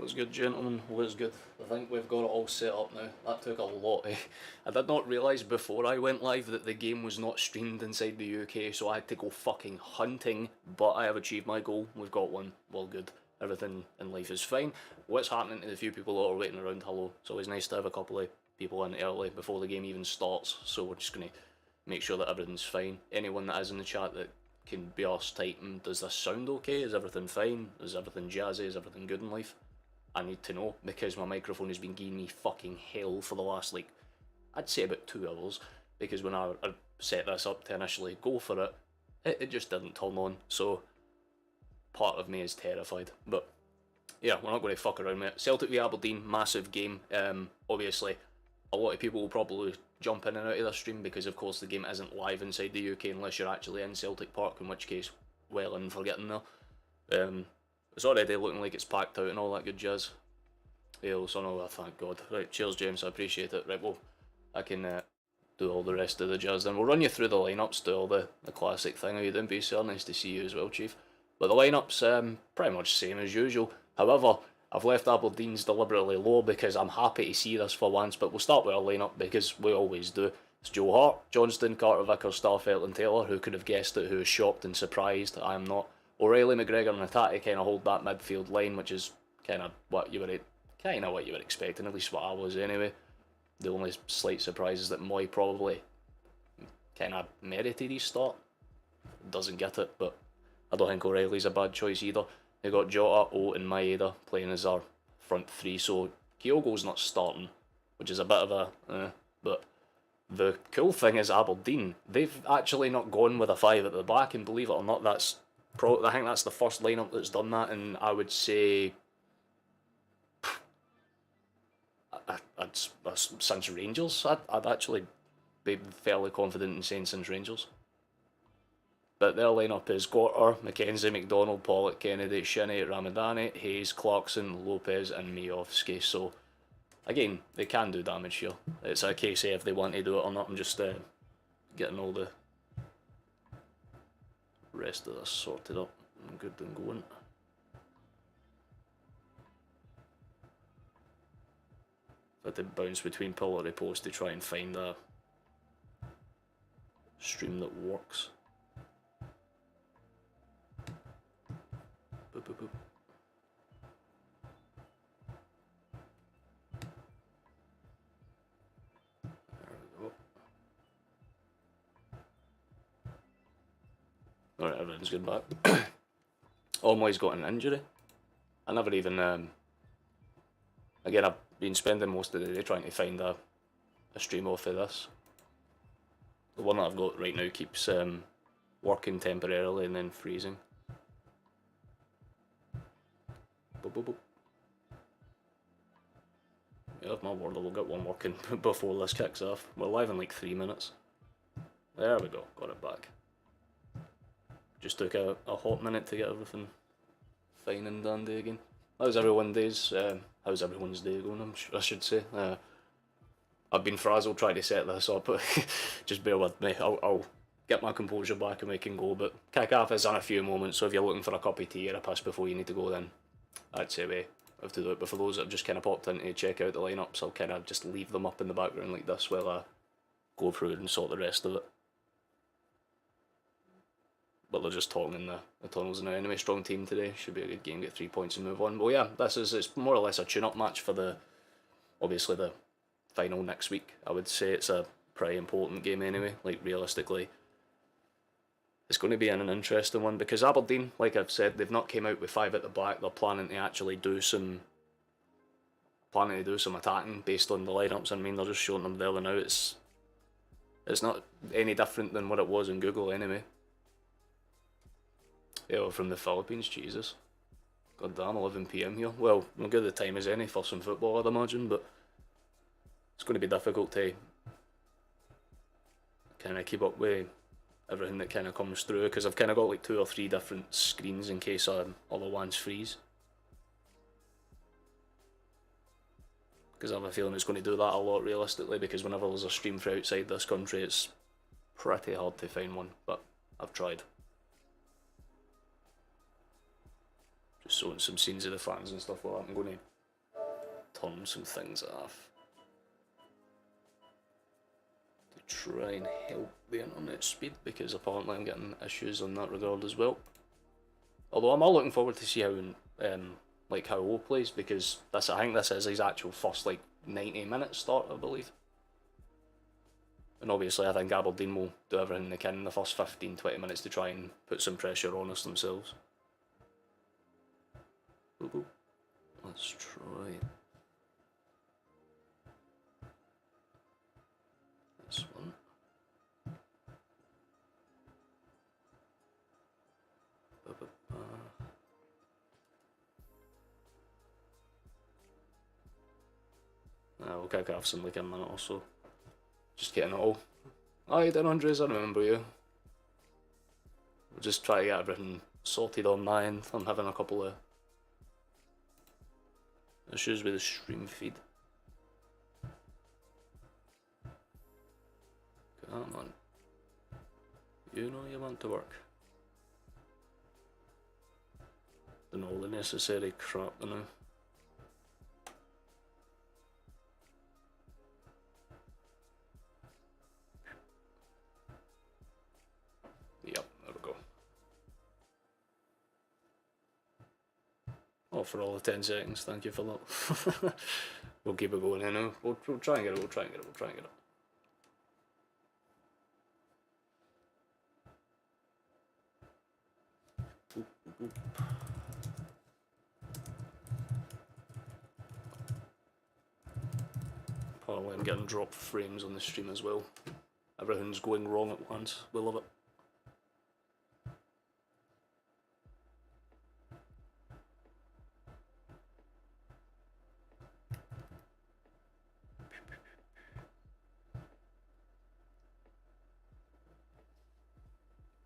What's good, gentlemen? What's good? I think we've got it all set up now. That took a lot. I did not realise before I went live that the game was not streamed inside the UK, so I had to go fucking hunting, but I have achieved my goal. We've got one. Well, good. Everything in life is fine. What's happening to the few people that are waiting around? Hello. It's always nice to have a couple of people in early before the game even starts, so we're just going to make sure that everything's fine. Anyone that is in the chat that can be asked typing, does this sound okay? Is everything fine? Is everything jazzy? Is everything good in life? I need to know, because my microphone has been giving me fucking hell for the last, like, I'd say about 2 hours, because when I set this up to initially go for it, it just didn't turn on, so part of me is terrified. But yeah, we're not going to fuck around with it. Celtic v Aberdeen, massive game. Obviously, a lot of people will probably jump in and out of the stream, because of course the game isn't live inside the UK unless you're actually in Celtic Park, in which case, well in for getting there. It's already looking like it's packed out and all that good jazz. Ales on all that, thank God. Right, cheers James, I appreciate it. Right, well, I can do all the rest of the jazz then. We'll run you through the lineups, do all the classic thing. How you doing, BCR? Nice to see you as well, Chief. But the lineups, pretty much same as usual. However, I've left Aberdeen's deliberately low because I'm happy to see this for once, but we'll start with our lineup because we always do. It's Joe Hart, Johnston, Carter Vickers, Starfelt and Taylor. Who could have guessed it? Who is shocked and surprised? I am not. O'Reilly, McGregor and Hatate kind of hold that midfield line, which is kind of what you were expecting, at least what I was anyway. The only slight surprise is that Moy probably kind of merited his start. Doesn't get it, but I don't think O'Reilly's a bad choice either. They got Jota, O and Maeda playing as our front three, so Kyogo's not starting, which is a bit of a but the cool thing is Aberdeen, they've actually not gone with a 5 at the back, and believe it or not, I think that's the first lineup that's done that, and I would say since Rangers. I'd actually be fairly confident in saying since Rangers. But their lineup is Gorter, McKenzie, McDonald, Pollock, Kennedy, Shinnie, Ramadani, Hayes, Clarkson, Lopez and Miovski. So again, they can do damage here. It's a case of if they want to do it or not. I'm just getting all the rest of this sorted up and good and going. I had to bounce between pillar and post to try and find a stream that works. Boop, boop, boop. There we go. Alright, everything's good back. Almoy's got an injury. I never even, again, I've been spending most of the day trying to find a stream off of this. The one that I've got right now keeps working temporarily and then freezing. Boop, boop, boop. Yeah, my word, we'll get one working before this kicks off. We're live in like 3 minutes. There we go, got it back. Just took a hot minute to get everything fine and dandy again. How's everyone's day going, I should say. I've been frazzled trying to set this up, but just bear with me. I'll get my composure back and we can go, but kick-off is in a few moments, so if you're looking for a cup of tea or a piss before you need to go, then I'd say we have to do it. But for those that have just kind of popped in to check out the lineups, I'll kind of just leave them up in the background like this while I go through and sort the rest of it. But they're just talking in the tunnels now. Anyway, strong team today. Should be a good game, get 3 points and move on. Well, yeah, it's more or less a tune-up match for obviously the final next week. I would say it's a pretty important game anyway. Like, realistically, it's going to be an interesting one, because Aberdeen, like I've said, they've not came out with 5 at the back. They're planning to actually do some attacking based on the lineups. I mean, they're just showing them there and now. It's not any different than what it was in Google anyway. Yeah, from the Philippines, Jesus. God damn, 11 PM here. Well, not good the time as any for some football, I'd imagine, but it's going to be difficult to kind of keep up with everything that kind of comes through, because I've kind of got like 2 or 3 different screens in case other ones freeze. Because I have a feeling it's going to do that a lot realistically, because whenever there's a stream for outside this country, it's pretty hard to find one, but I've tried. Just showing some scenes of the fans and stuff like that. I'm going to turn some things off to try and help the internet speed, because apparently I'm getting issues on that regard as well. Although I'm all looking forward to see how like how O plays, because I think this is his actual first like 90-minute start, I believe. And obviously I think Aberdeen will do everything they can in the first 15-20 minutes to try and put some pressure on us themselves. Let's try this one. We'll kick off in like a minute or so. Just getting it all. Aye, then Andres, I remember you. We'll just try to get everything sorted on my end. I'm having a couple of issues with the stream feed. Come on. You know you want to work. Done all the necessary crap now. Yep, there we go. Oh, for all the 10 seconds, thank you for that. We'll keep it going anyway. We'll try and get it, we'll try and get it, we'll try and get it. Apparently I'm getting drop frames on the stream as well. Everything's going wrong at once. We love it.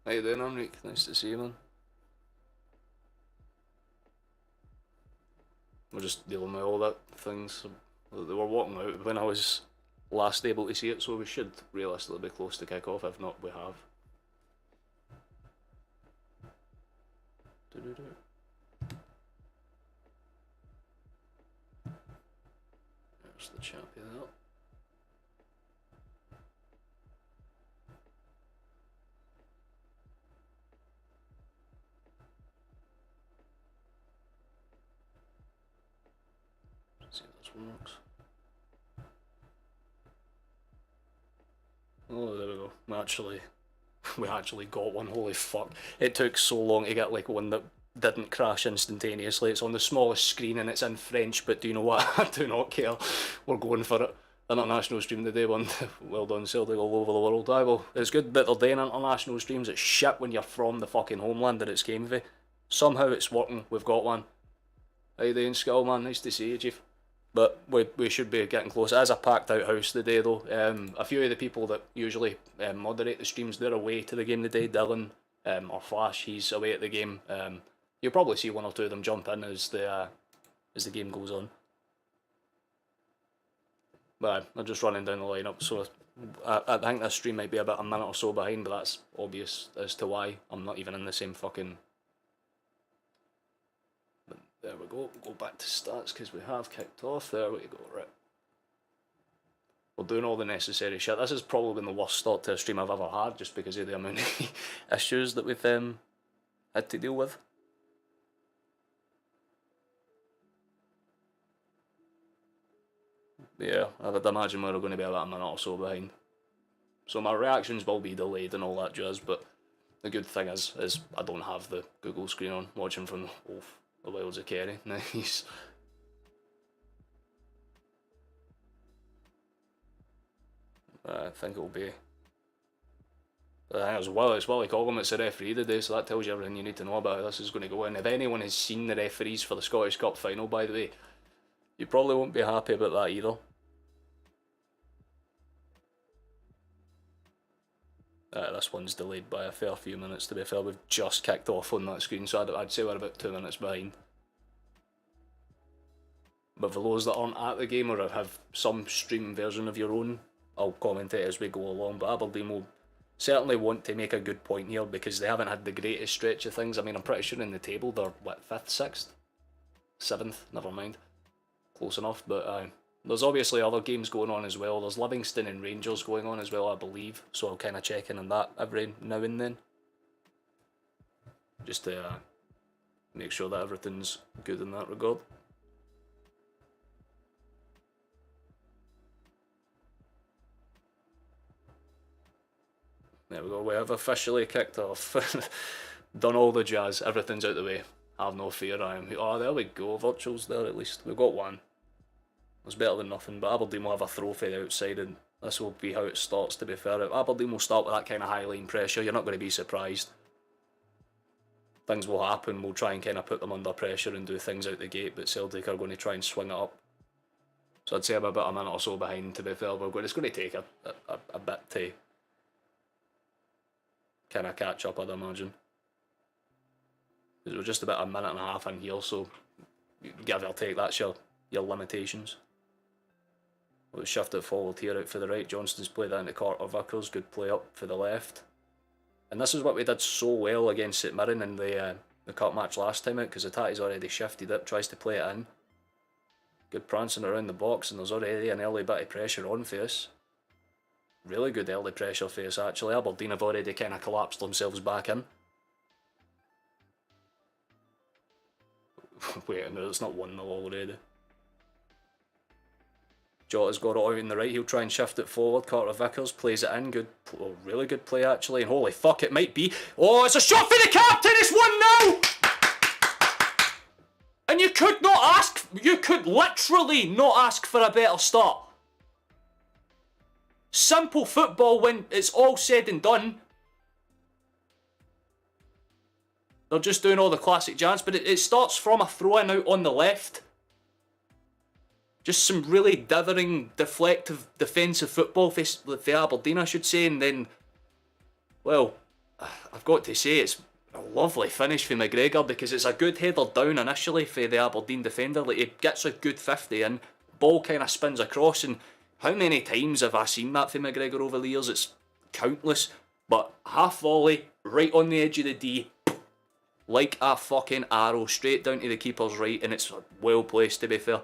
How you doing, Enrique? Nice to see you, man. We're just dealing with all that things. They were walking out when I was last able to see it, so we should realistically be close to kick off. If not, we have. There's the champion there. See if this one works. Oh, there we go. We actually got one. Holy fuck. It took so long to get like one that didn't crash instantaneously. It's on the smallest screen and it's in French, but do you know what? I do not care. We're going for it. International stream today, one. Well done, Celtic all over the world. Aye, well, it's good that they're doing international streams. It's shit when you're from the fucking homeland that it's came for. Somehow it's working. We've got one. How you doing, Skull, man? Nice to see you, Chief. But we should be getting close. It is a packed out house today though. A few of the people that usually moderate the streams, they're away to the game today. Dylan or Flash, he's away at the game. You'll probably see one or two of them jump in as the game goes on. But I'm just running down the lineup, so I think this stream might be about a minute or so behind, but that's obvious as to why. I'm not even in the same fucking... There we go, we'll go back to stats because we have kicked off. There we go, right. We're doing all the necessary shit. This has probably been the worst start to a stream I've ever had just because of the amount of issues that we've had to deal with. Yeah, I would imagine we're going to be about a minute or so behind. So my reactions will be delayed and all that jazz, but the good thing is I don't have the Google screen on, watching from the Wilds of Kerry. Nice. I think it'll be... I think it's Willie Cogham, it's the referee today, so that tells you everything you need to know about how this is going to go. And if anyone has seen the referees for the Scottish Cup final, by the way, you probably won't be happy about that either. This one's delayed by a fair few minutes, to be fair. We've just kicked off on that screen, so I'd say we're about 2 minutes behind. But for those that aren't at the game or have some stream version of your own, I'll commentate as we go along. But Aberdeen will certainly want to make a good point here because they haven't had the greatest stretch of things. I mean, I'm pretty sure in the table they're, what, 5th, 6th? 7th? Never mind. close enough, but there's obviously other games going on as well. There's Livingston and Rangers going on as well, I believe, so I'll kind of check in on that every now and then. Just to make sure that everything's good in that regard. There we go, we have officially kicked off. Done all the jazz, everything's out the way. Have no fear, I am. Oh, there we go, Virtual's there at least. We've got one. It's better than nothing, but Aberdeen will have a trophy outside, and this will be how it starts, to be fair. Aberdeen will start with that kind of high line pressure, you're not going to be surprised. Things will happen, we'll try and kind of put them under pressure and do things out the gate, but Celtic are going to try and swing it up. So I'd say I'm about a minute or so behind, to be fair, but it's going to take a bit to kind of catch up, I'd imagine. Because we're just about a minute and a half in here, so give or take, that's your limitations. We'll shift it forward here out for the right. Johnston's played that into Carter Vickers, good play up for the left. And this is what we did so well against St Mirren in the cup match last time out, because Atati's already shifted it, tries to play it in. Good prancing around the box, and there's already an early bit of pressure on for us. Really good early pressure for us, actually. Aberdeen have already kind of collapsed themselves back in. Wait, no, it's not 1-0 already. Jota's got it out on the right, he'll try and shift it forward. Carter Vickers plays it in, good, oh, really good play actually, and holy fuck, it might be. Oh, it's a shot for the captain, it's 1-0! And you could literally not ask for a better start. Simple football when it's all said and done. They're just doing all the classic jams, but it starts from a throw-in out on the left. Just some really dithering, deflective, defensive football for Aberdeen, I should say, and then, well, I've got to say, it's a lovely finish for McGregor, because it's a good header down initially for the Aberdeen defender. Like, he gets a good 50 in, ball kind of spins across, and how many times have I seen that for McGregor over the years? It's countless, but half volley, right on the edge of the D, like a fucking arrow, straight down to the keeper's right, and it's well placed, to be fair.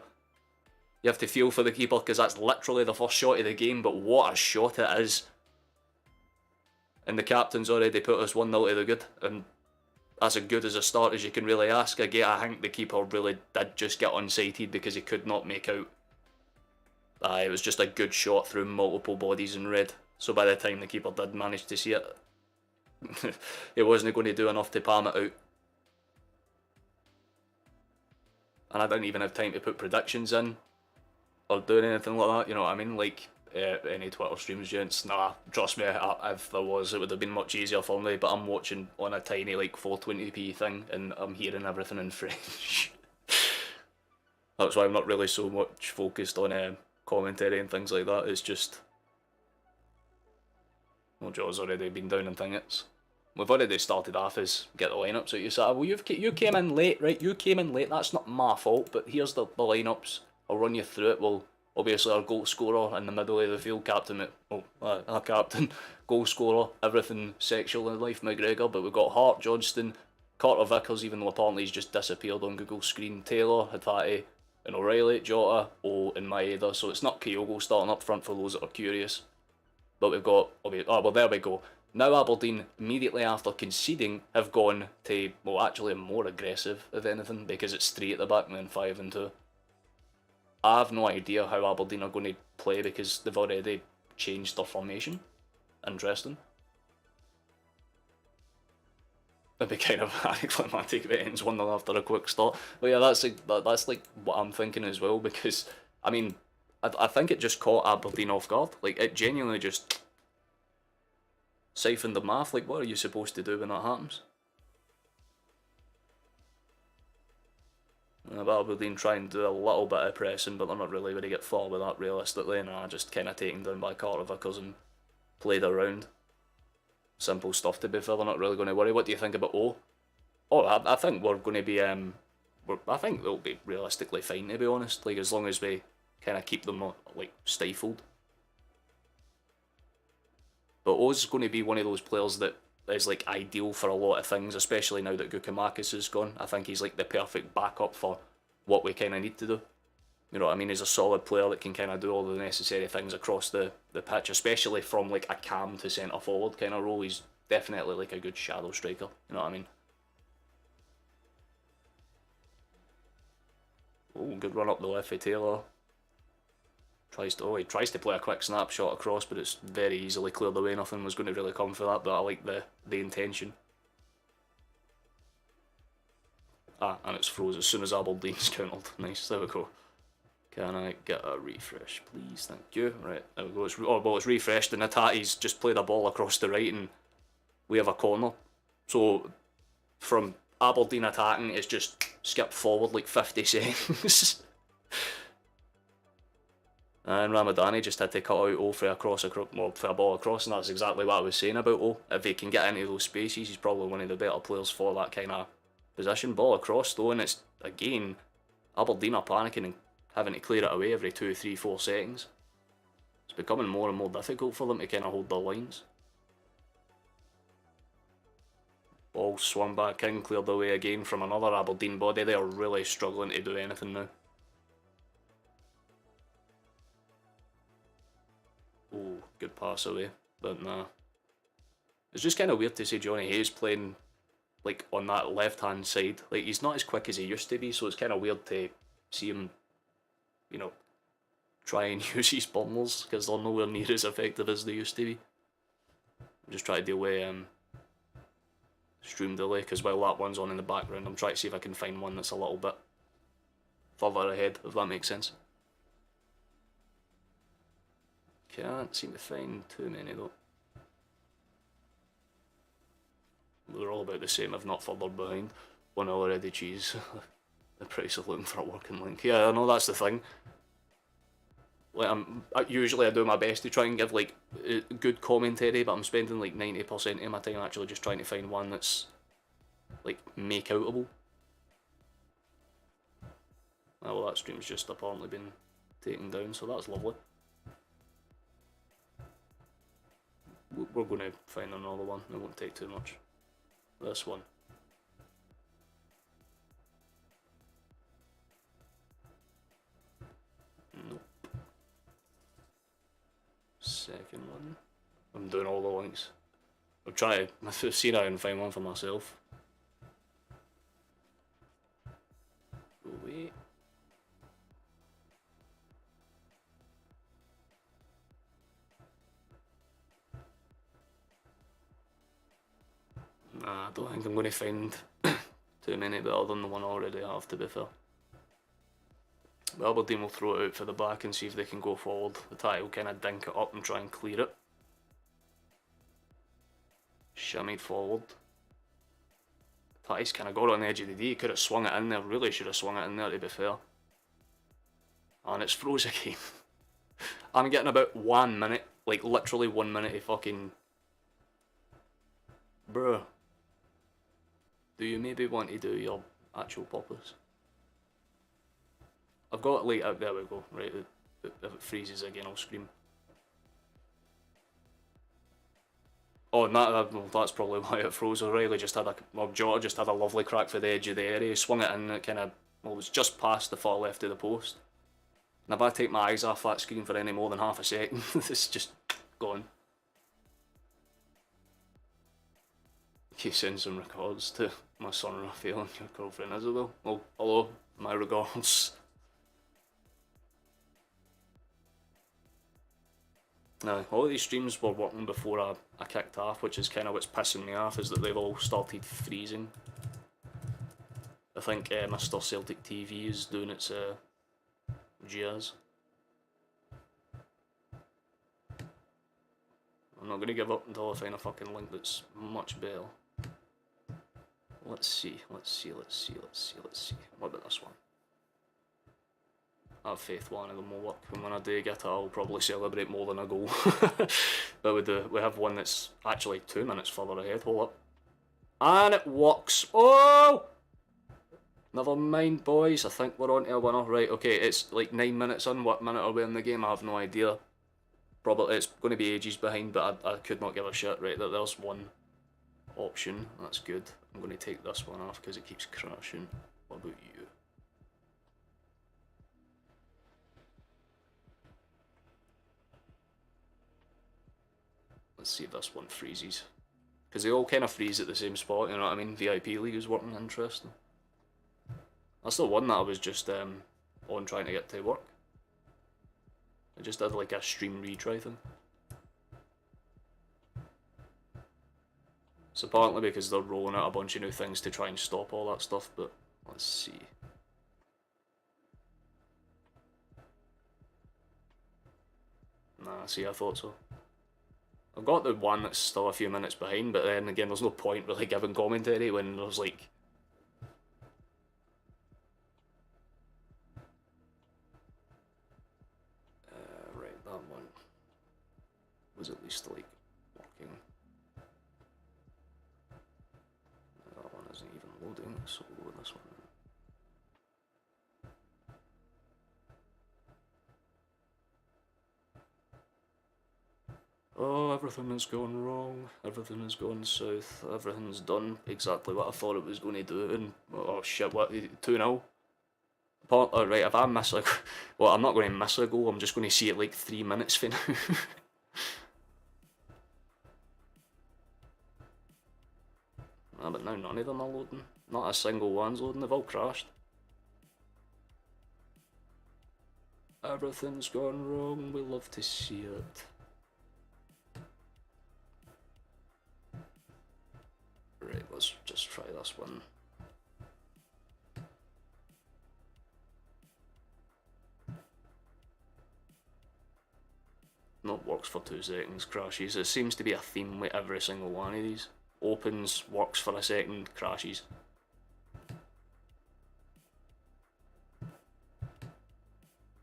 You have to feel for the keeper, because that's literally the first shot of the game, but what a shot it is. And the captain's already put us 1-0 to the good, and that's as good as a start as you can really ask. Again, I think the keeper really did just get unsighted, because he could not make out. It was just a good shot through multiple bodies in red, so by the time the keeper did manage to see it, it wasn't going to do enough to palm it out. And I didn't even have time to put predictions in or doing anything like that, you know what I mean? Like, any Twitter streams, gents, nah, trust me, if there was, it would have been much easier for me, but I'm watching on a tiny, like, 420p thing, and I'm hearing everything in French. That's why I'm not really so much focused on commentary and things like that. It's just, well, Joe's already been down in thingets. We've already started off as get the lineups out. You said, well, you came in late, right? You came in late, that's not my fault, but here's the lineups. I'll run you through it. Well, obviously our goal scorer in the middle of the field, captain, our captain, goal scorer, everything sexual in life, McGregor, but we've got Hart, Johnston, Carter Vickers, even though apparently he's just disappeared on Google screen, Taylor, Hatate, and O'Reilly, Jota, and Maeda, so it's not Kyogo starting up front for those that are curious. But we've got, oh well, there we go. Now Aberdeen, immediately after conceding, have gone to, well, actually more aggressive, if anything, because it's 3 at the back and then 5 and 2. I have no idea how Aberdeen are going to play, because they've already changed their formation. Interesting. It'd be kind of anticlimactic if it ends 1-0 after a quick start. But yeah, that's like what I'm thinking as well, because, I mean, I think it just caught Aberdeen off guard. Like, it genuinely just siphoned them off. Like, what are you supposed to do when that happens? Aberdeen try and do a little bit of pressing, but they're not really going to get far with that realistically. And I just kind of taken down by Carter Vickers and played around. Simple stuff, to be fair. They're not really going to worry. What do you think about O? Oh, I think we're going to be. I think they'll be realistically fine, to be honest. Like, as long as we kind of keep them like stifled. But O's going to be one of those players that is like ideal for a lot of things, especially now that Gukamakis is gone. I think he's like the perfect backup for what we kind of need to do. You know what I mean? He's a solid player that can kind of do all the necessary things across the pitch, especially from like a cam to centre forward kind of role. He's definitely like a good shadow striker. You know what I mean? Oh, good run up the left for Taylor. He tries to play a quick snapshot across, but it's very easily cleared away. Nothing was going to really come for that, but I like the intention. Ah, and it's froze as soon as Aberdeen's countered. Nice, there we go. Can I get a refresh, please? Thank you. Right, there we go. It's refreshed, and Natati's just played a ball across the right, and we have a corner. So, from Aberdeen attacking, it's just skipped forward like 50 seconds. And Ramadani just had to cut out O for a ball across, and that's exactly what I was saying about O. If he can get into those spaces, he's probably one of the better players for that kind of position. Ball across though, and it's, again, Aberdeen are panicking and having to clear it away every 2, 3, 4 seconds. It's becoming more and more difficult for them to kind of hold their lines. Ball swung back in, cleared away again from another Aberdeen body. They are really struggling to do anything now. Oh, good pass away, but nah. It's just kind of weird to see Johnny Hayes playing like on that left hand side. Like, he's not as quick as he used to be, so it's kind of weird to see him, you know, try and use his bundles, because they're nowhere near as effective as they used to be. I'm just trying to deal with stream delay, because while that one's on in the background, I'm trying to see if I can find one that's a little bit further ahead, if that makes sense. Can't seem to find too many though. They're all about the same, if not further behind. 1 hour ready cheese. The price of looking for a working link. Yeah, I know that's the thing. Like, usually I do my best to try and give like good commentary, but I'm spending like 90% of my time actually just trying to find one that's like make-outable. Oh, well, that stream's just apparently been taken down, so that's lovely. We're going to find another one, it won't take too much. This one. Nope. Second one. I'm doing all the links. I'm trying to see if I can find one for myself. Wait. Nah, I don't think I'm going to find too many better than the one I already have, to be fair. But Aberdeen will throw it out for the back and see if they can go forward. The tie will kind of dink it up and try and clear it. Shimmied forward. Tie's kind of got it on the edge of the D. He could have swung it in there. Really should have swung it in there, to be fair. And it's froze again. I'm getting about 1 minute, like literally 1 minute of fucking... Bruh. Do you maybe want to do your actual purpose? I've got like, there we go, right, if it freezes again I'll scream. Oh, that's probably why it froze. O'Reilly just had Jota just had a lovely crack for the edge of the area, swung it in, it kind of, well, it was just past the far left of the post. And if I take my eyes off that screen for any more than half a second, it's just gone. You send some regards to my son Raphael and your girlfriend Isabel. Well, hello, my regards. Now, all of these streams were working before I kicked off, which is kind of what's pissing me off, is that they've all started freezing. I think Mr. Celtic TV is doing its jazz. I'm not going to give up until I find a fucking link that's much better. Let's see. What about this one? I have faith one of them will work, and when I do get it I'll probably celebrate more than a goal. But we have one that's actually 2 minutes further ahead, hold up. And it works! Oh! Never mind boys, I think we're on to a winner. Right, okay, it's like 9 minutes in. What minute are we in the game? I have no idea. Probably, it's going to be ages behind, but I could not give a shit. Right, there's one option, that's good. I'm going to take this one off because it keeps crashing. What about you? Let's see if this one freezes. Because they all kind of freeze at the same spot, you know what I mean? VIP League is working interesting. That's the one that I was just on trying to get to work. I just did like a stream retry thing. It's apparently because they're rolling out a bunch of new things to try and stop all that stuff, but let's see. Nah, see, I thought so. I've got the one that's still a few minutes behind, but then again, there's no point really giving commentary when there's like... right, that one was at least like working. That one isn't even loading, so we'll load this one. Oh, everything is going wrong, everything is going south, everything's done exactly what I thought it was going to do, and oh shit, what, 2-0? Oh, right, if I miss a... well, I'm not going to miss a goal, I'm just going to see it like 3 minutes for now. Ah, but now none of them are loading. Not a single one's loading, they've all crashed. Everything's gone wrong, we love to see it. Right, let's just try this one. Not works for 2 seconds, crashes. It seems to be a theme with every single one of these. Opens, works for a second, crashes.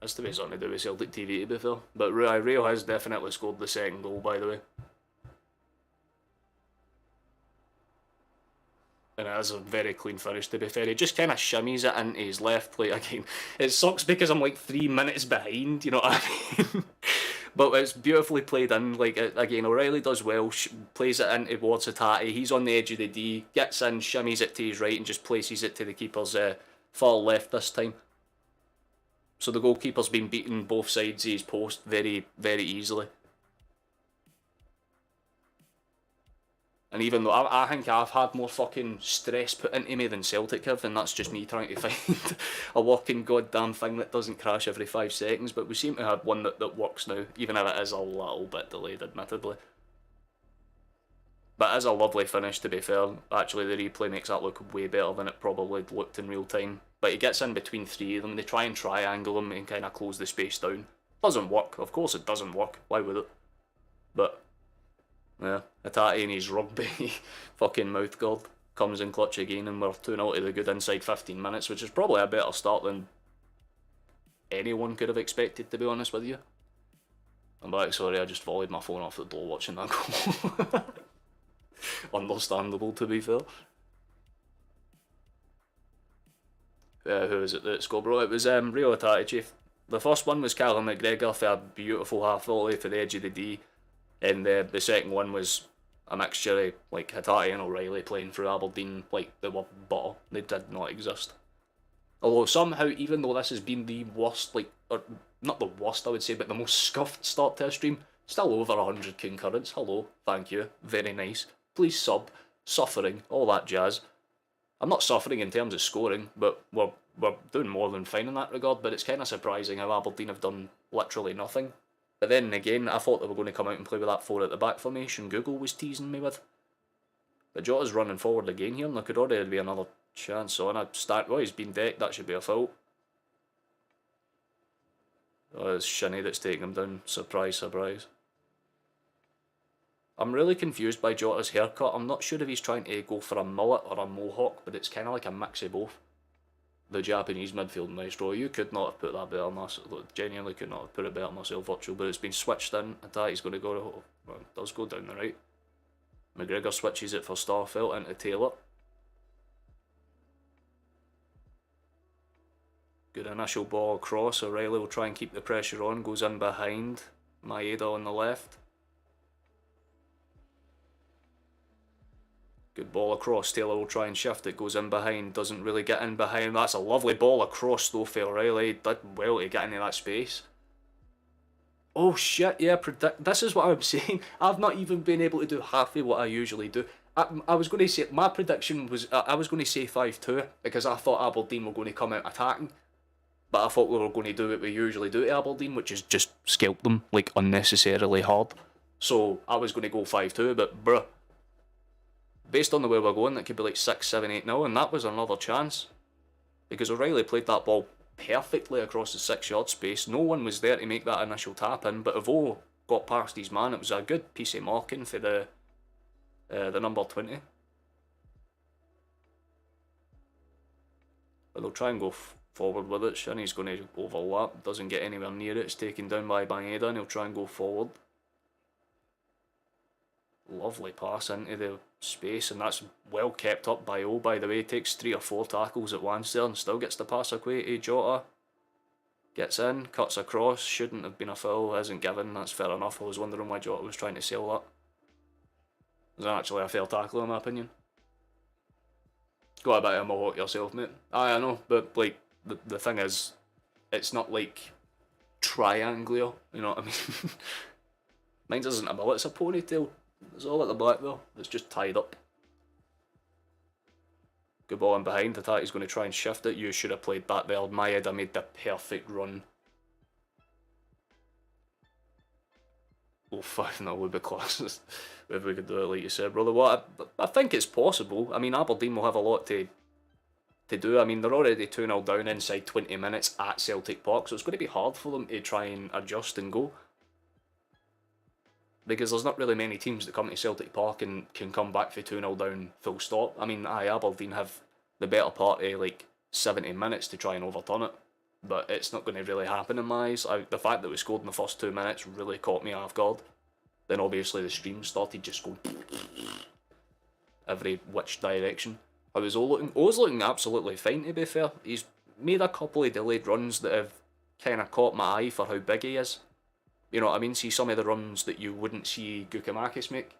Has to be something to do with Celtic TV to be fair. But Rio has definitely scored the second goal, by the way. And it is a very clean finish, to be fair. He just kind of shimmies it into his left. Like, again, it sucks because I'm like 3 minutes behind, you know what I mean? But it's beautifully played in. Like, again, O'Reilly does well, plays it in towards Hatate. He's on the edge of the D, gets in, shimmies it to his right, and just places it to the keeper's far left this time. So the goalkeeper's been beaten both sides of his post very, very easily. And even though I think I've had more fucking stress put into me than Celtic have, and that's just me trying to find a working goddamn thing that doesn't crash every 5 seconds, but we seem to have one that works now, even if it is a little bit delayed, admittedly. But it is a lovely finish, to be fair. Actually, the replay makes that look way better than it probably looked in real time. But he gets in between 3 of them, they try and triangle him and kind of close the space down. Doesn't work, of course it doesn't work, why would it? But... yeah, Hatate and his rugby fucking mouth guard comes in clutch again, and we're 2-0 to the good inside 15 minutes, which is probably a better start than anyone could have expected, to be honest with you. I'm back, sorry, I just volleyed my phone off the door watching that goal. Understandable, to be fair. Who is it that scored, bro? It was Rio Hatate, chief. The first one was Callum McGregor for a beautiful half volley for the edge of the D. And the second one was a mixture of like Hatate and O'Reilly playing for Aberdeen like they were butter. They did not exist. Although somehow, even though this has been the worst, like, or not the worst I would say, but the most scuffed start to a stream, still over 100 concurrents. Hello, thank you, very nice. Please sub, suffering, all that jazz. I'm not suffering in terms of scoring, but we're doing more than fine in that regard, but it's kind of surprising how Aberdeen have done literally nothing. But then again, I thought they were going to come out and play with that 4 at the back formation Google was teasing me with. But Jota's running forward again here, and there could already be another chance on a start. Well, he's been decked, that should be a foul. Oh, it's Shinny that's taking him down. Surprise, surprise. I'm really confused by Jota's haircut. I'm not sure if he's trying to go for a mullet or a mohawk, but it's kind of like a mix of both. The Japanese midfield maestro, you could not have put that better myself. Genuinely could not have put it better myself, Virtual, but it's been switched in. Atate's going to go, well, it does go down the right. McGregor switches it for Starfelt into Taylor. Good initial ball across. O'Reilly will try and keep the pressure on, goes in behind. Maeda on the left. Good ball across, Taylor will try and shift it, goes in behind, doesn't really get in behind. That's a lovely ball across though for O'Reilly, did well to get into that space. Oh shit, yeah, this is what I'm saying. I've not even been able to do half of what I usually do. I was going to say, my prediction was, I was going to say 5-2 because I thought Aberdeen were going to come out attacking. But I thought we were going to do what we usually do to Aberdeen, which is just scalp them, like, unnecessarily hard. So I was going to go 5-2, but bruh, based on the way we're going, that could be like 6-7-8-0, and that was another chance. Because O'Reilly played that ball perfectly across the 6 yard space. No one was there to make that initial tap in, but Evo got past his man. It was a good piece of marking for the number 20. But they'll try and go forward with it. Shinny's going to overlap, doesn't get anywhere near it. It's taken down by Maeda, and he'll try and go forward. Lovely pass into the space, and that's well kept up by O, by the way. Takes 3 or 4 tackles at once there and still gets the pass away to Jota. Gets in, cuts across, shouldn't have been a foul, isn't given, that's fair enough. I was wondering why Jota was trying to sell that. It was actually a fair tackle in my opinion. Go a bit of a mohawk yourself, mate. I know, but like, the thing is, it's not like triangular, you know what I mean? Mine isn't a mullet, it's a ponytail. It's all at the back though, it's just tied up. Good ball in behind, Tataki's going to try and shift it. You should have played that there. Maeda made the perfect run. Oh, 5-0 would be class if we could do it like you said, brother. Well, I think it's possible. I mean, Aberdeen will have a lot to do. I mean, they're already 2-0 down inside 20 minutes at Celtic Park, so it's going to be hard for them to try and adjust and go. Because there's not really many teams that come to Celtic Park and can come back for 2-0 down full stop. I mean, Aberdeen have the better part of like 70 minutes to try and overturn it. But it's not going to really happen in my eyes. The fact that we scored in the first 2 minutes really caught me off guard. Then obviously the stream started just going every which direction. I was looking absolutely fine, to be fair. He's made a couple of delayed runs that have kind of caught my eye for how big he is. You know what I mean? See some of the runs that you wouldn't see Gukamakis make.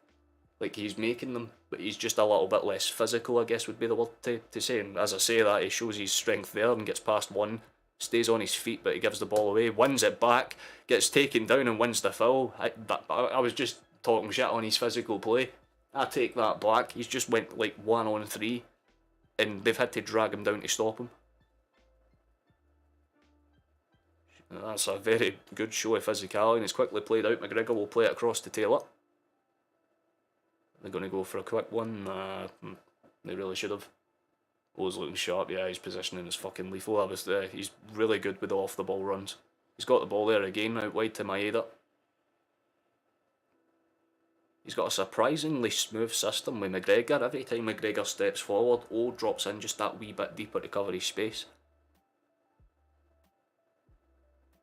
Like, he's making them, but he's just a little bit less physical, I guess would be the word to say. And as I say that, he shows his strength there and gets past one, stays on his feet, but he gives the ball away, wins it back, gets taken down and wins the foul. I was just talking shit on his physical play. I take that back. He's just went like 1-on-3, and they've had to drag him down to stop him. That's a very good show of physicality, and it's quickly played out. McGregor will play it across to Taylor. They're going to go for a quick one. They really should have. O's looking sharp. Yeah, his positioning is fucking lethal. He's really good with the off-the-ball runs. He's got the ball there again, out wide to Maeda. He's got a surprisingly smooth system with McGregor. Every time McGregor steps forward, O drops in just that wee bit deeper to cover his space.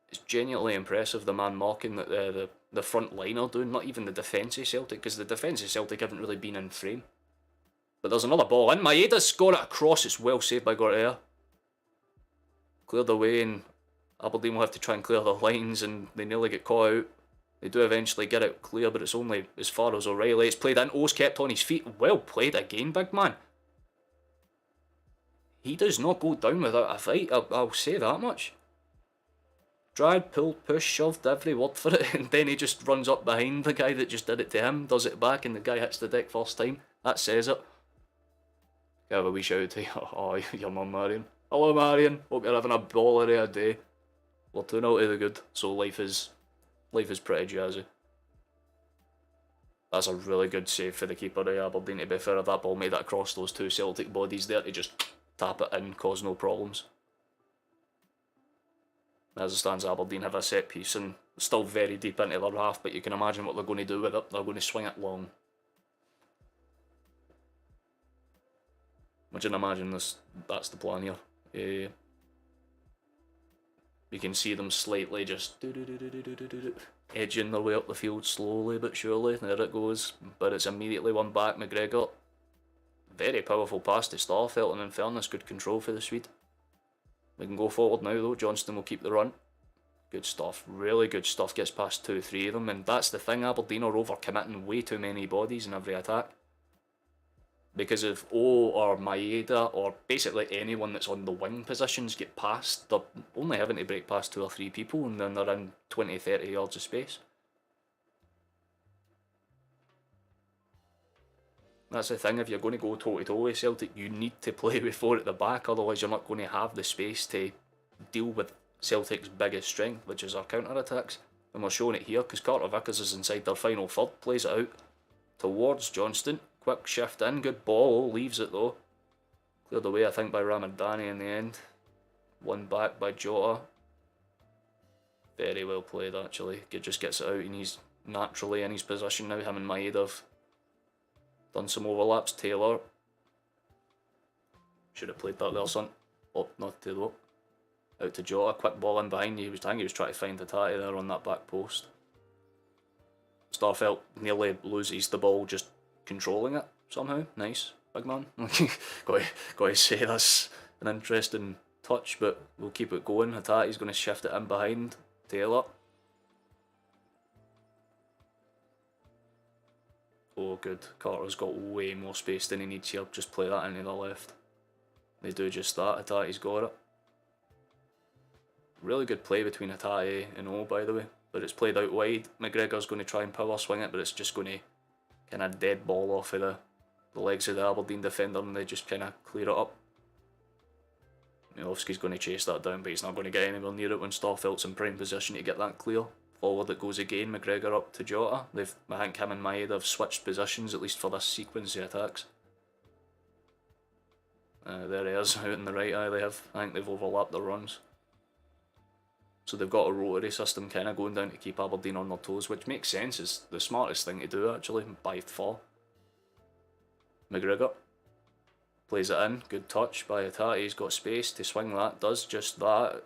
It's genuinely impressive, the man marking that the front line are doing, not even the defence of Celtic, because the defence of Celtic haven't really been in frame. But there's another ball in. Maeda's got it across. It's well saved by Gortea. Cleared away, and Aberdeen will have to try and clear the lines, and they nearly get caught out. They do eventually get it clear, but it's only as far as O'Reilly. It's played in. O's kept on his feet. Well played again, big man. He does not go down without a fight. I'll say that much. Tried, pulled, pushed, shoved, every word for it, and then he just runs up behind the guy that just did it to him, does it back, and the guy hits the deck first time. That says it. Give a wee shout to oh, your mum, Marion. Hello, Marion. Hope you're having a baller of a day. We're 2-0 to the good, so life is pretty jazzy. That's a really good save for the keeper of Aberdeen, to be fair. If that ball made it across those two Celtic bodies there to just tap it in, cause no problems. As it stands, Aberdeen have a set piece and still very deep into their half, but you can imagine what they're going to do with it. They're going to swing it long. Imagine that's the plan here. You can see them slightly just edging their way up the field slowly but surely. There it goes, but it's immediately won back. McGregor. Very powerful pass to Starfelt, and in fairness, good control for the Swede. We can go forward now though. Johnston will keep the run. Good stuff, really good stuff. Gets past 2-3 of them, and that's the thing. Aberdeen are overcommitting way too many bodies in every attack. Because if O or Maeda or basically anyone that's on the wing positions get past, they're only having to break past 2 or 3 people and then they're in 20-30 yards of space. That's the thing, if you're going to go toe-to-toe with Celtic, you need to play with 4 at the back, otherwise you're not going to have the space to deal with Celtic's biggest strength, which is our counter-attacks. And we're showing it here, because Carter Vickers is inside their final third, plays it out towards Johnston. Quick shift in, good ball, leaves it though. Cleared away, I think, by Ramadani in the end. One back by Jota. Very well played, actually. Just gets it out, and he's naturally in his position now. Him and Maeda have done some overlaps. Taylor. Should have played that there, son. Oh, not to though. Out to Jota, quick ball in behind. I think he was trying to find Hatate there on that back post. Starfelt nearly loses the ball just controlling it somehow. Nice, big man. got to say that's an interesting touch, but we'll keep it going. Hatate's going to shift it in behind Taylor. Oh, good. Carter's got way more space than he needs here. Just play that into the left. They do just that. Hatate's got it. Really good play between Hatate and O, by the way. But it's played out wide. McGregor's going to try and power swing it, but it's just going to kind of dead ball off of the legs of the Aberdeen defender, and they just kind of clear it up. Milowski's going to chase that down, but he's not going to get anywhere near it when Starfelt's in prime position to get that clear. Forward it goes again, McGregor up to Jota. I think him and Maeda have switched positions, at least for this sequence of attacks. There he is, out in the right eye. I think they've overlapped their runs. So they've got a rotary system kind of going down to keep Aberdeen on their toes, which makes sense. It's the smartest thing to do, actually, by far. McGregor plays it in. Good touch by Hatate. He's got space to swing that. Does just that.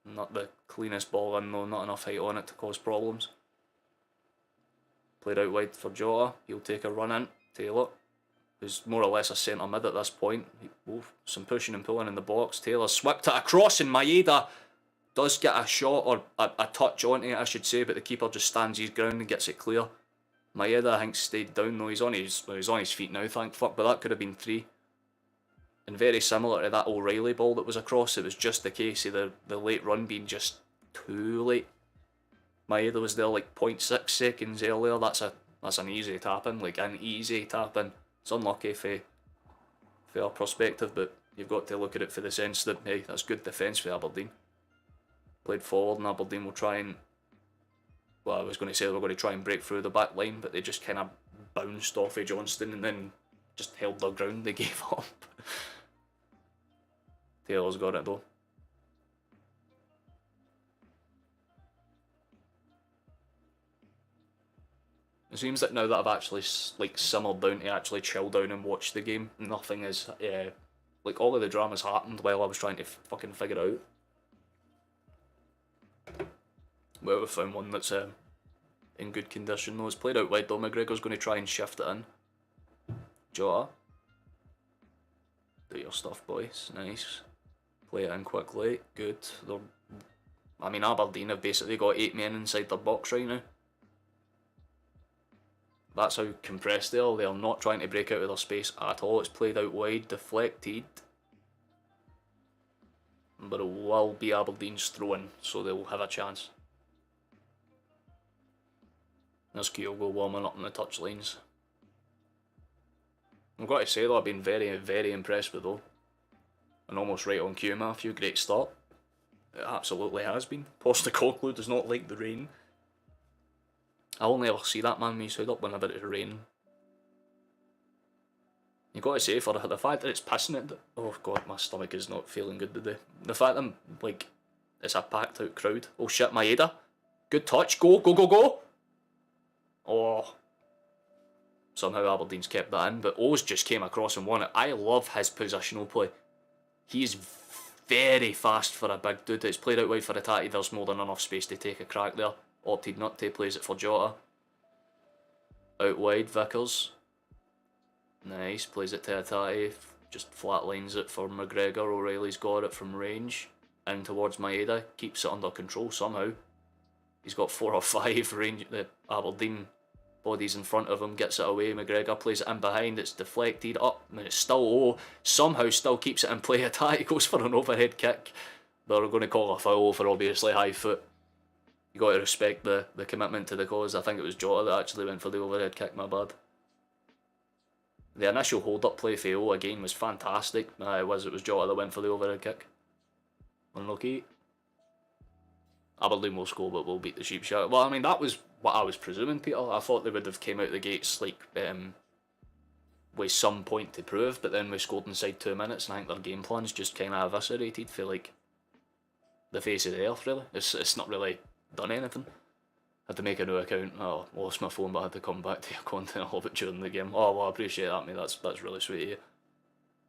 Not the cleanest ball in though. Not enough height on it to cause problems. Played out wide for Jota. He'll take a run in. Taylor, who's more or less a centre mid at this point. Some pushing and pulling in the box. Taylor swept it across, and Maeda does get a shot, or a touch onto it, I should say, but the keeper just stands his ground and gets it clear. Maeda, I think, stayed down though. He's on his feet now, thank fuck, but that could have been 3. And very similar to that O'Reilly ball that was across, it was just the case of the late run being just too late. Maeda was there like 0.6 seconds earlier. That's an easy tap in, like an easy tap in. It's unlucky for our perspective, but you've got to look at it for the sense that, hey, that's good defence for Aberdeen. Played forward, and Aberdeen will try and, well, I was going to say they were going to try and break through the back line, but they just kind of bounced off of Johnston and then just held their ground. They gave up. Taylor's got it though. It seems that now that I've actually like simmered down to actually chill down and watch the game, nothing is like all of the dramas happened while I was trying to fucking figure it out. Well, we found one that's in good condition though. It's played out wide though. McGregor's going to try and shift it in. Jota, do your stuff, boys. Nice. Play it in quickly. Good. I mean, Aberdeen have basically got 8 men inside their box right now. That's how compressed they are. They are not trying to break out of their space at all. It's played out wide, deflected. But it will be Aberdeen's throw-in, so they'll have a chance. There's Kyogo warming up on the touchlines. I've got to say though, I've been very, very impressed with though. And almost right on cue, Matthew. Great start. It absolutely has been. Postecoglou does not like the rain. I only ever see that man with his hood up whenever it's raining. You got to say, for the fact that it's pissing it. Oh god, my stomach is not feeling good today. The fact that like it's a packed out crowd. Oh shit, Maeda. Good touch. Go, go, go, go. Oh. Somehow Aberdeen's kept that in, but O's just came across and won it. I love his positional play. He's very fast for a big dude. It's played out wide for Hatate. There's more than enough space to take a crack there. Opted not to. Plays it for Jota. Out wide, Vickers. Nice. Plays it to Hatate. Just flatlines it for McGregor. O'Reilly's got it from range. In towards Maeda. Keeps it under control somehow. He's got 4 or 5 range. The Aberdeen Body's in front of him, gets it away. McGregor plays it in behind. It's deflected up, and it's still somehow still keeps it in play. Attack goes for an overhead kick. They're going to call a foul for obviously high foot. You got to respect the commitment to the cause. I think it was Jota that actually went for the overhead kick. My bad. The initial hold-up play for O again was fantastic. It was Jota that went for the overhead kick. Unlucky. Aberdeen will score, but we'll beat the Sheep Shadow. Well, I mean, that was what I was presuming, Peter. I thought they would have came out the gates like with some point to prove, but then we scored inside 2 minutes, and I think their game plan's just kind of eviscerated for like the face of the earth. Really, it's not really done anything. Had to make a new account. Oh, lost my phone, but I had to come back to your content a little bit during the game. Oh, well, I appreciate that, mate. That's really sweet of you.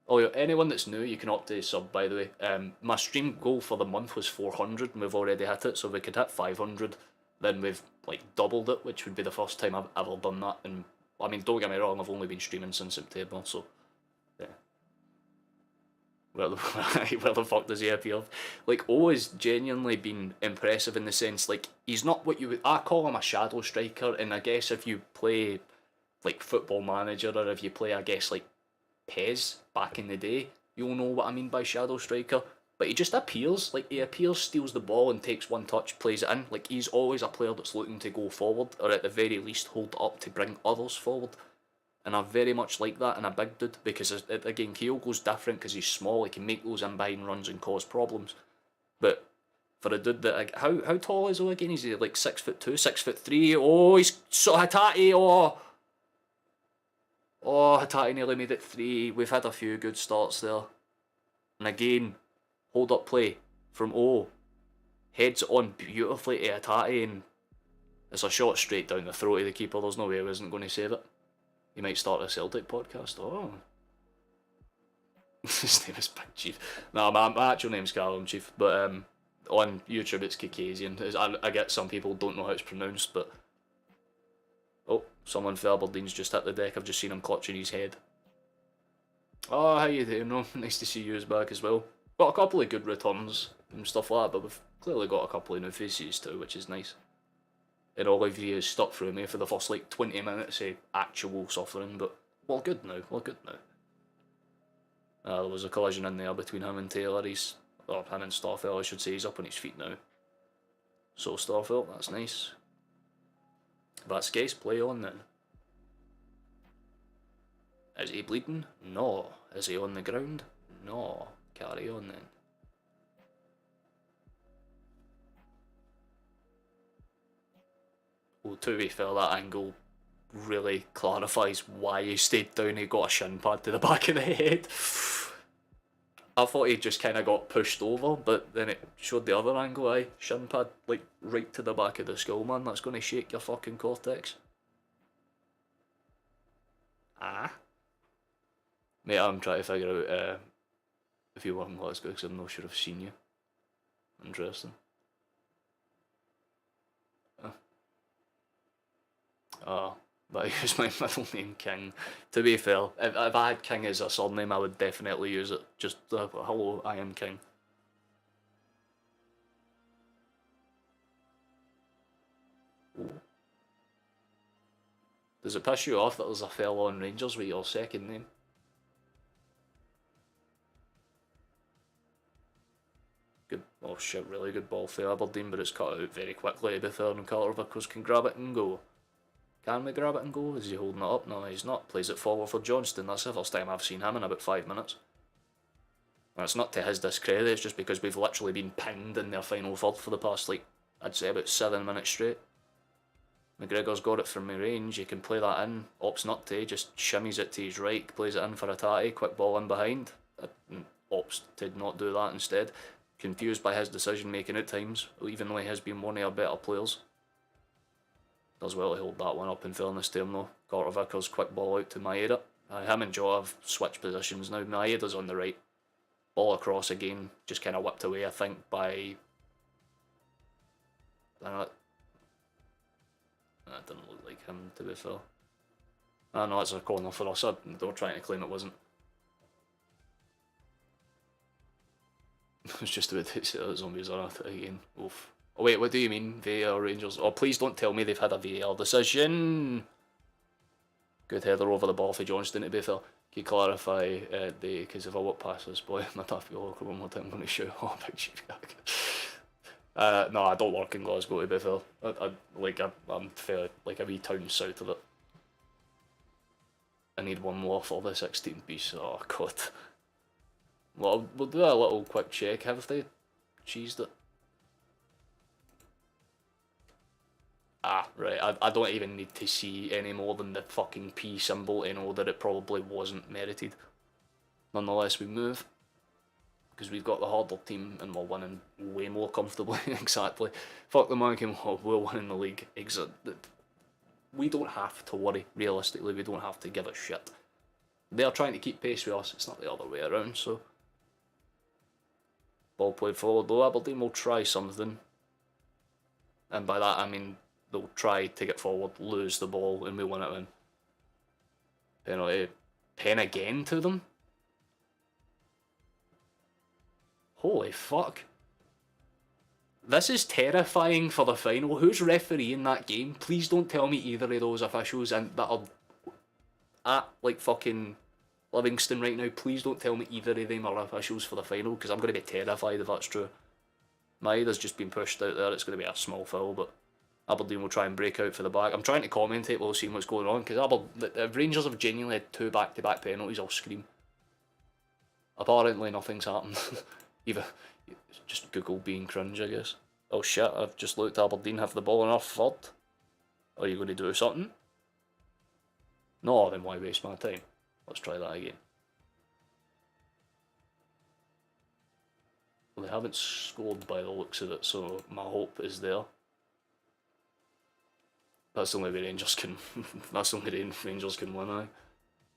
Oh, yeah, anyone that's new, you can opt to sub, by the way. My stream goal for the month was 400, and we've already hit it, so if we could hit 500, then we've, like, doubled it, which would be the first time I've ever done that. And, I mean, don't get me wrong, I've only been streaming since September, so, yeah. Where the fuck does he appear? Like, O has genuinely been impressive in the sense, like, he's not what you would... I call him a shadow striker, and I guess if you play, like, Football Manager, or if you play, I guess, like, Pez back in the day, you'll know what I mean by shadow striker. But he just appears, like he appears, steals the ball and takes one touch, plays it in. Like he's always a player that's looking to go forward, or at the very least hold it up to bring others forward. And I very much like that in a big dude, because again, Kyogo's different because he's small, he can make those in behind runs and cause problems. But for a dude that, like, how tall is he again? Is he like 6'2", 6'3"? Oh, he's so Hatate, Oh, Hatate nearly made it 3. We've had a few good starts there. And again, hold up play from O. Heads on beautifully to Hatate, and it's a shot straight down the throat of the keeper. There's no way he wasn't going to save it. He might start a Celtic podcast. Oh. His name is Big Chief. No, my actual name's Callum Chief, but on YouTube it's Caucasian. I get some people don't know how it's pronounced, but... Oh, someone for Aberdeen's just hit the deck. I've just seen him clutching his head. Oh, how you doing? No, nice to see you back as well. Got a couple of good returns and stuff like that, but we've clearly got a couple of new faces too, which is nice. And Olivier is stuck through me for the first like 20 minutes of actual suffering, but we're good now. There was a collision in there between him and Taylor. Him and Starfelt, I should say. He's up on his feet now. So Starfelt, that's nice. Vasquez, play on then. Is he bleeding? No. Is he on the ground? No. Carry on then. Well, to be fair, that angle really clarifies why he stayed down. He got a shin pad to the back of the head. I thought he just kind of got pushed over, but then it showed the other angle. Aye, shin pad like right to the back of the skull, man. That's going to shake your fucking cortex. Mate, I'm trying to figure out if you weren't Let's Go, because I'm not sure I've seen you. Interesting. But I use my middle name King. To be fair, if I had King as a surname, I would definitely use it. Just, hello, I am King. Ooh. Does it piss you off that there's a fella on Rangers with your second name? Good, oh shit, really good ball for Aberdeen, but it's cut out very quickly to be fair, and Carter Vickers can grab it and go. Can we grab it and go? Is he holding it up? No, he's not. Plays it forward for Johnston. That's the first time I've seen him in about 5 minutes. And it's not to his discredit, it's just because we've literally been pinned in their final third for the past, like, I'd say about 7 minutes straight. McGregor's got it from range, he can play that in. Opts not to, just shimmies it to his right, plays it in for Hatate, quick ball in behind. Opts did not do that instead. Confused by his decision making at times, even though he has been one of our better players. Does well to hold that one up in fairness to him though. Carter Vickers, quick ball out to Maeda. Him and Joe have switched positions now. Maeda's on the right. Ball across again, just kind of whipped away I think by... That didn't look like him to be fair. No, it's a corner for us. They were trying to claim it wasn't. I was just about to say that zombies are at it again. Oof. Oh wait, what do you mean VAR Rangers? Oh, please don't tell me they've had a VAR decision. Good header over the ball for Johnston, to be fair. Can you clarify because if I walk past this boy, my taffy walker one more time, I'm going to shoot. Oh, big cheap no, I don't work in Glasgow, to be fair. I'm fairly, like, a wee town south of it. I need one more for the 16 piece. Oh, God. Well, we'll do a little quick check. Have they cheesed it? Ah, right. I don't even need to see any more than the fucking P symbol to know that it probably wasn't merited. Nonetheless, we move. Because we've got the harder team and we're winning way more comfortably. Exactly. Fuck the monkey, we're winning the league. We don't have to worry. Realistically, we don't have to give a shit. They're trying to keep pace with us. It's not the other way around, so. Ball played forward though. Aberdeen will try something. And by that I mean they'll try to get forward, lose the ball, and we win it in. Penalty. Pen again to them? Holy fuck. This is terrifying for the final. Who's refereeing that game? Please don't tell me either of those officials and that are at, like, fucking Livingston right now. Please don't tell me either of them are officials for the final, because I'm going to be terrified if that's true. Maeda's just been pushed out there. It's going to be a small foul, but Aberdeen will try and break out for the back. I'm trying to commentate while seeing what's going on, because if Rangers have genuinely had 2 back-to-back penalties, I'll scream. Apparently nothing's happened. Either just Google being cringe, I guess. Oh shit, I've just looked. Aberdeen have the ball in our third. Are you going to do something? No, then why waste my time? Let's try that again. Well, they haven't scored by the looks of it, so my hope is there. That's the only way Rangers can. That's the only way Rangers can win. I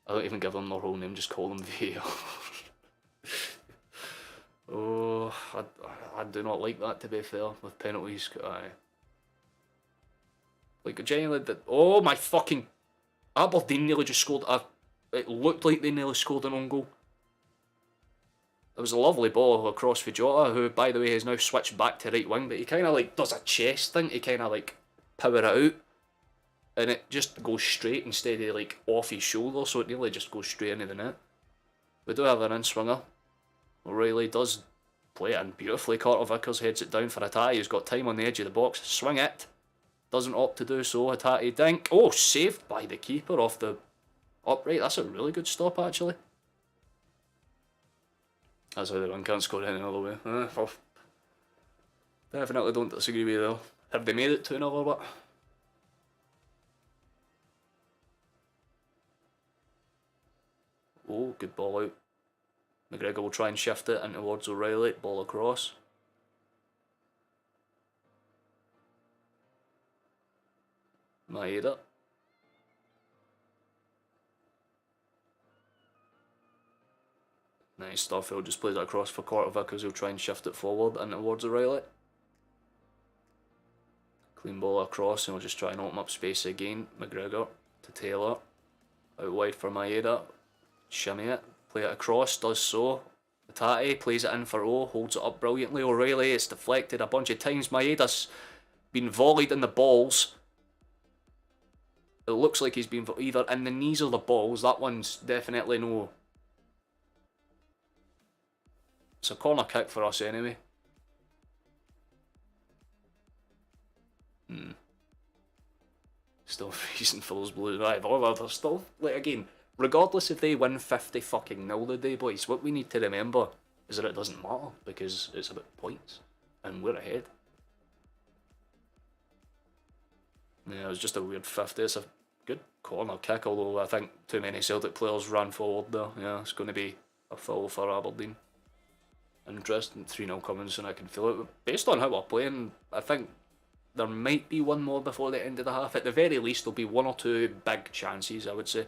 don't even give them their whole name. Just call them VAR. Oh, I do not like that, to be fair, with penalties. Like, genuinely, oh my fucking. Aberdeen nearly just scored it looked like they nearly scored an own goal. It was a lovely ball across for Jota, who, by the way, has now switched back to right wing, but he kind of, like, does a chest thing to kind of, like, power it out. And it just goes straight instead of, like, off his shoulder, so it nearly just goes straight into the net. We do have an in-swinger. O'Reilly does play it in beautifully. Carter Vickers heads it down for Hatate, who's got time on the edge of the box. Swing it. Doesn't opt to do so. Hatate dink. Oh, saved by the keeper off the upright. That's a really good stop, actually. That's how the one can't score any other way. Well, definitely don't disagree with you though. Have they made it to another bit? Oh, good ball out. McGregor will try and shift it in towards O'Reilly. Ball across. Maeda. Nice stuff. He'll just plays it across for Carter Vickers. He'll try and shift it forward in towards O'Reilly. Clean ball across, and he'll just try and open up space again. McGregor to Taylor. Out wide for Maeda. Shimmy it. Play it across. Does so. Hatate plays it in for O. Holds it up brilliantly. O'Reilly. It's deflected a bunch of times. Maeda's been volleyed in the balls. It looks like he's been either in the knees or the balls. That one's definitely no. It's a corner kick for us anyway. Still freezing for those Blues. Right, they're still, like, again, regardless if they win 50 fucking 0 today, boys, what we need to remember is that it doesn't matter, because it's about points, and we're ahead. Yeah, it was just a weird 50. It's a good corner kick, although I think too many Celtic players ran forward there. Yeah, it's going to be a foul for Aberdeen. Interesting, 3-0 coming soon, I can feel it. Based on how we're playing, I think there might be one more before the end of the half. At the very least, there'll be 1 or 2 big chances, I would say.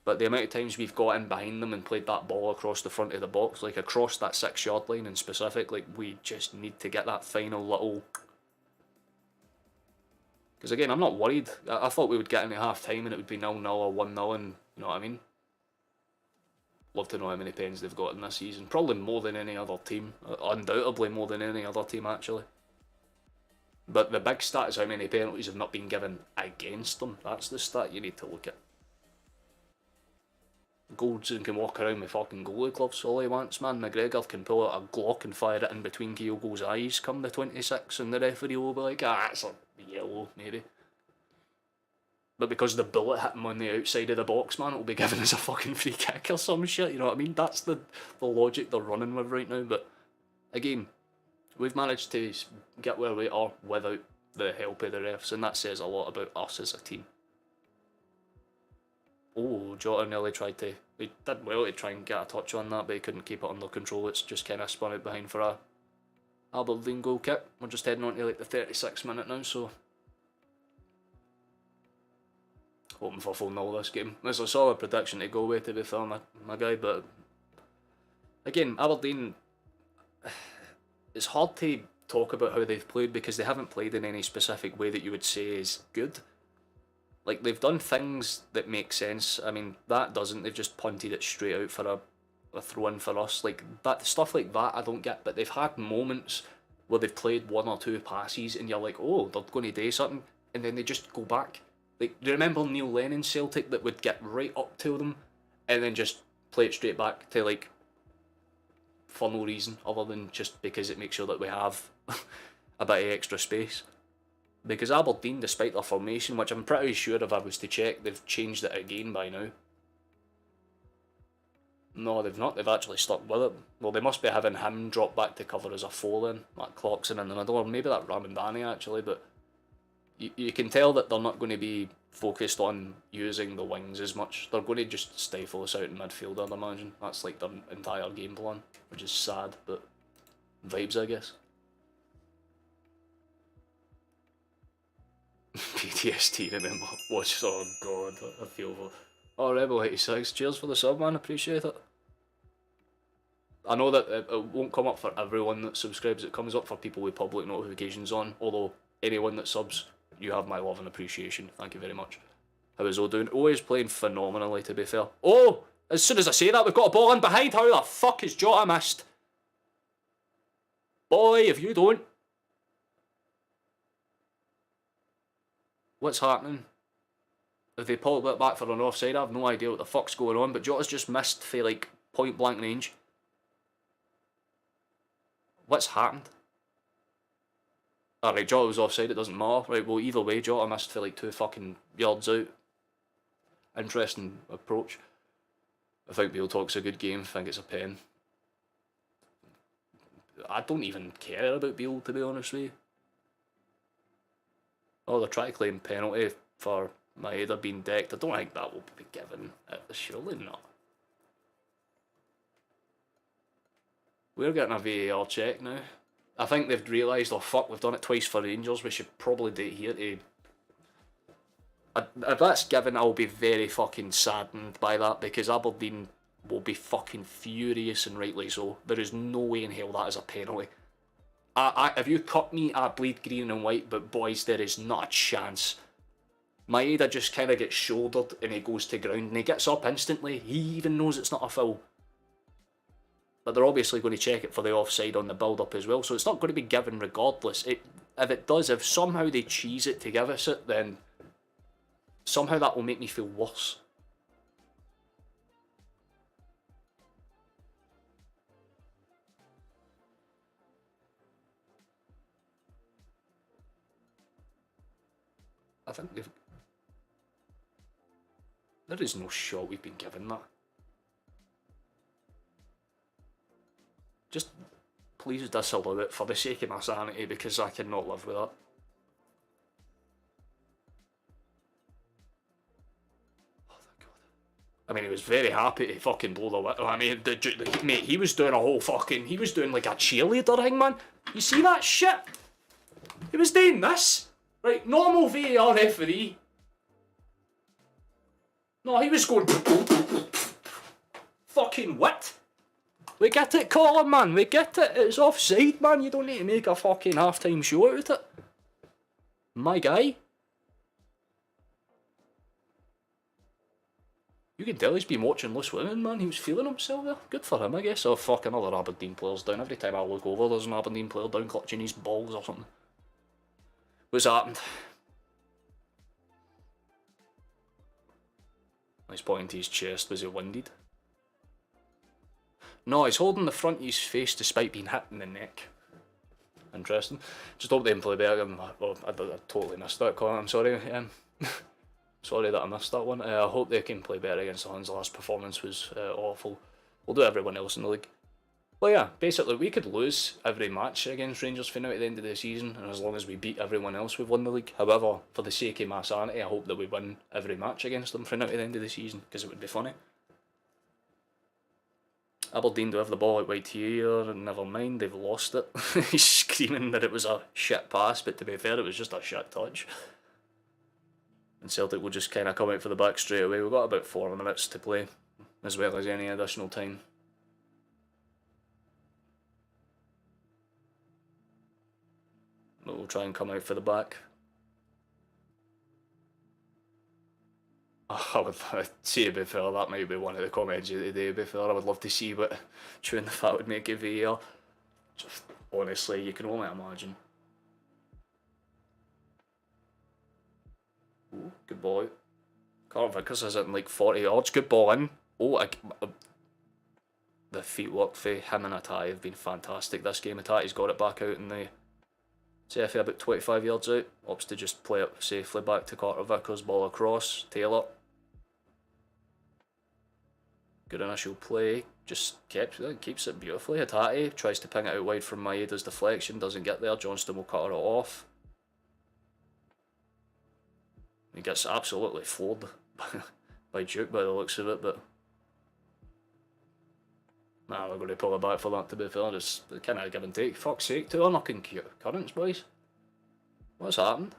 But the amount of times we've got in behind them and played that ball across the front of the box, like across that 6-yard line in specific, like, we just need to get that final little. Because again, I'm not worried. I thought we would get into half time and it would be 0-0 or 1-0, and you know what I mean? Love to know how many pens they've got in this season. Probably more than any other team. Undoubtedly more than any other team, actually. But the big stat is how many penalties have not been given against them. That's the stat you need to look at. Goldson can walk around with fucking goalie gloves all he wants, man. McGregor can pull out a Glock and fire it in between Kyogo's eyes come the 26, and the referee will be like, ah, it's a yellow, maybe. But because the bullet hit him on the outside of the box, man, it'll be given as a fucking free kick or some shit, you know what I mean? That's the logic they're running with right now. But again, we've managed to get where we are without the help of the refs, and that says a lot about us as a team. Oh, Jota nearly tried to... He did well to try and get a touch on that, but he couldn't keep it under control. It's just kind of spun out behind for a Aberdeen goal kick. We're just heading on to like the 36th minute now, so... hoping for 4-0 this game. It's a solid prediction to go with, to be fair, my guy, but... again, Aberdeen... it's hard to talk about how they've played because they haven't played in any specific way that you would say is good. Like, they've done things that make sense. I mean, that doesn't. They've just punted it straight out for a throw-in for us. Like, that stuff like that I don't get, but they've had moments where they've played one or two passes and you're like, oh, they're going to do something, and then they just go back. Like, do you remember Neil Lennon's Celtic that would get right up to them and then just play it straight back to, like, for no reason other than just because it makes sure that we have a bit of extra space? Because Aberdeen, despite their formation, which I'm pretty sure if I was to check, they've changed it again by now. No, they've not. They've actually stuck with it. Well, they must be having him drop back to cover as a 4 then, like Clarkson in the middle, or maybe that Ramandani actually, but you can tell that they're not going to be focused on using the wings as much. They're going to just stifle us out in midfield, I'd imagine. That's like their entire game plan, which is sad, but vibes, I guess. PTSD, remember? Watch, oh god, I feel for... Oh, Rebel 86, cheers for the sub, man, appreciate it. I know that it won't come up for everyone that subscribes, it comes up for people with public notifications on, although anyone that subs, you have my love and appreciation, thank you very much. How is O doing? O is playing phenomenally, to be fair. Oh! As soon as I say that, we've got a ball in behind, how the fuck is Jota missed? Boy, if you don't... What's happening? If they pull it back for an offside, I have no idea what the fuck's going on, but Jota's just missed for like point blank range. What's happened? Alright, Jota was offside, it doesn't matter. Right, well, either way, Jota missed for like 2 fucking yards out. Interesting approach. I think Beale Talk's a good game, I think it's a pen. I don't even care about Beale, to be honest with you. Oh, they're trying to claim penalty for Maeda being decked. I don't think that will be given. Surely not. We're getting a VAR check now. I think they've realised, oh fuck, we've done it twice for Rangers, we should probably do it here to... If that's given, I'll be very fucking saddened by that, because Aberdeen will be fucking furious, and rightly so. There is no way in hell that is a penalty. If you cut me, I bleed green and white, but boys, there is not a chance. Maeda just kind of gets shouldered and he goes to ground and he gets up instantly. He even knows it's not a foul. But they're obviously going to check it for the offside on the build-up as well, so it's not going to be given regardless. If it does, if somehow they cheese it to give us it, then somehow that will make me feel worse. I think they've... There is no shot we've been given that. Just please disallow it for the sake of my sanity, because I cannot live with that. Oh my god. I mean, he was very happy to fucking blow the whistle. I mean, mate, he was doing a whole fucking... He was doing like a cheerleader thing, man. You see that shit? He was doing this. Right, normal VAR referee. No, he was going... Fucking what? We get it, Colin, man. We get it. It's offside, man. You don't need to make a fucking half-time show out of it. My guy. You can tell he's been watching Loose Women, man. He was feeling himself there. Good for him, I guess. Oh, fuck, another Aberdeen player's down. Every time I look over, there's an Aberdeen player down clutching his balls or something. What's happened? He's pointing to his chest. Was he winded? No, he's holding the front of his face despite being hit in the neck. Interesting. Just hope they can play better. Well, I totally missed that, Colin. I'm sorry. Sorry that I missed that one. I hope they can play better against the Huns. The last performance was awful. We'll do everyone else in the league. But yeah, basically we could lose every match against Rangers for now at the end of the season, and as long as we beat everyone else, we've won the league. However, for the sake of my sanity, I hope that we win every match against them for now at the end of the season, because it would be funny. Aberdeen do have the ball at right here, and never mind, they've lost it. He's screaming that it was a shit pass, but to be fair, it was just a shit touch. And Celtic will just kind of come out for the back straight away. We've got about 4 minutes to play, as well as any additional time. But we'll try and come out for the back. Oh, I would say, to be fair, that might be one of the comments of the day, to be fair. I would love to see what chewing the fat would make of VAR. Just, honestly, you can only imagine. Ooh, good ball out. Carl Vickers is in like 40 yards. Good ball in. Oh, the feet work for him and Atai have been fantastic this game. Atai's got it back out in the CFA about 25 yards out. Opts to just play it safely back to Carter Vickers. Ball across. Taylor. Good initial play. Just keeps it beautifully. Hatate tries to ping it out wide from Maeda's deflection. Doesn't get there. Johnston will cut her off. He gets absolutely floored by Duke by the looks of it, but nah, we're going to pull it back for that, to be fair. Just kind of give and take. Fuck's sake, 2 unlocking currents, boys. What's happened?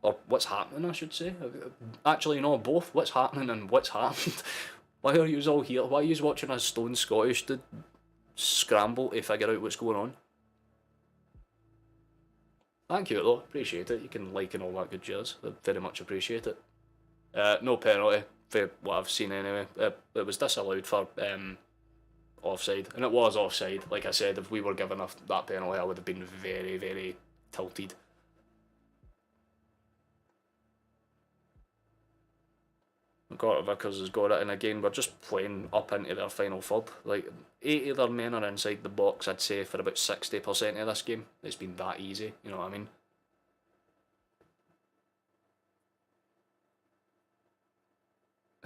Or what's happening, I should say. Actually, no, both. What's happening and what's happened. Why are you all here? Why are you watching a Stone Scottish dude scramble to figure out what's going on? Thank you, though. Appreciate it. You can like and all that good jazz. I very much appreciate it. No penalty, for what I've seen anyway. It was disallowed for offside, and it was offside. Like I said, if we were given that penalty, I would have been very, very tilted. Carter Vickers has got it, and again, we're just playing up into their final third. Like, 8 of their men are inside the box, I'd say, for about 60% of this game. It's been that easy, you know what I mean?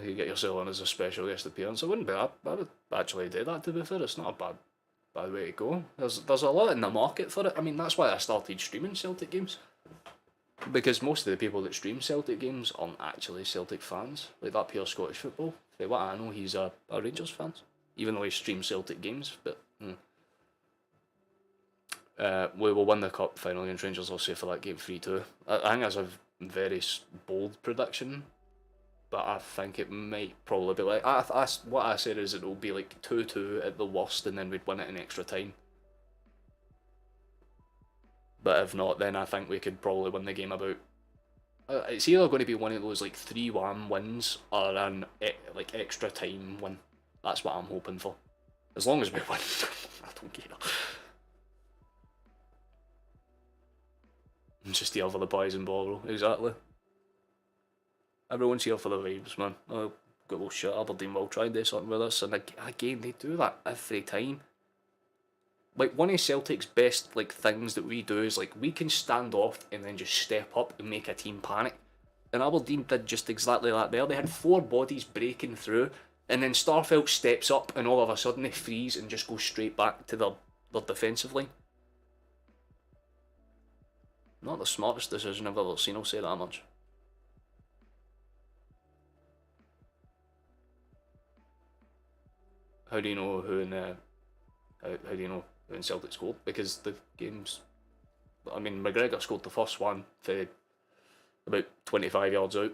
You get yourself in as a special guest appearance. I wouldn't be that. I would actually do that, to be fair. It's not a bad way to go. There's a lot in the market for it. I mean, that's why I started streaming Celtic games. Because most of the people that stream Celtic games aren't actually Celtic fans. Like that pure Scottish football. For what I know, he's a Rangers fan. Even though he streams Celtic games. But we will win the cup final against Rangers, I'll say, for that game 3-2. I think that's a very bold prediction. But I think it might probably be like... what I said is it will be like 2-2 at the worst, and then we'd win it in extra time. But if not, then I think we could probably win the game about... it's either going to be one of those like 3-1 wins or an like extra time win. That's what I'm hoping for. As long as we win, I don't care. I'm just here for the poison ball, bro. Exactly. Everyone's here for the vibes, man. Oh, good old shit. Aberdeen will try and do something with us, and again, they do that every time. Like, one of Celtic's best like things that we do is like we can stand off and then just step up and make a team panic. And Aberdeen did just exactly that there. They had 4 bodies breaking through, and then Starfelt steps up and all of a sudden they freeze and just go straight back to their defensive line. Not the smartest decision I've ever seen, I'll say that much. How do you know who in how do you know when Celtic scored? Because the games, I mean, McGregor scored the first one for about 25 yards out.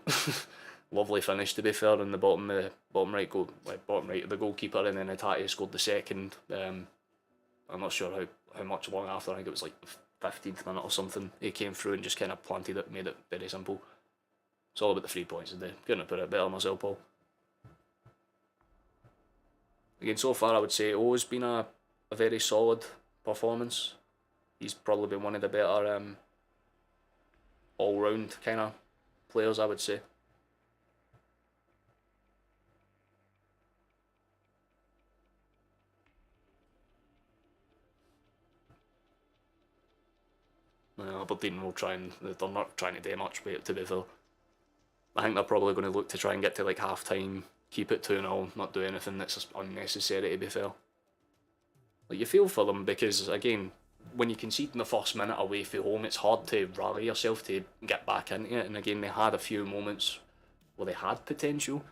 Lovely finish, to be fair, in the bottom right of the goalkeeper, and then Hatate scored the second. I'm not sure how much long after. I think it was like the 15th minute or something. He came through and just kind of planted it, made it very simple. It's all about the 3 points today. Couldn't have put it better myself, Paul. Again, so far I would say O's been a very solid performance. He's probably been one of the better all-round kind of players, I would say. Aberdeen will try and they're not trying to do much with it, to be fair. I think they're probably going to look to try and get to like half time, keep it 2-0, not do anything that's unnecessary, to be fair. Like, you feel for them because, again, when you concede in the first minute away from home, it's hard to rally yourself to get back into it. And again, they had a few moments where they had potential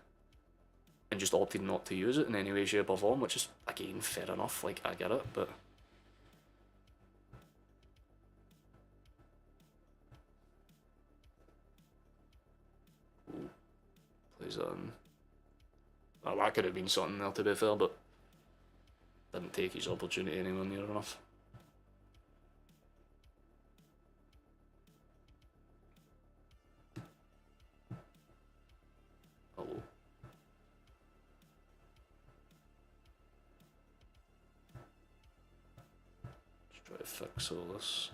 and just opted not to use it in any way, shape or form, which is, again, fair enough. Like, I get it, but... Plays on. Oh, that could have been something there, to be fair, but didn't take his opportunity anywhere near enough. Hello. Let's try to fix all this.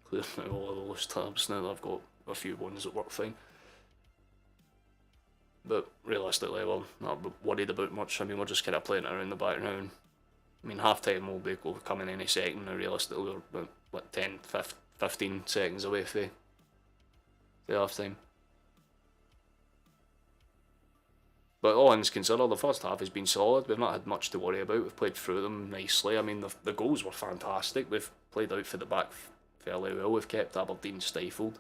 Clear out all of those tabs now that I've got a few ones that work fine. But realistically, well, not worried about much. I mean, we're just kind of playing it around the background. I mean, half time will be coming any second now. Realistically, we're what 10, 15 seconds away from the half time. But all things considered, the first half has been solid. We've not had much to worry about. We've played through them nicely. I mean, the goals were fantastic. We've played out for the back fairly well. We've kept Aberdeen stifled.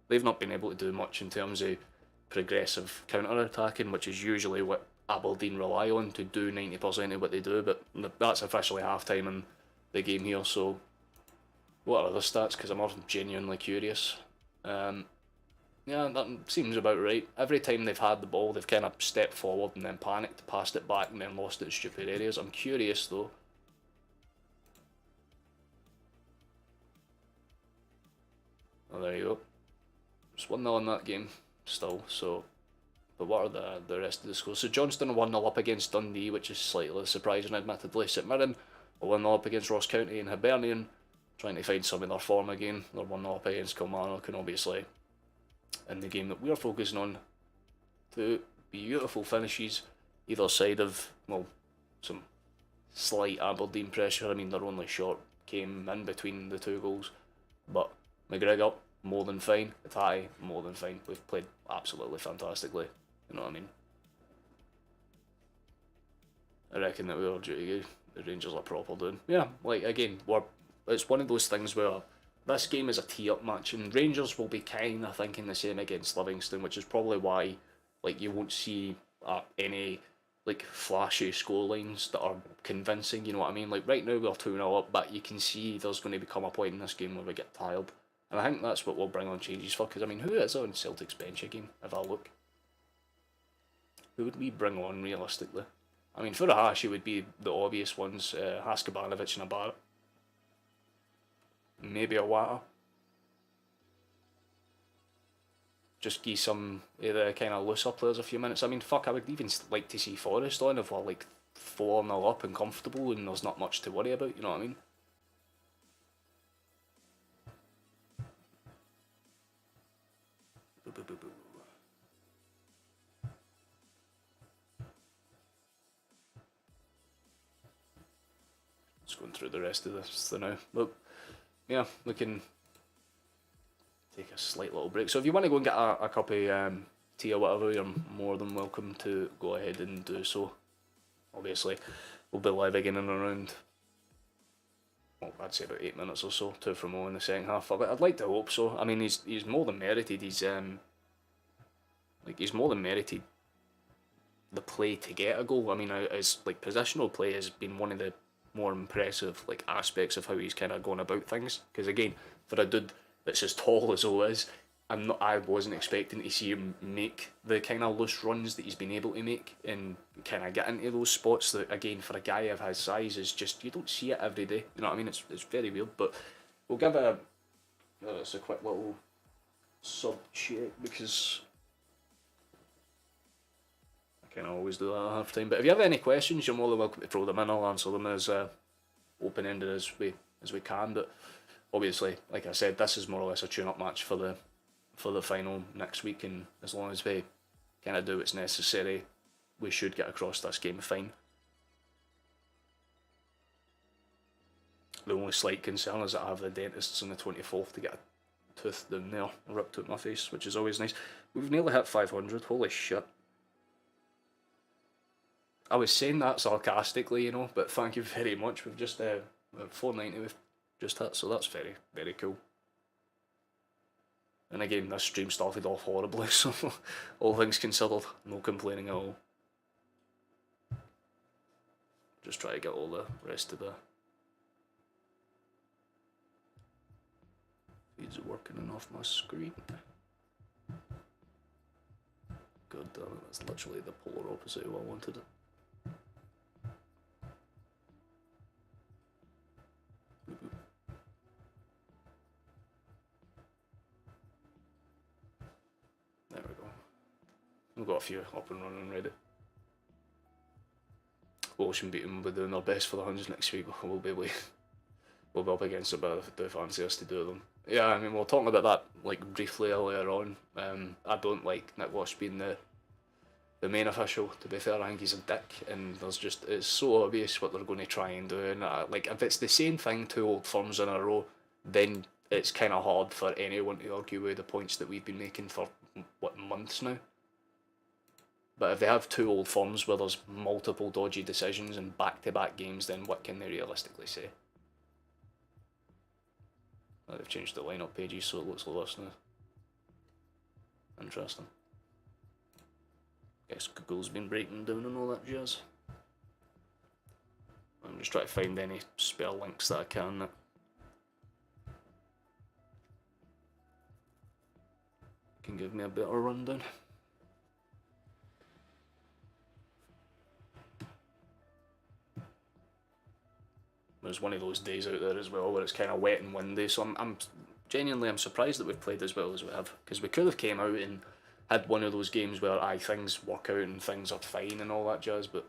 They've not been able to do much in terms of progressive counter-attacking, which is usually what Aberdeen rely on to do 90% of what they do, but that's officially half-time in the game here, so what are the stats, because I'm genuinely curious. Yeah, that seems about right. Every time they've had the ball, they've kind of stepped forward and then panicked, passed it back and then lost it in stupid areas. I'm curious though. Oh, there you go. Just 1-0 in that game still, so... But what are the rest of the scores? So Johnston 1-0 up against Dundee, which is slightly surprising admittedly. St Mirren 1-0 up against Ross County, and Hibernian trying to find some of their form again. They're 1-0 up against Kilmarnock, and obviously in the game that we're focusing on, two beautiful finishes either side of, well, some slight Aberdeen pressure. I mean, their only shot came in between the two goals, but McGregor, more than fine. Ittai, more than fine. We've played absolutely fantastically. You know what I mean? I reckon that we were due to give the Rangers a proper doing. Yeah, like, again, it's one of those things where this game is a tee-up match, and Rangers will be kind of thinking the same against Livingston, which is probably why, like, you won't see any, like, flashy scorelines that are convincing, you know what I mean? Like, right now we're 2-0 up, but you can see there's going to become a point in this game where we get tired. And I think that's what we'll bring on changes for, because, I mean, who is on Celtic's bench again, if I look? Who would we bring on, realistically? I mean, Furuhashi would be the obvious ones, Haskabanovic and a Barrett. Maybe a Wata. Just give some of the kind of looser players a few minutes. I mean, fuck, I would even like to see Forrest on if we're like 4-0 up and comfortable and there's not much to worry about, you know what I mean? Just going through the rest of this now. But yeah, we can take a slight little break. So if you want to go and get a cup of tea or whatever, you're more than welcome to go ahead and do so. Obviously, we'll be live again in around, well, I'd say about 8 minutes or so, 2 from 0 in the second half. I'd like to hope so. I mean, he's more than merited. He's more than merited the play to get a goal. I mean, his like positional play has been one of the more impressive like aspects of how he's kind of gone about things. Because again, for a dude that's as tall as O is, I wasn't expecting to see him make the kind of loose runs that he's been able to make and kind of get into those spots that, again, for a guy of his size, is just, you don't see it every day. You know what I mean? It's very weird. But we'll give it's a quick little sub check, because I kind of always do that at half time. But if you have any questions, you're more than welcome to throw them in. I'll answer them as open-ended as we can. But obviously, like I said, this is more or less a tune-up match for the for the final next week, and as long as we kind of do what's necessary, we should get across this game fine. The only slight concern is that I have the dentists on the 24th to get a tooth down there ripped out my face, which is always nice. We've nearly hit 500, holy shit. I was saying that sarcastically, you know, but thank you very much. We've just, 490 we've just hit, so that's very, very cool. And again, this stream started off horribly, so all things considered, no complaining at all. Just try to get all the rest of the feeds working off my screen. God damn it, that's literally the polar opposite of what I wanted it. There we go. We've got a few up and running ready. Ocean beat them, we're doing our best for the Huns next week. We'll be up against it, but I do fancy us to do them. Yeah, I mean, we were talking about that like briefly earlier on. I don't like Nick Walsh being the main official, to be fair. I think he's a dick, and it's so obvious what they're going to try and do. And like, if it's the same thing 2 old firms in a row, then it's kind of hard for anyone to argue with the points that we've been making for, what, months now? But if they have 2 old firms where there's multiple dodgy decisions and back-to-back games, then what can they realistically say? Oh, they've changed the lineup pages so it looks like this now. Interesting. Guess Google's been breaking down and all that jazz. I'm just trying to find any spare links that I can that can give me a better rundown. There's one of those days out there as well where it's kind of wet and windy, so I'm genuinely surprised that we've played as well as we have, because we could have came out and had one of those games where things work out and things are fine and all that jazz, but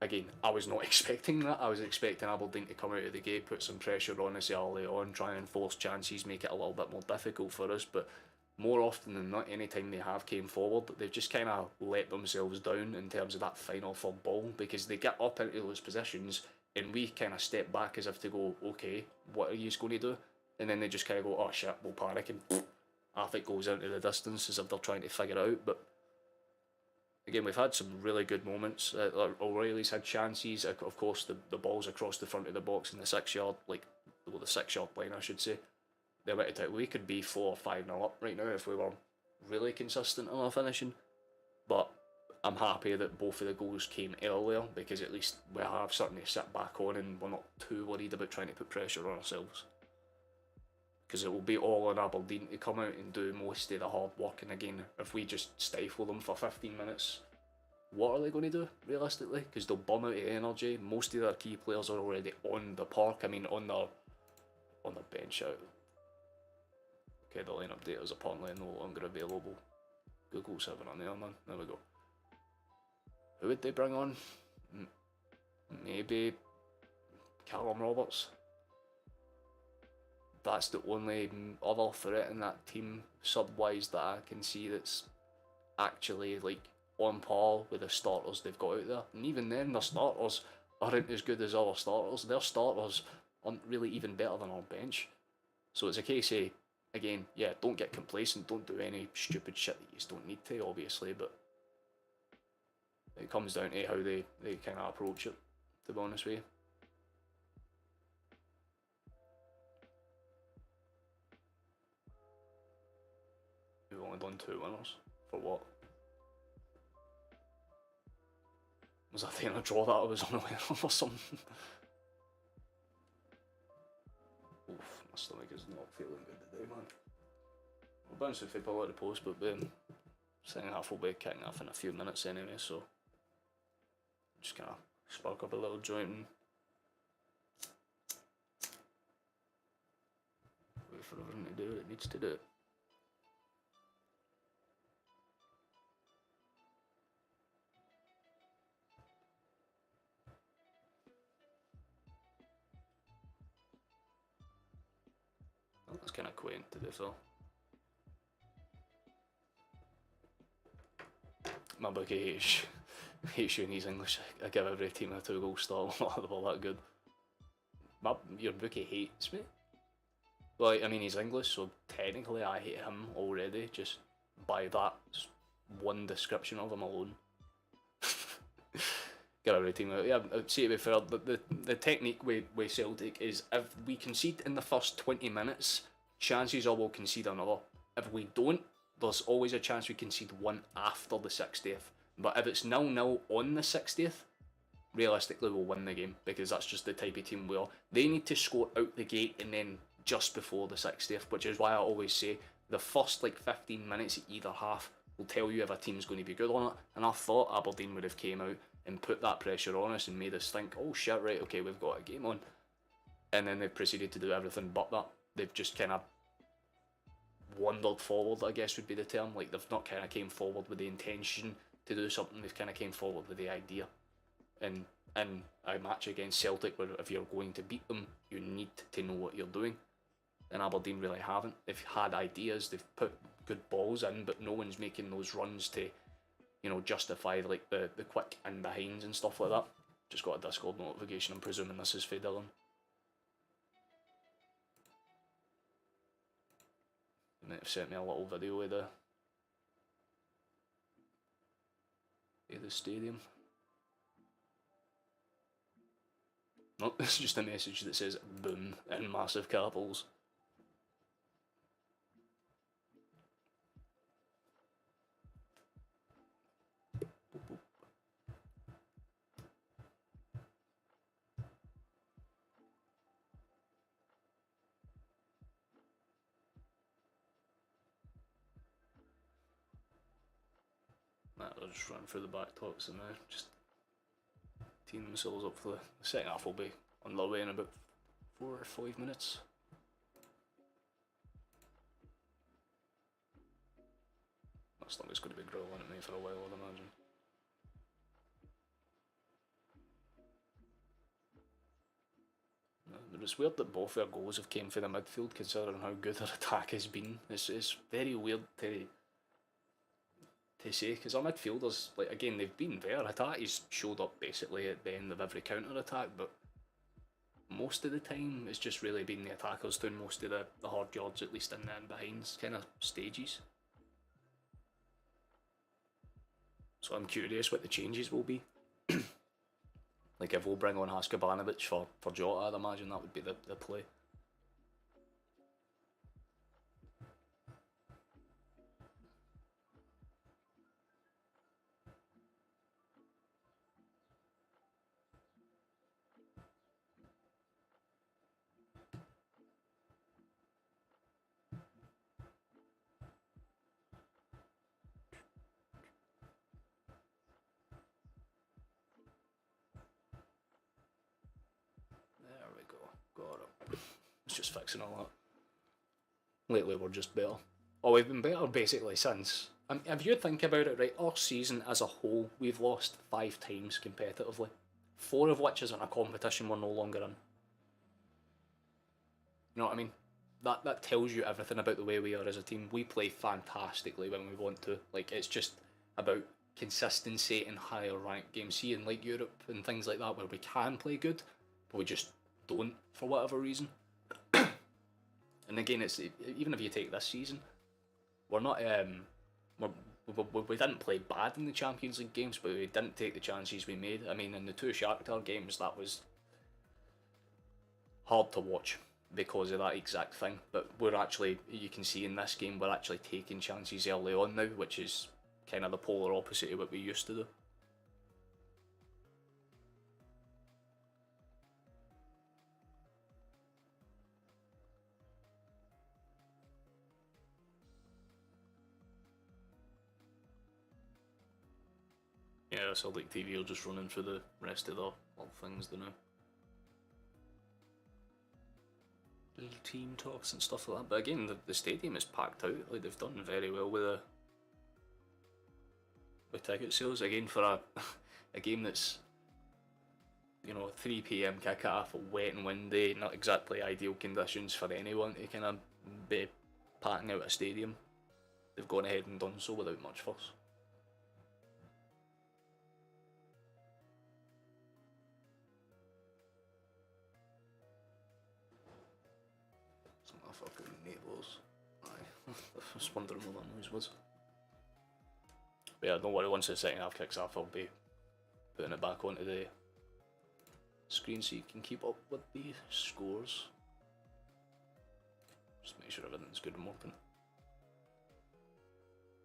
again, I was not expecting that. I was expecting Aberdeen to come out of the gate, put some pressure on us early on, try and force chances, make it a little bit more difficult for us, but more often than not, any time they have came forward, they've just kind of let themselves down in terms of that final third ball, because they get up into those positions and we kind of step back as if to go, okay, what are you going to do? And then they just kind of go, oh shit, we'll panic, and half it goes into the distance as if they're trying to figure it out. But again, we've had some really good moments. O'Reilly's had chances. Of course, the ball's across the front of the box in the 6-yard, the 6-yard line, I should say. They went to we could be 4 or 5-0 up right now if we were really consistent in our finishing. But I'm happy that both of the goals came earlier, because at least we have something to sit back on and we're not too worried about trying to put pressure on ourselves. Because it will be all on Aberdeen to come out and do most of the hard work, and again, if we just stifle them for 15 minutes, what are they going to do, realistically? Because they'll bum out of energy. Most of their key players are already on the park, on the bench out. Okay, the lineup data is apparently no longer available. Google's having an error, man. There we go. Who would they bring on? Maybe Callum Roberts. That's the only other threat in that team, sub-wise, that I can see that's actually on par with the starters they've got out there. And even then, their starters aren't as good as our starters. Their starters aren't really even better than our bench. So it's a case of, again, yeah, don't get complacent, don't do any stupid shit that you just don't need to, obviously, but it comes down to how they kind of approach it, to be honest with you. We've only done 2 winners. For what? Was I thinking a draw that I was unaware of or something? Oof, my stomach is not feeling good today, man. I'll bounce with people at the post, but second half will be kicking off in a few minutes anyway, so just kind of spark up a little joint and wait for everything to do what it needs to do. That's kind of quaint, to be fair. My bookie hates you and he's English. I give every team a 2-goal stall. They're all that good. Your bookie hates me. Well, I mean, he's English, so technically I hate him already, just by that one description of him alone. Get every team out. Yeah, see, to be fair, the technique with Celtic is if we concede in the first 20 minutes, chances are we'll concede another. If we don't, there's always a chance we concede one after the 60th. But if it's 0-0 on the 60th, realistically we'll win the game, because that's just the type of team we are. They need to score out the gate and then just before the 60th, which is why I always say the first 15 minutes of either half will tell you if a team's going to be good or not. And I thought Aberdeen would have came out and put that pressure on us and made us think, oh shit, right, okay, we've got a game on. And then they've proceeded to do everything but that. They've just kind of wandered forward, I guess would be the term. Like, they've not kind of came forward with the intention to do something, they've kind of came forward with the idea. And in a match against Celtic, where if you're going to beat them, you need to know what you're doing. And Aberdeen really haven't. They've had ideas, they've put good balls in, but no one's making those runs to, you know, justify like the quick in behinds and stuff like that. Just got a Discord notification, I'm presuming this is for Dylan. They might have sent me a little video of the stadium. No, it's just a message that says boom in massive capitals. I'll just run through the back talks and just teeing themselves up for the second half. Will be on their way in about 4 or 5 minutes. That stomach's going to be growling at me for a while, I'd imagine. But it's weird that both their goals have came from the midfield, considering how good their attack has been. It's very weird to say, because our midfielders, like, again, they've been there. Attack has showed up basically at the end of every counter attack, but most of the time it's just really been the attackers doing most of the hard yards, at least in the behind kind of stages. So I'm curious what the changes will be. Like, if we'll bring on Haskabanovic for Jota, I'd imagine that would be the play. Just fixing all that. Lately we're just better. Oh, we've been better basically since. If you think about it, right, our season as a whole, we've lost 5 times competitively. 4 of which is in a competition we're no longer in. You know what I mean? That tells you everything about the way we are as a team. We play fantastically when we want to. Like, it's just about consistency in higher ranked games. See, in like Europe and things like that, where we can play good, but we just don't for whatever reason. And again, it's even if you take this season, we're not we didn't play bad in the Champions League games, but we didn't take the chances we made. I mean, in the 2 Shakhtar games, that was hard to watch because of that exact thing. But we're actually, you can see in this game, we're actually taking chances early on now, which is kind of the polar opposite of what we used to do. Yeah, Celtic TV will just running through the rest of the little things, don't know. Little team talks and stuff like that. But again, the stadium is packed out. Like, they've done very well with ticket sales. Again, for a game that's, you know, 3 PM kick-off, wet and windy, not exactly ideal conditions for anyone to kind of be packing out a stadium. They've gone ahead and done so without much fuss. fucking neighbours. Aye. I was wondering what that noise was. But yeah, don't worry, once the second half kicks off, I'll be putting it back onto the screen so you can keep up with the scores. Just make sure everything's good and working.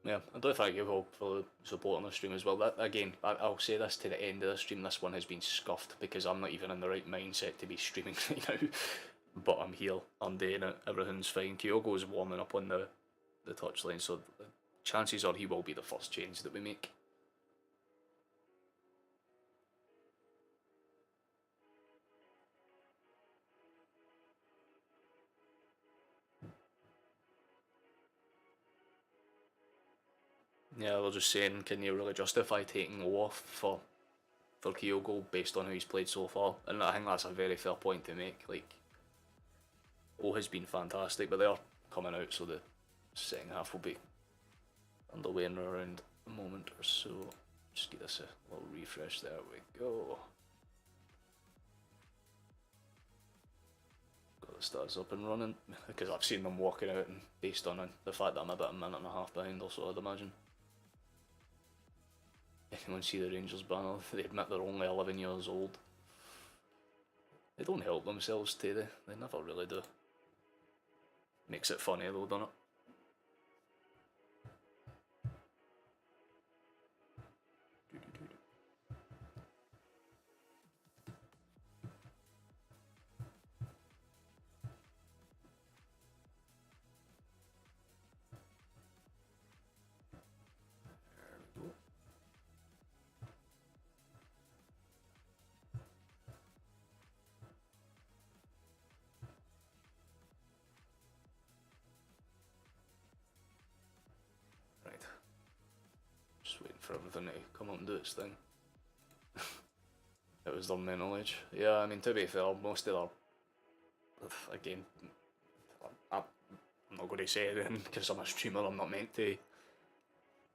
Yeah, I do thank you all for the support on the stream as well. That, again, I'll say this to the end of the stream, this one has been scuffed because I'm not even in the right mindset to be streaming right now. But I'm here, I'm doing it, everything's fine. Kyogo's warming up on the touchline, so the chances are he will be the first change that we make. Yeah, they're just saying, can you really justify taking off for Kyogo based on how he's played so far? And I think that's a very fair point to make. Like, O has been fantastic, but they are coming out, so the second half will be underway in around a moment or so. Just give this a little refresh. There we go. Got the stats up and running because I've seen them walking out, and based on the fact that I'm about a minute and a half behind, also I'd imagine. Anyone see the Rangers banner? They admit they're only 11 years old. They don't help themselves, do they? They never really do. Makes it funny though, doesn't it? For everything to come up and do its thing. It was their mental age. Yeah, I mean, to be fair, most of their... Again, I'm not going to say anything because I'm a streamer, I'm not meant to,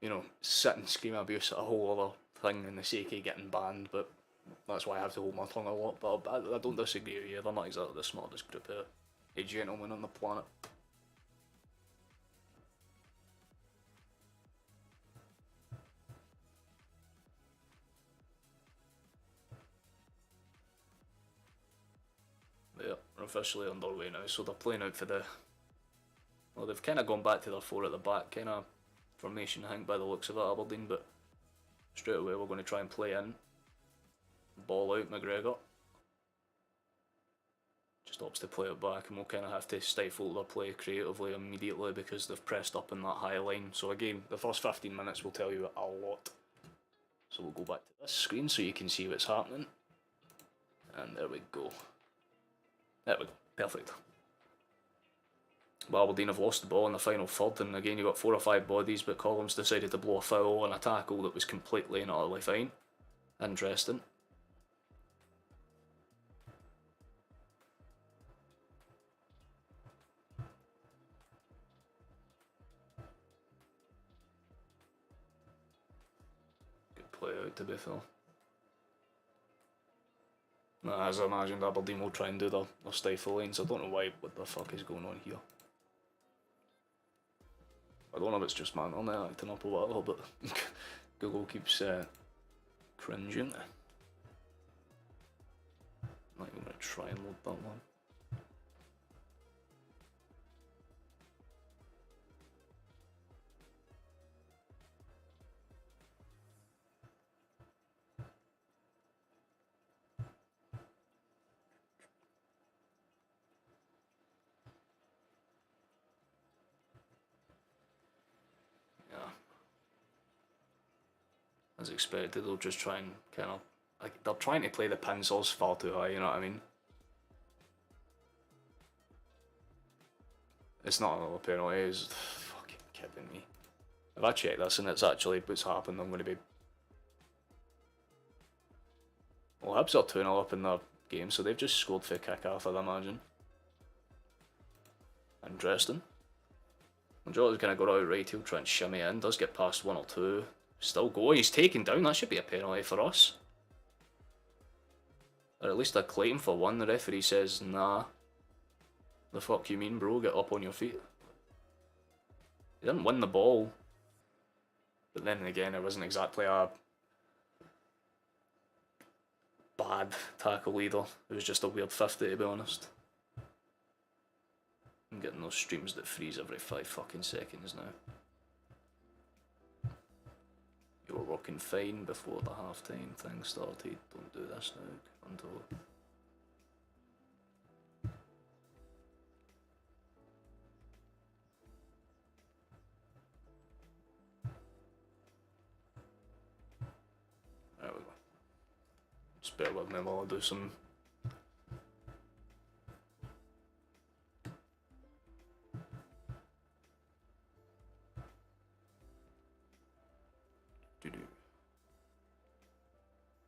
you know, sit and scream abuse at a whole other thing in the sake of getting banned, but that's why I have to hold my tongue a lot. But I don't disagree with you, they're not exactly the smartest group of gentlemen on the planet. Yeah, we're officially underway now, so they're playing out for the... Well, they've kind of gone back to their 4 at the back kind of formation, I think, by the looks of it, Aberdeen, but straight away we're going to try and play in. Ball out, McGregor. Just opts to play it back, and we'll kind of have to stifle their play creatively immediately because they've pressed up in that high line. So again, the first 15 minutes will tell you a lot. So we'll go back to this screen so you can see what's happening. And there we go. There we go, perfect. Well, Aberdeen have lost the ball in the final third, and again you got 4 or 5 bodies, but Collins decided to blow a foul on a tackle that was completely and utterly fine. Interesting. Good play out, to be fair. As I imagined, Aberdeen will try and do their stifle lanes. I don't know what the fuck is going on here. I don't know if it's just my internet acting up or whatever, but Google keeps cringing. I'm not even going to try and load that one. As expected, they'll just try and kind of, like, they're trying to play the pencils far too high, you know what I mean? It's not another penalty, it's fucking kidding me. If I check this and it's actually what's happened, I'm going to be... Well, Hibs are 2-0 up in their game, so they've just scored for a kick-off, I'd imagine. Interesting. Jot's going to go out right, he'll try and shimmy in, does get past 1 or 2. Still go, he's taken down, that should be a penalty for us. Or at least a claim for 1, the referee says nah. The fuck you mean, bro? Get up on your feet. He didn't win the ball. But then again, it wasn't exactly a bad tackle either. It was just a weird 50, to be honest. I'm getting those streams that freeze every 5 fucking seconds now. You were working fine before the half-time thing started. Don't do this now. Until... There we go. Just bear with me while I do some...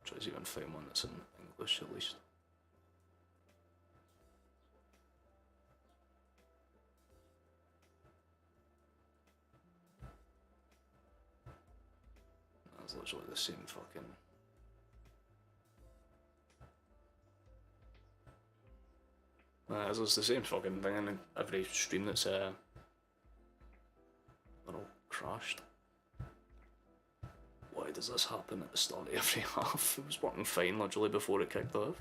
Try to even find one that's in English at least. That's literally the same fucking... It's the same fucking thing in every stream that's they're all crashed. Why does this happen at the start of every half? It was working fine literally before it kicked off.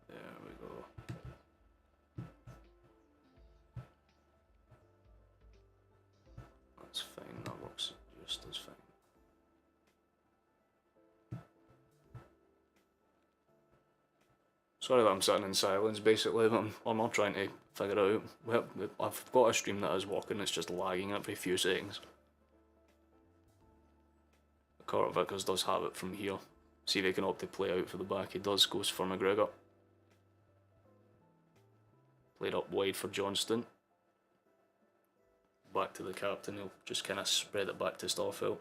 There we go. That's fine, that works just as fine. Sorry that I'm sitting in silence, basically, but I'm not trying to figure it out. Well, I've got a stream that is working, it's just lagging every few seconds. Carter Vickers does have it from here. See if he can opt to play out for the back. He does, goes for McGregor. Played up wide for Johnston. Back to the captain, he'll just kind of spread it back to Starfelt.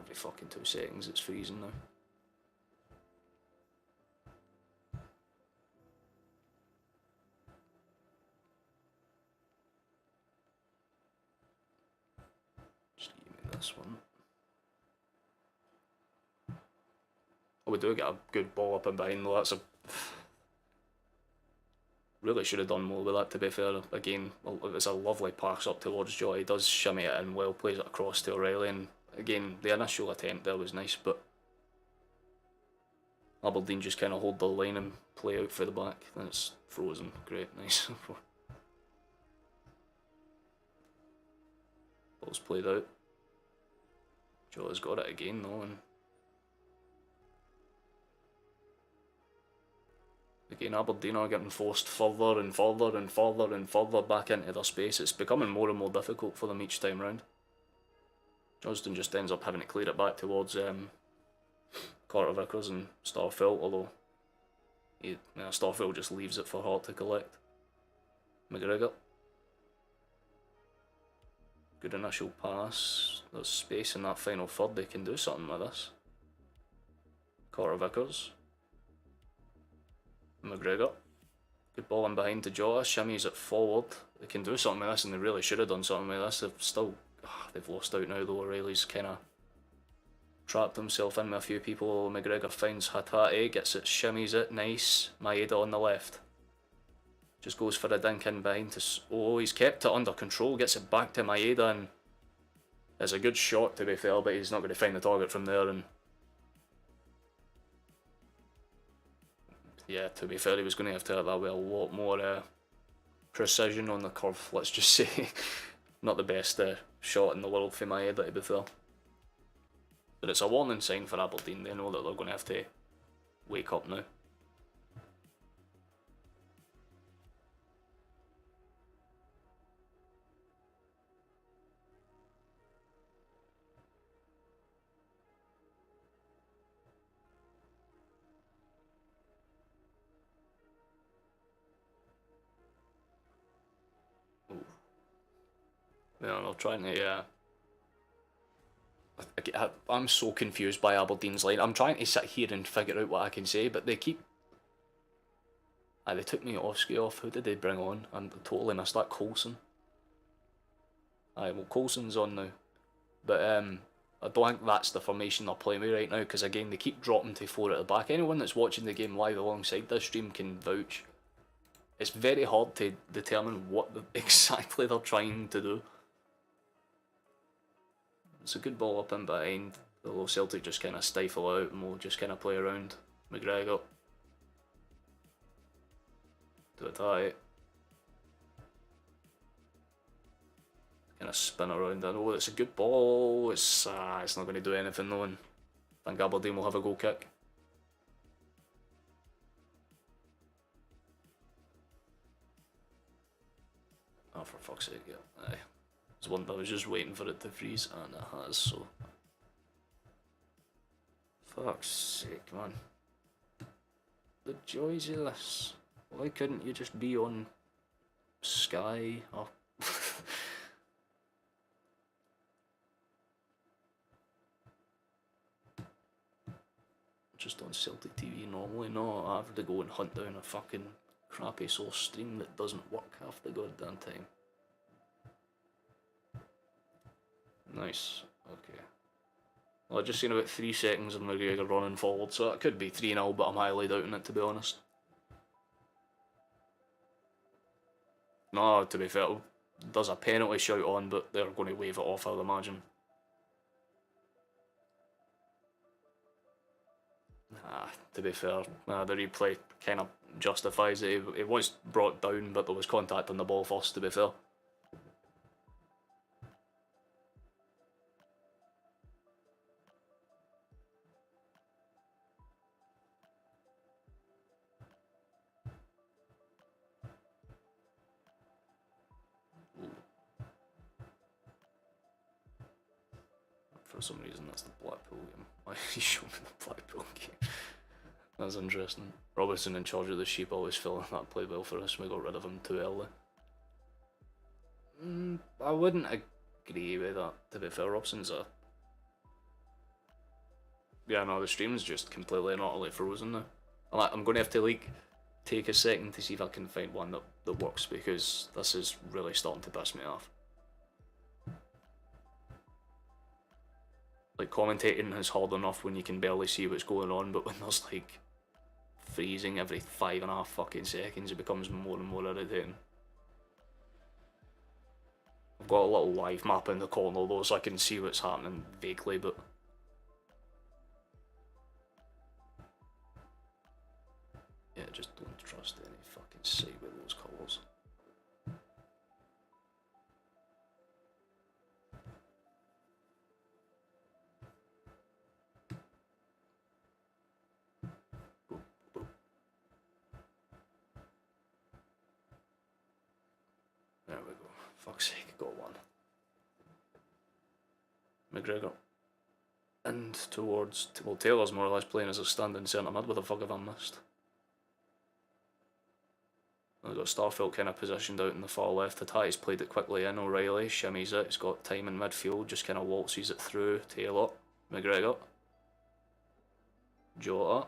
Every fucking 2 seconds it's freezing now. Just give me this one. Oh, we do get a good ball up and behind though, that's a... Really should have done more with that, to be fair. Again, it's a lovely pass up towards Joy, he does shimmy it in well, plays it across to O'Reilly, and again, the initial attempt there was nice, but Aberdeen just kind of hold the line and play out for the back. Then it's frozen. Great, nice. Ball's played out. Jaw's got it again though, and again Aberdeen are getting forced further and further and further and further back into their space. It's becoming more and more difficult for them each time round. Johnston just ends up having to clear it back towards Carter Vickers and Starfelt, although Starfelt just leaves it for Hart to collect. McGregor. Good initial pass. There's space in that final third, they can do something with this. Carter Vickers. McGregor. Good ball in behind to Jota, shimmies it forward. They can do something with this, and they really should have done something with this. They've lost out now though. O'Reilly's kind of trapped himself in with a few people. McGregor finds Hatate, gets it, shimmies it, nice. Maeda on the left. Just goes for a dink in behind to... Oh, he's kept it under control, gets it back to Maeda, and it's a good shot to be fair, but he's not going to find the target from there. And yeah, to be fair, he was going to have to hit that with a lot more precision on the curve, let's just say. Not the best shot in the world for Maeda, to be fair. But it's a warning sign for Aberdeen. They know that they're going to have to wake up now. Yeah, they're trying to I'm so confused by Aberdeen's line. I'm trying to sit here and figure out what I can say, but they keep... they took me off. Who did they bring on? I totally missed that. Coulson. Well, Coulson's on now. But I don't think that's the formation they're playing with right now, because again, they keep dropping to 4 at the back. Anyone that's watching the game live alongside this stream can vouch. It's very hard to determine what exactly they're trying to do. It's a good ball up in behind, although Celtic just kind of stifle out and we'll just kind of play around. McGregor. Do a tie. Kind of spin around. I know it's a good ball. It's not going to do anything though, and I think Aberdeen will have a goal kick. Oh, for fuck's sake, yeah. I was just waiting for it to freeze, and it has, so... Fuck's sake, man. The joys of this. Why couldn't you just be on Sky or... just on Celtic TV normally? No, I have to go and hunt down a fucking crappy source stream that doesn't work half the goddamn time. Nice, okay. Well, I've just seen about 3 seconds of McGregor running forward, so that could be 3-0, but I'm highly doubting it, to be honest. No, to be fair, there's a penalty shout on, but they're going to wave it off, I'd imagine. To be fair, the replay kind of justifies it. It was brought down, but there was contact on the ball first, to be fair. For some reason, that's the Blackpool game. Why he showed me the Blackpool game? That's interesting. Robertson in charge of the sheep, always feeling that played well for us. We got rid of him too early. I wouldn't agree with that, to be fair. Robson's a... Yeah, no, the stream's just completely and utterly frozen now. I'm going to have to, take a second to see if I can find one that works, because this is really starting to piss me off. Commentating is hard enough when you can barely see what's going on, but when there's, freezing every 5.5 fucking seconds, it becomes more and more irritating. I've got a little live map in the corner though, so I can see what's happening vaguely, but... yeah, just don't trust any fucking site with those colours. There we go. Fuck's sake, got one. McGregor. And towards... well, Taylor's more or less playing as a standing centre mid. What the fuck have I missed? I've got Starfelt kind of positioned out in the far left. Hatati's played it quickly in. O'Reilly shimmies it. He's got time in midfield. Just kind of waltzes it through. Taylor. McGregor. Jota.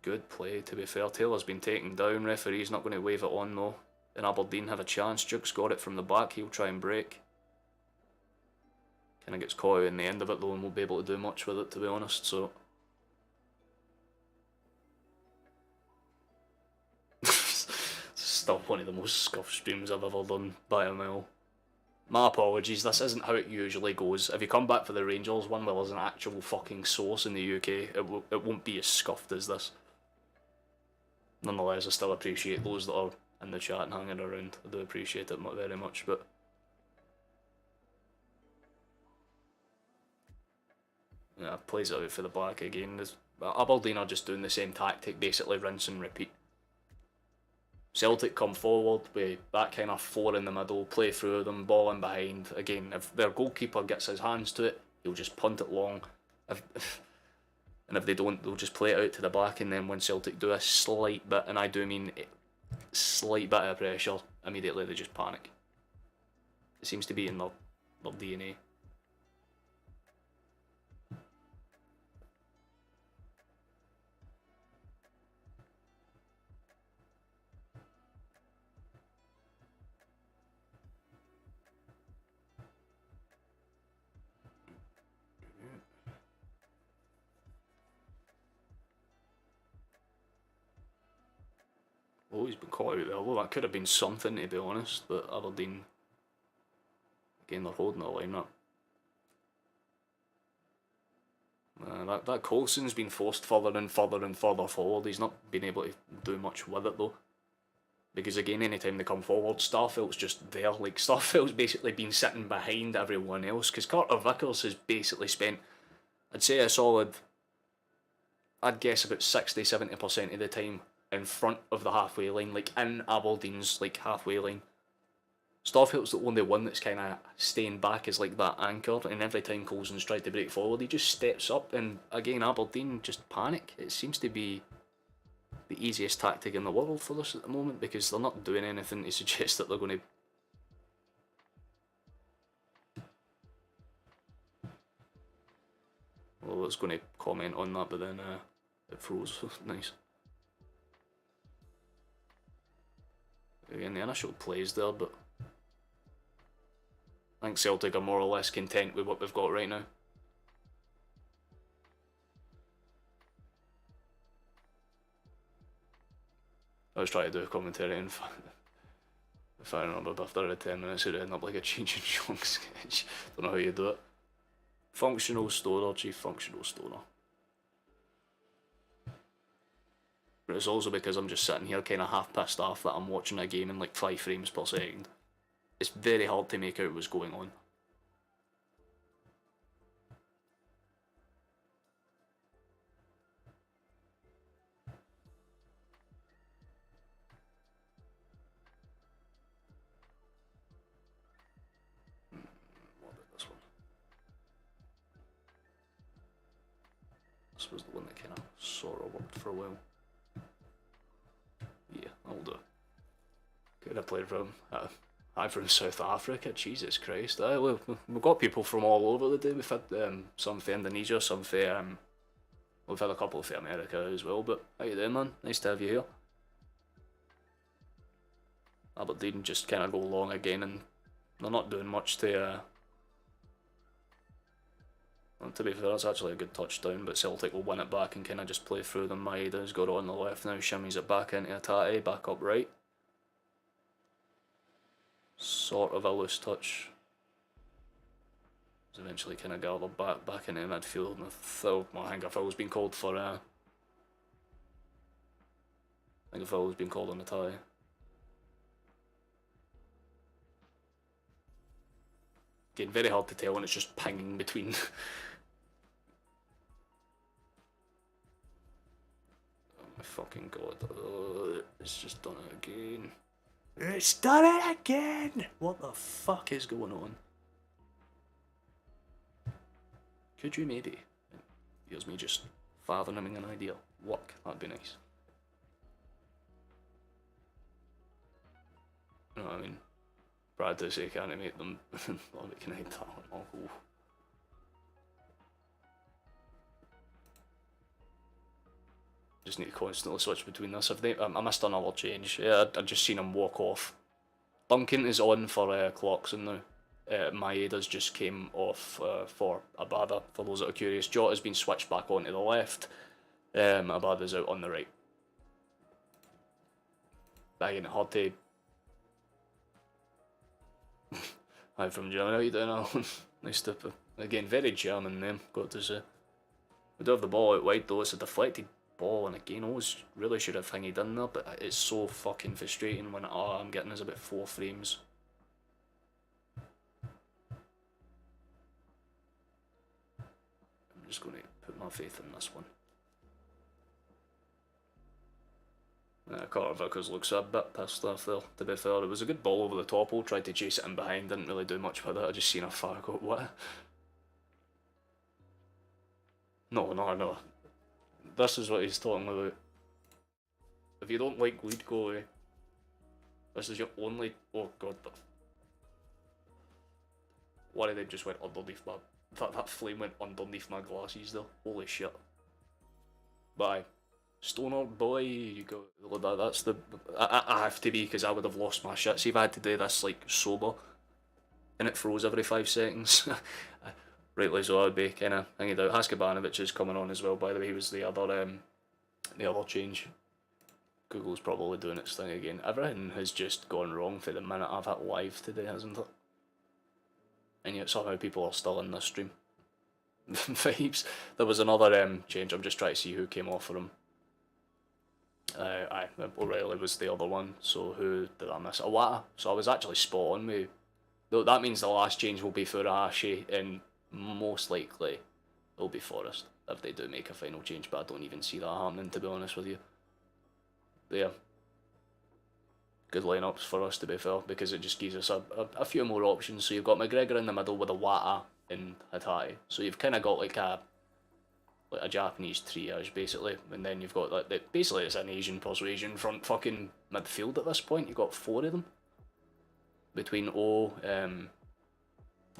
Good play, to be fair. Taylor's been taken down. Referee's not going to wave it on though. And Aberdeen have a chance. Duke's got it from the back. He'll try and break. Kind of gets caught out in the end of it though, and won't be able to do much with it, to be honest. So still one of the most scuffed streams I've ever done by a mile. My apologies, this isn't how it usually goes. If you come back for the Rangers one, well, there's an actual fucking source in the UK, it won't be as scuffed as this. Nonetheless, I still appreciate those that are in the chat and hanging around. I do appreciate it very much, but... yeah, plays it out for the back again. Aberdeen are just doing the same tactic, basically rinse and repeat. Celtic come forward with that kind of 4 in the middle, play through them, ball in behind. Again, if their goalkeeper gets his hands to it, he'll just punt it long. And if they don't, they'll just play it out to the back, and then when Celtic do a slight bit, and I do mean slight bit of pressure, immediately they just panic. It seems to be in their DNA. Oh, he's been caught out there. Well, that could have been something, to be honest, but Aberdeen, again, they're holding the line up. That Coulson's been forced further and further and further forward. He's not been able to do much with it, though. Because, again, anytime they come forward, Starfelt's just there. Like, Starfelt's basically been sitting behind everyone else, because Carter Vickers has basically spent, I'd say a solid, I'd guess about 60-70% of the time in front of the halfway line, like in Aberdeen's like halfway line. Starfelt's the only one that's kind of staying back as like that anchor, and every time Coulson's tried to break forward, he just steps up, and again Aberdeen just panic. It seems to be the easiest tactic in the world for us at the moment, because they're not doing anything to suggest that they're going to... Well, I was going to comment on that, but then it froze. Nice. Again, the initial plays there, but I think Celtic are more or less content with what we've got right now. I was trying to do a commentary, and if I remember, after 10 minutes it would end up like a Cheech and Chong sketch. Don't know how you do it. Functional stoner, chief functional stoner. But it's also because I'm just sitting here kind of half pissed off that I'm watching a game in like 5 frames per second. It's very hard to make out what's going on. What about this one? This was the one that kind of sort of worked for a while. Yeah, that'll do. Could have played from... I'm from South Africa, Jesus Christ. We've got people from all over the day. We've had some for Indonesia, some for... we've had a couple for America as well, but how you doing, man? Nice to have you here. Aberdeen just kind of go long again, and they're not doing much to... well, to be fair, that's actually a good touchdown, but Celtic will win it back and kind of just play through them. Maeda's got it on the left now, shimmies it back into Atate, back up right. Sort of a loose touch. It's eventually kind of gathered back into midfield, and I think a foul's been called for... I think a foul's been called on Atate. Again, very hard to tell when it's just pinging between... Oh my fucking god. Oh, it's just done it again. It's done it again! What the fuck is going on? Could you maybe, here's me just fathoming an idea, work, that'd be nice. You know what I mean? Brad to say, can't animate them, or we can hide talent. Oh. Just need to constantly switch between this. I missed another change. Yeah, I just seen him walk off. Duncan is on for Clarkson now. Maeda's just came off for Abada, for those that are curious. Jota's been switched back onto the left. Abada's out on the right. Again, hard to... Hi from Germany, how you doing, Alan? Nice to... Again, very German name, got to say. We do have the ball out wide though, it's a deflected ball, and again, always really should have thingy done there, but it's so fucking frustrating when all I'm getting is about 4 frames. I'm just going to put my faith in this one. Carter Vickers looks a bit pissed off there, to be fair. It was a good ball over the top. I tried to chase it in behind, didn't really do much with it. I just seen a far go. What? No. This is what he's talking about. If you don't like lead goalie, this is your only... Oh god. One of them just went underneath my... That flame went underneath my glasses though. Holy shit. Bye. Stoner boy, you go. That's the... I have to be, because I would have lost my shit. See if I had to do this like sober and it froze every 5 seconds. Rightly so, I'd be kind of hanging out. Haskabanovic is coming on as well, by the way. He was the other change. Google's probably doing its thing again. Everything has just gone wrong for the minute I've hit live today, hasn't it? And yet somehow people are still in this stream. Vibes. There was another change. I'm just trying to see who came off for him. O'Reilly was the other one. So who did I miss? Awata. So I was actually spot on with. Though that means the last change will be for Ashi, and most likely it'll be Forest if they do make a final change. But I don't even see that happening, to be honest with you. But yeah, good lineups for us, to be fair, because it just gives us a few more options. So you've got McGregor in the middle with Awata and Hatate. So you've kind of got like a Japanese triage basically, and then you've got like basically it's an Asian persuasion front fucking midfield at this point. You've got 4 of them between well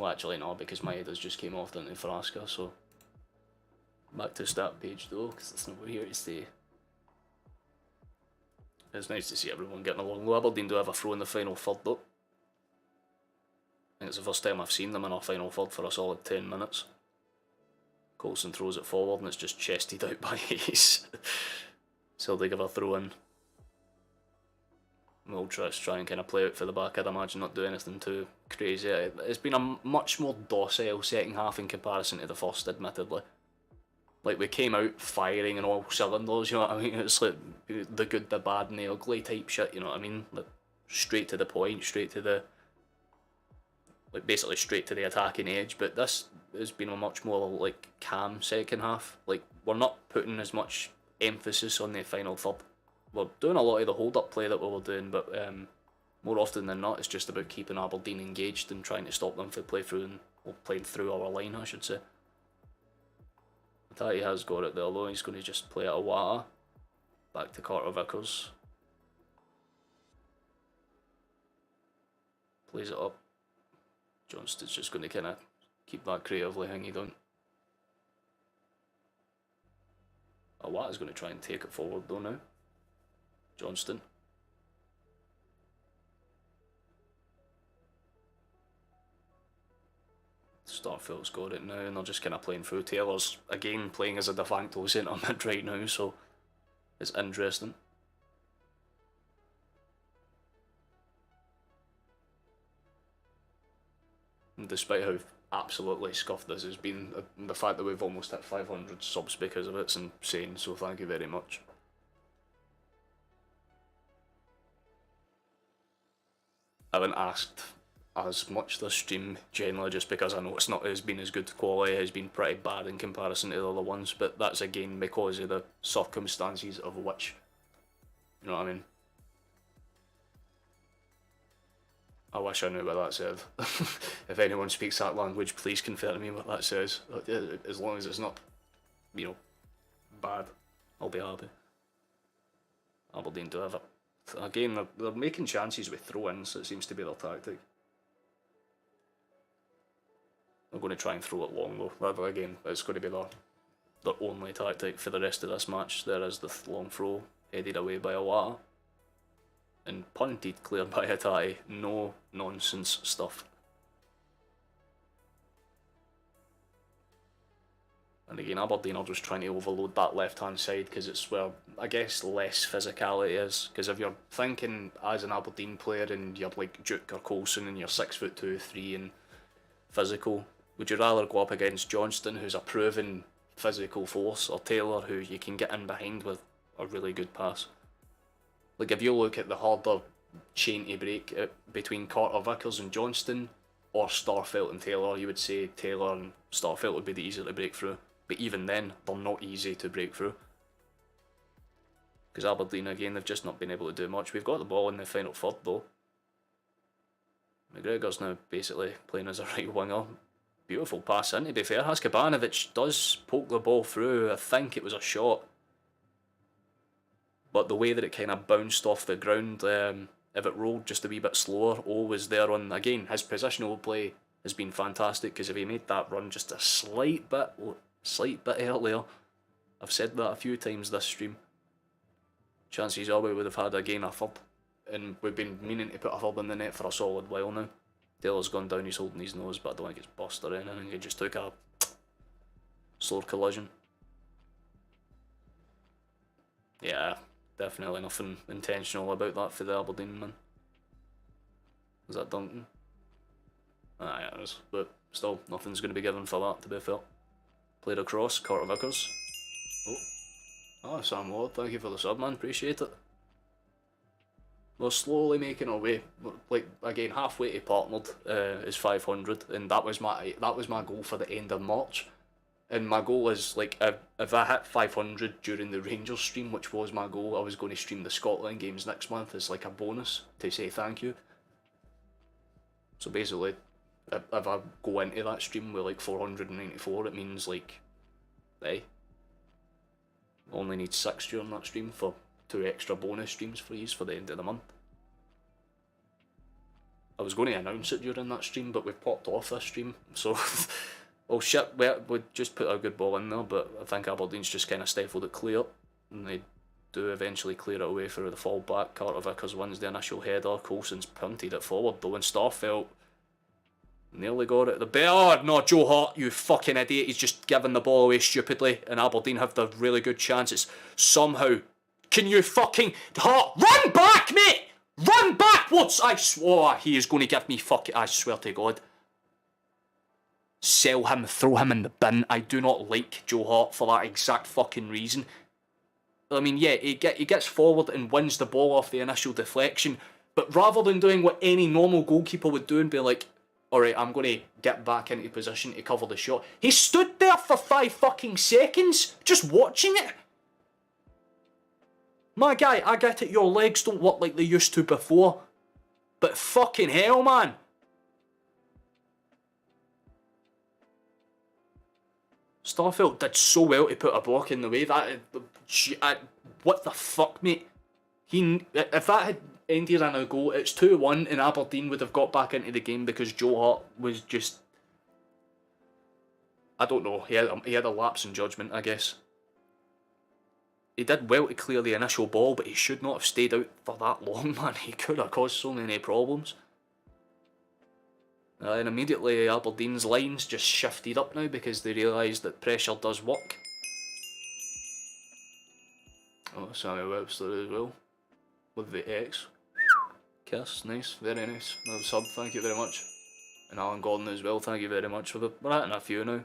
actually no, because Maeda's just came off into Frasca. So back to stat page though, because it's not here to stay. It's nice to see everyone getting along. Aberdeen do have a throw in the final third though. I think it's the first time I've seen them in a final third for a solid 10 minutes. Coulson throws it forward and it's just chested out by Hayes. So they give a throw in. We'll try and kind of play out for the back, I'd imagine, not do anything too crazy. It's been a much more docile second half in comparison to the first, admittedly. Like, we came out firing in all cylinders, you know what I mean? It's like the good, the bad, and the ugly type shit, you know what I mean? Like, straight to the point, straight to the... Like, basically straight to the attacking edge, but this has been a much more, like, calm second half. Like, we're not putting as much emphasis on the final third. We're doing a lot of the hold-up play that we were doing, but more often than not, it's just about keeping Aberdeen engaged and trying to stop them from playing through our line, I should say. Tati has got it there though. He's going to just play it Awata. Back to Carter Vickers. Plays it up. Johnston's just going to kind of keep that creatively hanging on. Awata's going to try and take it forward though now. Johnston. Starfield's got it now, and they're just kind of playing through. Taylor's again playing as a de facto centre mid right now, so it's interesting. And despite how absolutely scuffed this has been, the fact that we've almost hit 500 subs because of it's insane, so thank you very much. I haven't asked as much this stream generally just because I know it's not been as good quality, it's been pretty bad in comparison to the other ones, but that's again because of the circumstances of which, you know what I mean? I wish I knew what that said. If anyone speaks that language, please confer to me what that says. As long as it's not, you know, bad, I'll be happy. Aberdeen do have it. Again, they're making chances with throw-ins, so it seems to be their tactic. They're going to try and throw it long though. But again, it's going to be their only tactic for the rest of this match. There is the long throw, headed away by Awata. And punted clear by Hatate. No nonsense stuff. And again, Aberdeen are just trying to overload that left-hand side because it's where, I guess, less physicality is. Because if you're thinking as an Aberdeen player and you're like Duke or Coulson and you're 6'2", 3 and physical, would you rather go up against Johnston, who's a proven physical force, or Taylor, who you can get in behind with a really good pass? Like, if you look at the harder chain to break between Carter Vickers and Johnston, or Starfelt and Taylor, you would say Taylor and Starfelt would be the easier to break through. But even then, they're not easy to break through. Because Aberdeen, again, they've just not been able to do much. We've got the ball in the final third, though. McGregor's now basically playing as a right winger. Beautiful pass in, to be fair. Haskabanovic does poke the ball through. I think it was a shot. But the way that it kind of bounced off the ground, if it rolled just a wee bit slower, O was there on, again, his positional play has been fantastic, because if he made that run just a slight bit earlier, I've said that a few times this stream, chances are we would have had again a third, and we've been meaning to put a third in the net for a solid while now. Taylor's gone down, he's holding his nose, but I don't think it's bust or anything, he just took a slow collision. Yeah, definitely nothing intentional about that for the Aberdeen man. Is that Duncan? Ah, yeah, it is. But still, nothing's going to be given for that, to be fair. Played across, Carter Vickers. Oh, Sam Ward, thank you for the sub, man. Appreciate it. We're slowly making our way. Like, again, halfway to partnered is 500, and that was my goal for the end of March. And my goal is, like, if I hit 500 during the Rangers stream, which was my goal, I was going to stream the Scotland games next month as, like, a bonus to say thank you. So basically, if I go into that stream with, like, 494, it means, like, hey, only need 6 during that stream for 2 extra bonus streams for these for the end of the month. I was going to announce it during that stream, but we've popped off this stream, so... Oh shit, we just put a good ball in there, but I think Aberdeen's just kind of stifled it clear, and they do eventually clear it away through the fall back. Carter Vickers wins the initial header, Coulson's punted it forward though, and Starfelt nearly got it. Oh no, Joe Hart, you fucking idiot, he's just given the ball away stupidly, and Aberdeen have the really good chances. Somehow, can you fucking... Hart, run back, mate! Run backwards! I swore he is going to give me fucking... I swear to God. Sell him, throw him in the bin. I do not like Joe Hart for that exact fucking reason. I mean, yeah, he gets forward and wins the ball off the initial deflection, but rather than doing what any normal goalkeeper would do and be like, alright, I'm going to get back into position to cover the shot, he stood there for 5 fucking seconds, just watching it. My guy, I get it, your legs don't work like they used to before, but fucking hell, man. Starfelt did so well to put a block in the way. What the fuck, mate? If that had ended in a goal, it's 2-1 and Aberdeen would have got back into the game because Joe Hart was just... I don't know, he had a lapse in judgment, I guess. He did well to clear the initial ball, but he should not have stayed out for that long, man. He could have caused so many problems. And immediately Aberdeen's lines just shifted up now because they realised that pressure does work. Oh, Sammy Webster as well. With the X. Kiss, nice, very nice. Another sub, thank you very much. And Alan Gordon as well, thank you very much. We're hitting a few now.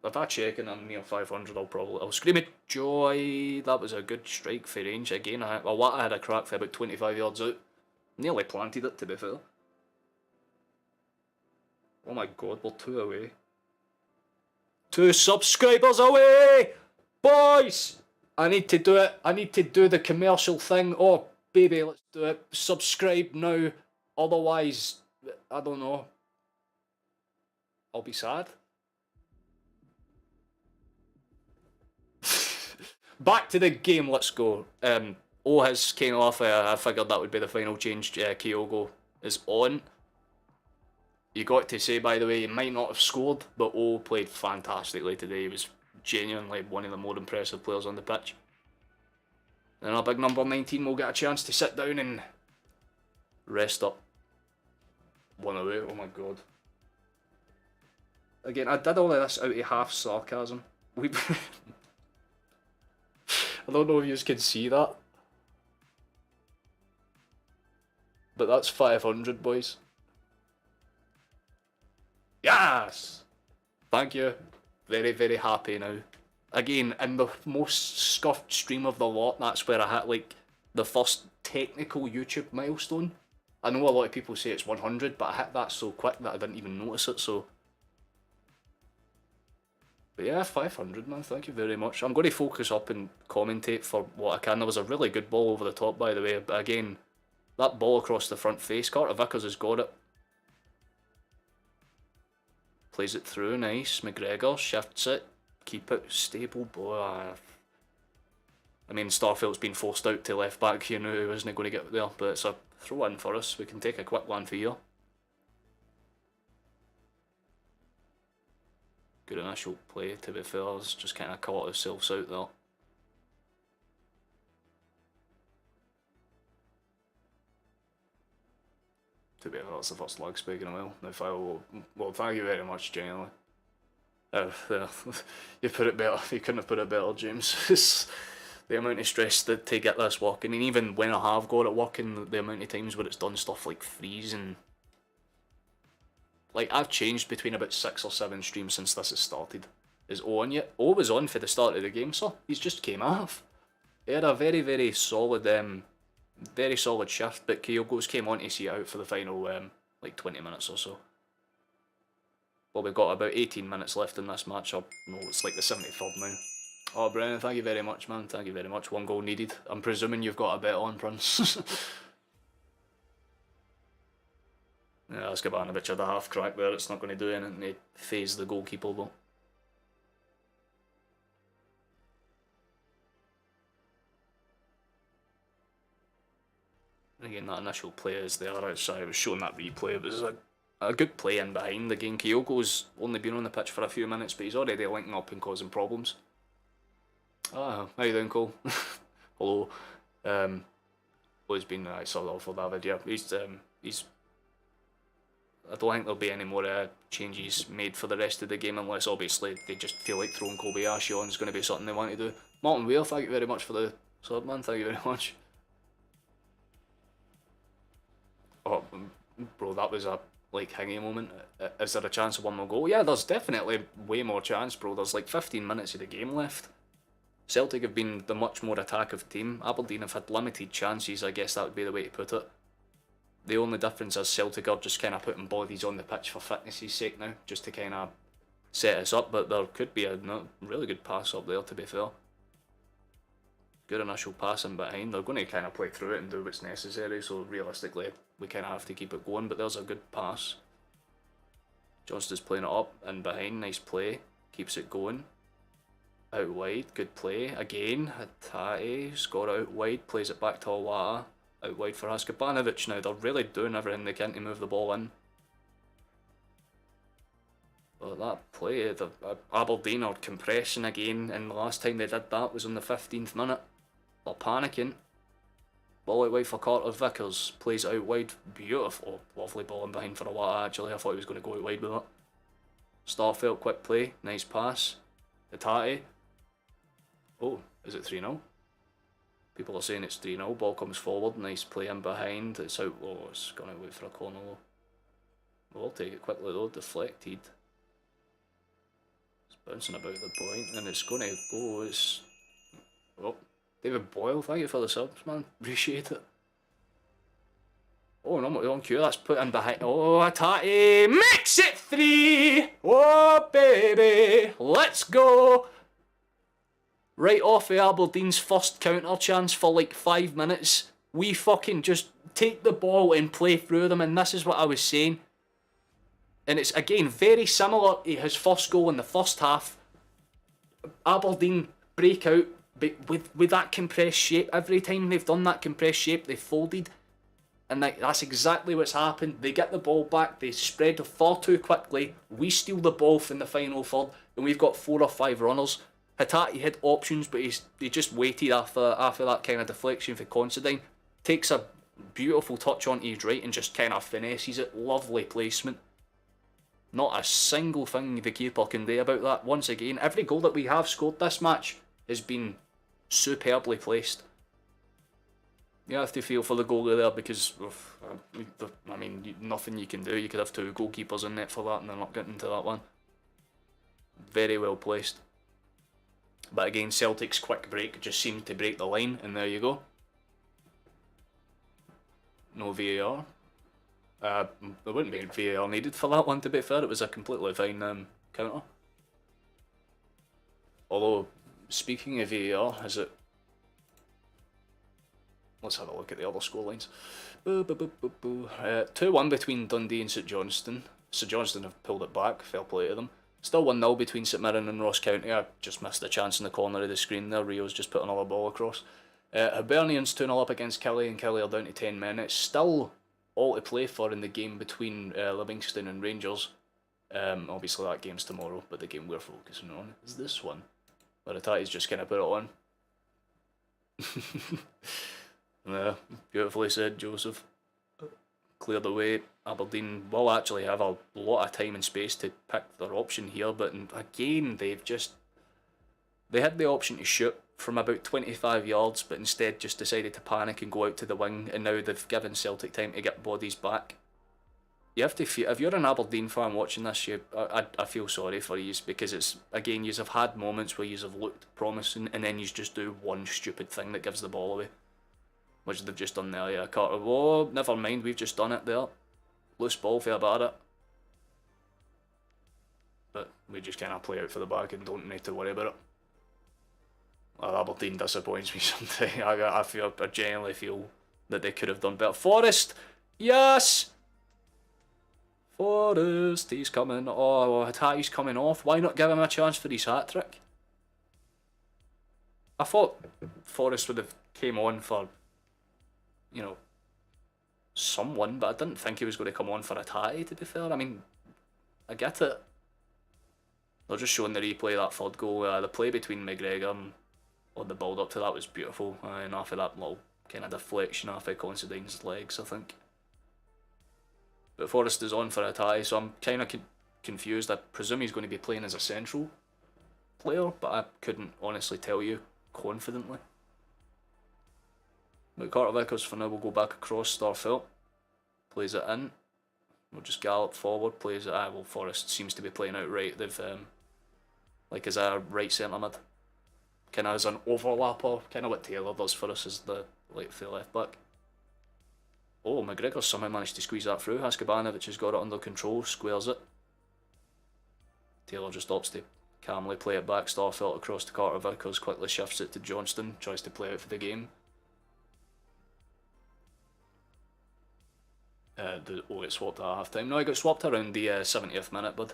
If I check and I'm near 500, I'll scream it joy. That was a good strike for range again. I had a crack for about 25 yards out. Nearly planted it, to be fair. Oh my god, we're 2 away. 2 subscribers away! Boys! I need to do it. I need to do the commercial thing. Oh, baby, let's do it. Subscribe now. Otherwise, I don't know. I'll be sad. Back to the game, let's go. O has came off. I figured that would be the final change. Kyogo is on. You got to say, by the way, he might not have scored, but O played fantastically today. He was genuinely one of the more impressive players on the pitch. And our big number 19 will get a chance to sit down and rest up. 1 away, oh my god. Again, I did all of this out of half sarcasm. I don't know if you can see that. But that's 500, boys. Yes! Thank you. Very, very happy now. Again, in the most scuffed stream of the lot, that's where I hit, like, the first technical YouTube milestone. I know a lot of people say it's 100, but I hit that so quick that I didn't even notice it, so... But yeah, 500, man, thank you very much. I'm going to focus up and commentate for what I can. There was a really good ball over the top, by the way, but again, that ball across the front face, Carter Vickers has got it. Plays it through, nice. McGregor shifts it. Keep it stable, boy. I mean, Starfelt's been forced out to left back. You knew he wasn't going to get there, but it's a throw in for us. We can take a quick one for you. Good initial play, to be fair. It's just kind of caught ourselves out there. To be fair, that's the first leg speaking a while. Well, thank you very much, genuinely. You put it better. You couldn't have put it better, James. It's the amount of stress to get this working, and even when I have got it working, the amount of times where it's done stuff like freeze and... Like, I've changed between about 6 or 7 streams since this has started. Is O on yet? O was on for the start of the game, sir. He's just came off. He had a very, very solid shift, but Kyogo's came on to see it out for the final, like 20 minutes or so. Well, we've got about 18 minutes left in this match. No, it's like the 73rd now. Oh, Brennan, thank you very much, man. Thank you very much. 1 goal needed. I'm presuming you've got a bet on, Prince. Yeah, Skabanovic had a half crack there. It's not going to do anything to phase the goalkeeper, though. Again, that initial play is there. I was showing that replay. It was a good play in behind the game. Kyogo's only been on the pitch for a few minutes, but he's already linking up and causing problems. Ah, how you doing, Cole? Hello. He's been sort of for David. Yeah, he's. I don't think there'll be any more changes made for the rest of the game, unless obviously they just feel like throwing Kobayashi on is going to be something they want to do. Martin Weir, thank you very much for the sub, man. Thank you very much. Oh, bro, that was a hanging moment. Is there a chance of one more goal? Yeah, there's definitely way more chance, bro. There's like 15 minutes of the game left. Celtic have been the much more attackive team. Aberdeen have had limited chances, I guess that would be the way to put it. The only difference is Celtic are just kind of putting bodies on the pitch for fitness' sake now, just to kind of set us up, but there could be a really good pass up there, to be fair. Good initial pass in behind. They're going to kind of play through it and do what's necessary, so realistically we kind of have to keep it going, but there's a good pass. Johnston's playing it up and behind, nice play, keeps it going. Out wide, good play, again, Hatate, score out wide, plays it back to Awata. Out wide for Haskabanovic now. They're really doing everything they can to move the ball in. But that play, the Aberdeen are compressing again, and the last time they did that was in the 15th minute. They're panicking. Ball out wide for Carter Vickers. Plays it out wide. Beautiful. Lovely ball in behind for Awata, actually. I thought he was going to go out wide with it. Starfelt, quick play. Nice pass. Hatate. Oh, is it 3-0? People are saying it's 3-0. Ball comes forward. Nice play in behind. It's out. Oh, it's gone out for a corner though. We'll take it quickly though. Deflected. It's bouncing about the point, and it's going to go. It's. Oh, David Boyle. Thank you for the subs, man. Appreciate it. Oh, no, on cue. That's put in behind. Oh, Hatate makes it 3. Oh, baby. Let's go. Right off of Aberdeen's first counter chance for like 5 minutes, we fucking just take the ball and play through them, and this is what I was saying. And it's, again, very similar to his first goal in the first half. Aberdeen break out, but with that compressed shape. Every time they've done that compressed shape, they've folded. And that's exactly what's happened. They get the ball back, they spread far too quickly, we steal the ball from the final third, and we've got 4 or 5 runners. Hatate had options, but he just waited after that kind of deflection for Considine. Takes a beautiful touch onto his right and just kind of finesses it. Lovely placement. Not a single thing the keeper can do about that. Once again, every goal that we have scored this match has been superbly placed. You have to feel for the goalie there because, I mean, nothing you can do. You could have 2 goalkeepers in net for that and they're not getting to that one. Very well placed. But again, Celtic's quick break just seemed to break the line, and there you go. No VAR. There wouldn't be VAR needed for that one, to be fair. It was a completely fine counter. Although, speaking of VAR, is it... Let's have a look at the other scorelines. 2-1 between Dundee and St Johnstone. St Johnstone have pulled it back, fair play to them. Still 1-0 between St Mirren and Ross County. I just missed the chance in the corner of the screen there. Rio's just put another ball across. Hibernian's 2-0 up against Kelly, and Kelly are down to 10 minutes. Still all to play for in the game between Livingston and Rangers. Obviously that game's tomorrow, but the game we're focusing on is this one. Where Atati's just kind of put it on. Yeah, beautifully said, Joseph. Clear the way. Aberdeen will actually have a lot of time and space to pick their option here, but again, they had the option to shoot from about 25 yards, but instead just decided to panic and go out to the wing, and now they've given Celtic time to get bodies back. You have to feel, if you're an Aberdeen fan watching this, I feel sorry for you, because it's, again, you have had moments where you have looked promising, and then you just do one stupid thing that gives the ball away. Which they've just done there, yeah. Carter, oh, never mind, we've just done it there. Loose ball for Barrett. But we just kind of play out for the back and don't need to worry about it. Well, Aberdeen disappoints me sometimes. I genuinely feel that they could have done better. Forrest! Yes! Forrest, he's coming. Oh, Hatati's coming off. Why not give him a chance for his hat-trick? I thought Forrest would have came on for, you know, someone, but I didn't think he was going to come on for Hatati, to be fair. I mean, I get it. They're just showing the replay, that third goal. The play between McGregor and the build up to that was beautiful. And after that little kind of deflection off of Considine's legs, I think. But Forrest is on for Hatati, so I'm kind of confused. I presume he's going to be playing as a central player, but I couldn't honestly tell you confidently. But Carter Vickers for now will go back across Starfelt. Plays it in. We'll just gallop forward, plays it. Well, Forrest seems to be playing out right. They've, like as a right centre mid. Kind of as an overlapper, kind of what Taylor does for us as the left back. Oh, McGregor somehow managed to squeeze that through. Haskabanovic has got it under control, squares it. Taylor just opts to calmly play it back. Starfelt across to Carter Vickers, quickly shifts it to Johnston, tries to play out for the game. It swapped at half time. No, it got swapped around the 70th minute, but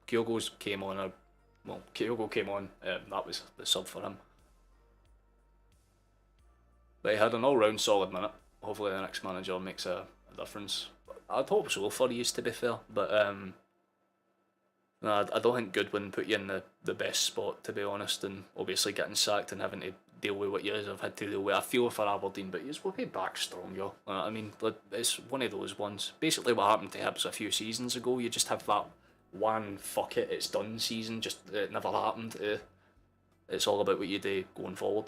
Kyogo came on. That was the sub for him. But he had an all-round solid minute. Hopefully the next manager makes a difference. I'd hope so for you, to be fair, but no, I don't think Goodwin put you in the best spot, to be honest, and obviously getting sacked and having to deal with what you have had to deal with. I feel for Aberdeen, but you will be back stronger. I mean, it's one of those ones. Basically what happened to Hibs a few seasons ago, you just have that one fuck it, it's done season, just it never happened. It's all about what you do going forward.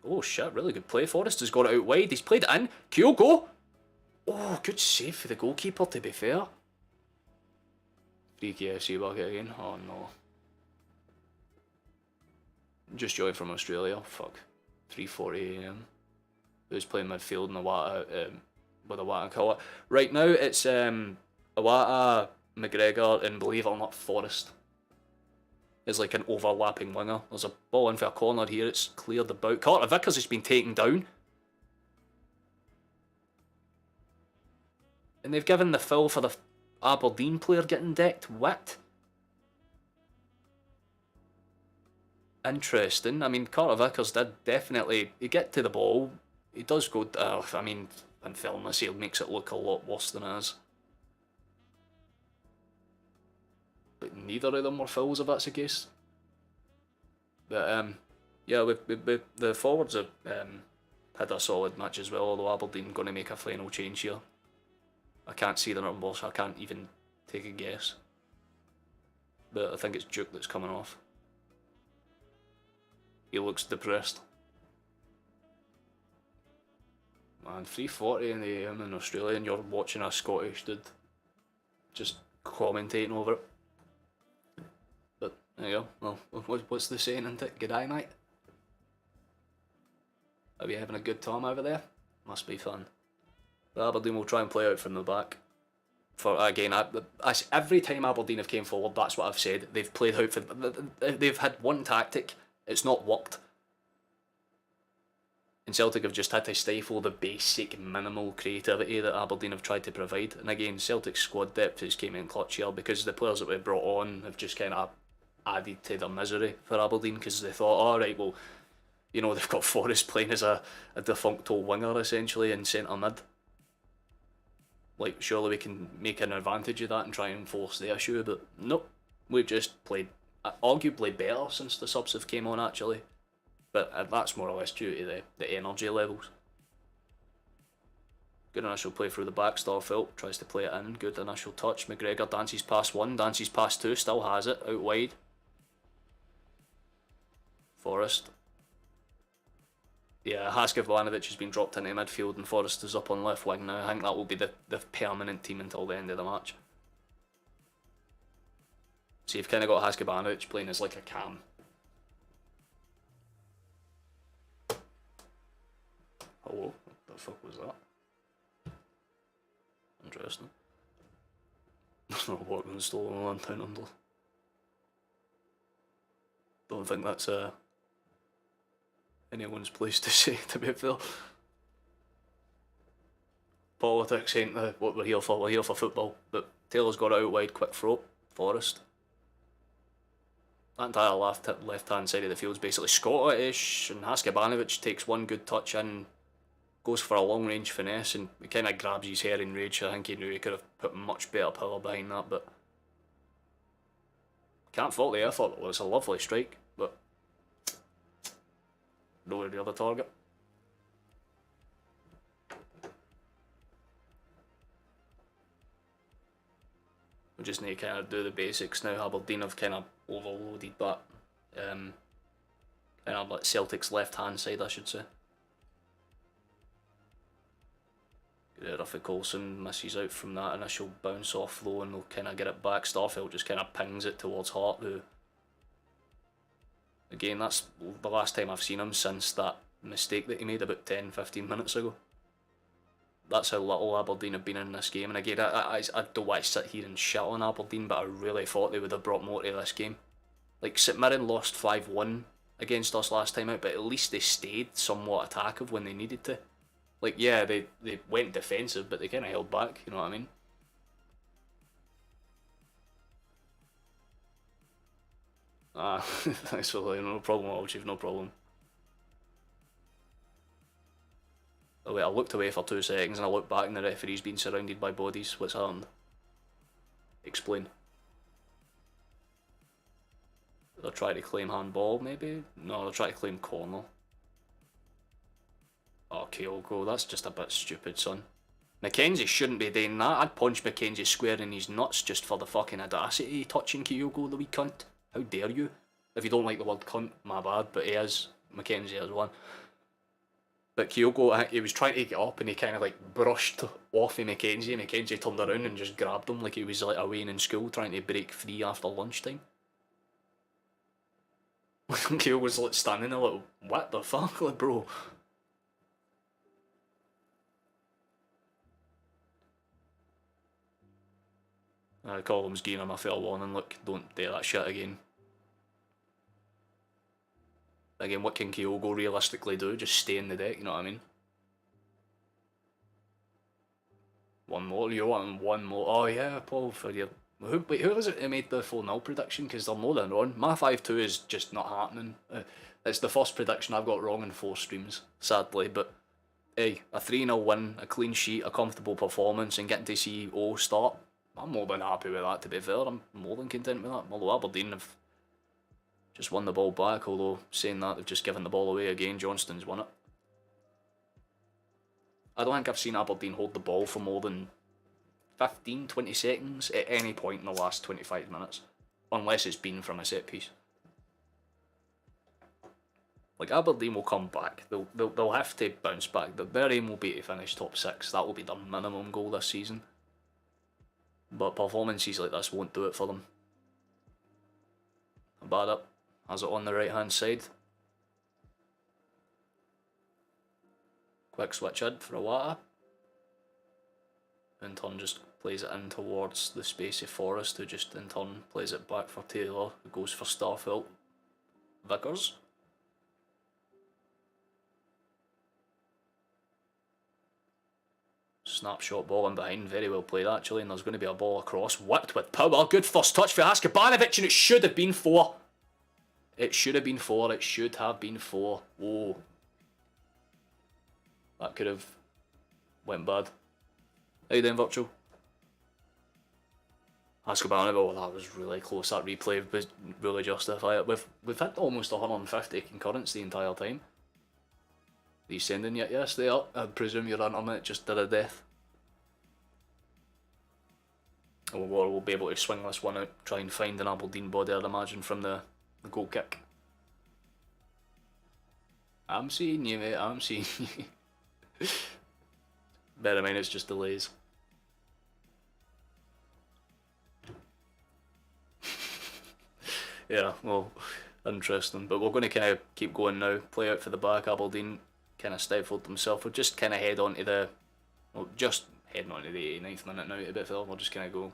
Oh shit, really good play. Forrest has got it out wide, he's played it in. Kyogo! Oh, good save for the goalkeeper, to be fair. Free KFC bucket again. Oh no. Just joined from Australia. Fuck. 3:40 AM. Who's playing midfield in Iwata with Iwata colour? Right now it's Iwata, McGregor, and believe it or not, Forrest. Is like an overlapping winger. There's a ball in for a corner here. It's cleared about. Carter Vickers has been taken down. And they've given the foul for the Aberdeen player getting decked. What? Interesting. I mean, Carter Vickers did definitely... He get to the ball. He does go... I mean, in fairness, he makes it look a lot worse than it is. But neither of them were fouls, if that's the case. But, yeah, the forwards have had a solid match as well, although Aberdeen going to make a final change here. I can't see the numbers, I can't even take a guess. But I think it's Duke that's coming off. He looks depressed. Man, 3:40 in the AM in Australia and you're watching a Scottish dude just commentating over it. But there you go. Well, what's the saying, isn't it? G'day, mate. Are you having a good time over there? Must be fun. But Aberdeen will try and play out from the back. For again, every time Aberdeen have came forward, that's what I've said. They've played out for. They've had one tactic. It's not worked. And Celtic have just had to stifle the basic minimal creativity that Aberdeen have tried to provide. And again, Celtic's squad depth has came in clutch here because the players that we brought on have just kind of added to their misery for Aberdeen because they thought, alright, well, you know, they've got Forrest playing as a defunct old winger essentially in centre mid. Like, surely we can make an advantage of that and try and force the issue, but nope. We've just played arguably better since the subs have came on, actually. But that's more or less due to the energy levels. Good initial play through the back. Starfelt tries to play it in. Good initial touch. McGregor dances past one, dances past two, still has it out wide. Forrest. Yeah, Haskevanovic has been dropped into midfield and Forrest is up on left wing now. I think that will be the permanent team until the end of the match. So you've kind of got Haskevanovic playing as like a cam. Hello? What the fuck was that? Interesting. There's no workman stolen on town under. Don't think that's anyone's place to say, to be fair. Politics ain't what we're here for. We're here for football. But Taylor's got it out wide, quick throw. Forrest. That entire left hand side of the field's basically Scottish, and Haskevanovic takes one good touch in, goes for a long range finesse, and he kind of grabs his hair in rage. I think he knew he could have put much better power behind that, but can't fault the effort. It was a lovely strike, but nowhere near the target. We just need to kind of do the basics now. Aberdeen have kind of overloaded that. Kind of like Celtic's left hand side, I should say. Good Ruffy Coulson misses out from that initial bounce off though, and they'll kind of get it back. Starfelt just kind of pings it towards Hart, who, again, that's the last time I've seen him since that mistake that he made about 10-15 minutes ago. That's how little Aberdeen have been in this game, and again, I don't want to sit here and shit on Aberdeen, but I really thought they would have brought more to this game. Like, St Mirren lost 5-1 against us last time out, but at least they stayed somewhat attackive when they needed to. Like, yeah, they went defensive, but they kind of held back, you know what I mean? Thanks for letting, no problem at all, Chief, no problem. Oh wait, I looked away for 2 seconds and I looked back and the referee's been surrounded by bodies. What's happened? Explain. They're trying to claim handball, maybe? No, they're trying to claim corner. Oh, Kyogo, that's just a bit stupid, son. Mackenzie shouldn't be doing that. I'd punch Mackenzie square in his nuts just for the fucking audacity touching Kyogo, the wee cunt. How dare you? If you don't like the word cunt, my bad, but he is. Mackenzie is one. But Kyogo, he was trying to get up and he kind of like brushed off of Mackenzie, and Mackenzie turned around and just grabbed him like he was like away in school trying to break free after lunchtime. Kyogo was like standing there like, what the fuck, like, bro? Column's giving him a fair warning, look, don't do that shit again. Again, what can Kyogo realistically do? Just stay in the deck, you know what I mean? One more? You're wanting one more? Oh yeah, Paul, for your... Who was it who made the 4-0 prediction? Because they're more than wrong. My 5-2 is just not happening. It's the first prediction I've got wrong in 4 streams, sadly, but hey, a 3-0 win, a clean sheet, a comfortable performance, and getting to see O start, I'm more than happy with that, to be fair. I'm more than content with that. Although Aberdeen have just won the ball back, although saying that, they've just given the ball away again. Johnston's won it. I don't think I've seen Aberdeen hold the ball for more than 15-20 seconds at any point in the last 25 minutes. Unless it's been from a set piece. Like, Aberdeen will come back. They'll have to bounce back. Their aim will be to finish top 6. That will be their minimum goal this season. But performances like this won't do it for them. Bad up. Has it on the right hand side. Quick switch in for Iwata. In turn just plays it in towards the space of Forrest, who just in turn plays it back for Taylor, who goes for Starfelt. Vickers. Snapshot ball in behind, very well played actually, and there's going to be a ball across, whipped with power, good first touch for Haskevanovic, and it should have been 4. It should have been 4, it should have been 4. Oh. That could have went bad. How you doing, Virtual? Azkaban, oh, that was really close. That replay was really justified. We've hit almost 150 concurrents the entire time. Are you sending yet? Yes, they are. I presume your internet just did a death. We'll be able to swing this one out, try and find an Aberdeen body, I'd imagine, from the goal kick. I'm seeing you, mate, I'm seeing you. Bear in mind, it's just delays. Yeah, well, interesting. But we're going to kind of keep going now. Play out for the back. Aberdeen kind of stifled themselves. We'll just kind of head on to the... Well, just heading on to the 89th minute now, a bit further. We'll just kind of go...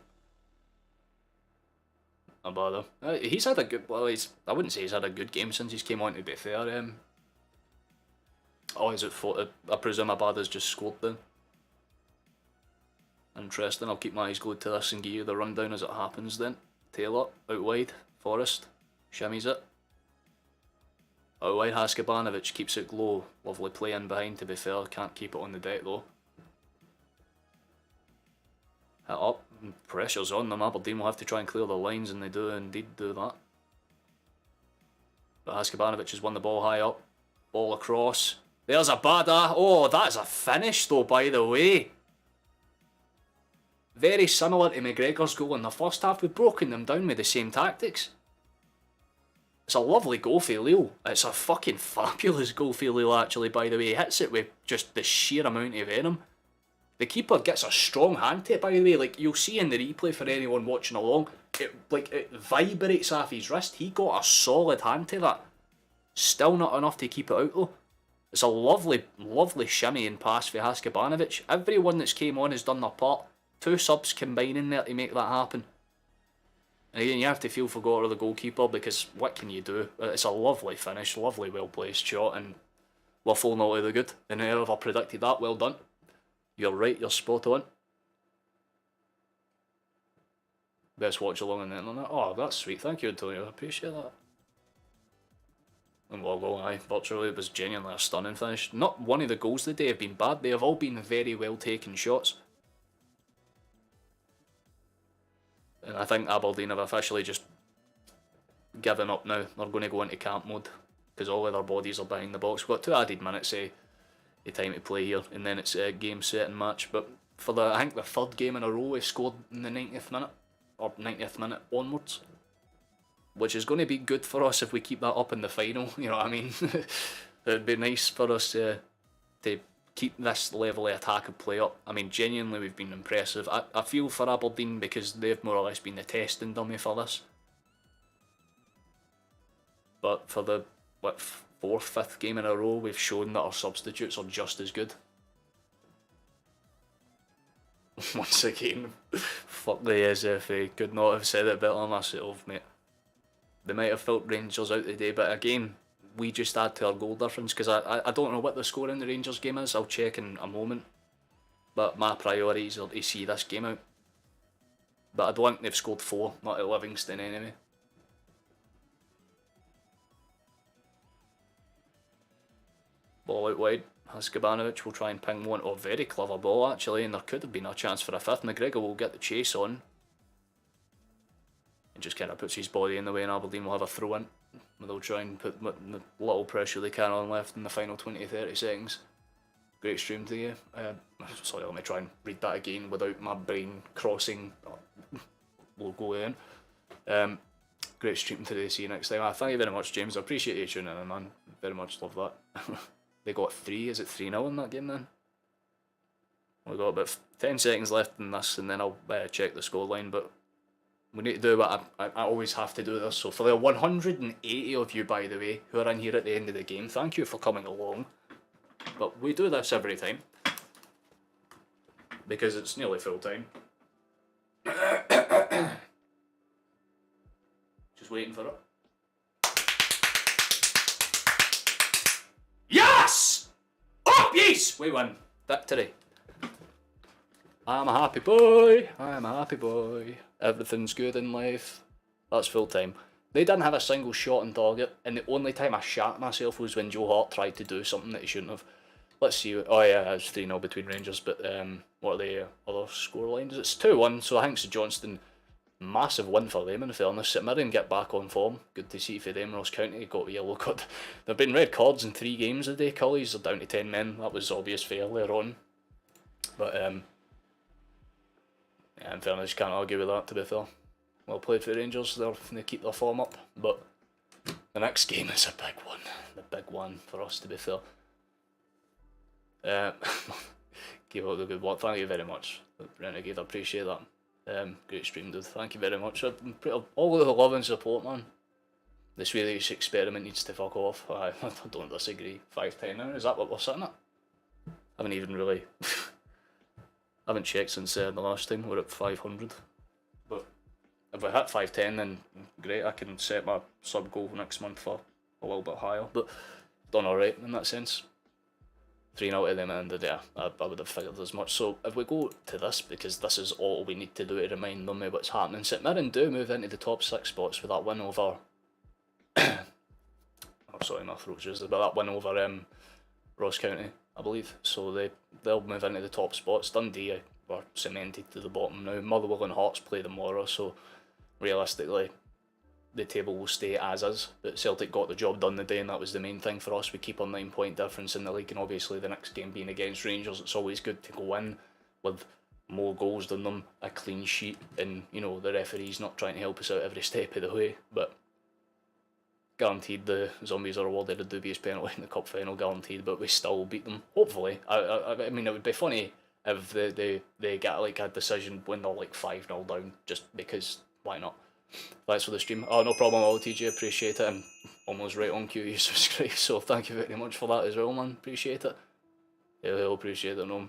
No bother. He's had a good... Well, I wouldn't say he's had a good game since he's came on, to be fair. Oh, is it... I presume Abada's just scored then. Interesting. I'll keep my eyes glued to this and give you the rundown as it happens then. Taylor, out wide. Forrest, shimmies it. Out wide, Haskabanovic keeps it low. Lovely play in behind, to be fair. Can't keep it on the deck though. Hit up. Pressure's on them. Aberdeen will have to try and clear the lines, and they do indeed do that. But Haskabanovic has won the ball high up. Ball across. There's a Bada. Oh, that's a finish though, by the way. Very similar to McGregor's goal in the first half. We've broken them down with the same tactics. It's a lovely goal for Lille. It's a fucking fabulous goal for Lille, actually, by the way. He hits it with just the sheer amount of venom. The keeper gets a strong hand to it, by the way. Like, you'll see in the replay for anyone watching along, it vibrates off his wrist. He got a solid hand to that. Still not enough to keep it out, though. It's a lovely, lovely shimmy and pass for Haskabanovic. Everyone that's came on has done their part. 2 subs combining there to make that happen. And again, you have to feel for Gore, the goalkeeper, because what can you do? It's a lovely finish, lovely well placed shot, and we're full not to the good. And whoever predicted that, well done. You're right, you're spot on. Best watch along on the internet. Oh, that's sweet, thank you, Antonio, I appreciate that. And well, aye, virtually it was genuinely a stunning finish. Not one of the goals today have been bad, they have all been very well taken shots. And I think Aberdeen have officially just given up now. They're going to go into camp mode because all of their bodies are behind the box. We've got 2 added minutes of time to play here, and then it's a game, set and match. But for I think the 3rd game in a row, we've scored in the 90th minute, or 90th minute onwards, which is going to be good for us if we keep that up in the final. You know what I mean? It'd be nice for us to keep this level of attack and play up. I mean, genuinely, we've been impressive. I feel for Aberdeen because they've more or less been the testing dummy for this. But for the 4th, 5th game in a row, we've shown that our substitutes are just as good. Once again, fuck the SFA. Could not have said it better myself, mate. They might have felt Rangers out today, but again, we just add to our goal difference, because I don't know what the score in the Rangers game is. I'll check in a moment, but my priorities are to see this game out. But I don't think they've scored 4, not at Livingston anyway. Ball out wide, Haskabanovic will try and ping one. Oh, very clever ball actually, and there could have been a chance for a 5th. McGregor will get the chase on and just kind of puts his body in the way, and Aberdeen will have a throw in. They'll try and put the little pressure they can on left in the final 20-30 seconds. Great stream to you. Sorry, let me try and read that again without my brain crossing. We'll go in. Great stream today, see you next time. Thank you very much, James. I appreciate you tuning in, man. Very much love that. They got 3, is it 3-0 in that game then? We've got about 10 seconds left in this, and then I'll check the scoreline, but we need to do what I always have to do this. So for the 180 of you, by the way, who are in here at the end of the game, thank you for coming along. But we do this every time, because it's nearly full time. Just waiting for it. Yes! Up yes! We win. Victory. I'm a happy boy. I'm a happy boy. Everything's good in life. That's full time. They didn't have a single shot on target, and the only time I shat myself was when Joe Hart tried to do something that he shouldn't have. let's see. Oh yeah, it's 3-0 between Rangers, but what are the other score lines? It's 2-1, so I think St Johnstone, massive win for them in fairness. St Mirren get back on form. Good to see for them. Ross County got a yellow card. There have been red cards in 3 games a day. Cullies are down to 10 men. That was obvious for earlier on. But yeah, in fairness, you can't argue with that, to be fair. Well played for Rangers. They keep their form up. But the next game is a big one. The big one for us, to be fair. Keep up the good work. Thank you very much, Renegade. I appreciate that. Great stream, dude. Thank you very much. All the love and support, man. The Swedish experiment needs to fuck off. I don't disagree. 510 now. Is that what we're sitting at? I haven't even really. I haven't checked since the last time. We're at 500. But if I hit 510, then great. I can set my sub goal next month for a little bit higher. But done alright in that sense. 3-0 to them at the end of the day. I would have figured as much. So if we go to this, because this is all we need to do to remind them of what's happening. St Mirren do move into the top 6 spots with that win over. Oh, sorry, my throat's just about that win over Ross County, I believe. So they'll move into the top spots. Dundee are cemented to the bottom now. Motherwell and Hearts play tomorrow, so realistically the table will stay as is, but Celtic got the job done today, and that was the main thing for us. We keep our 9-point difference in the league, and obviously the next game being against Rangers, it's always good to go in with more goals than them, a clean sheet, and you know the referee's not trying to help us out every step of the way, but guaranteed the Zombies are awarded a dubious penalty in the cup final, guaranteed, but we still beat them, hopefully. I mean, it would be funny if they get like a decision when they're like 5-0 down, just because, why not? Thanks for the stream. Oh, no problem at all, TJ, appreciate it. I'm almost right on cue, you subscribe, so thank you very much for that as well, man. Appreciate it. Yeah, they'll appreciate it, no.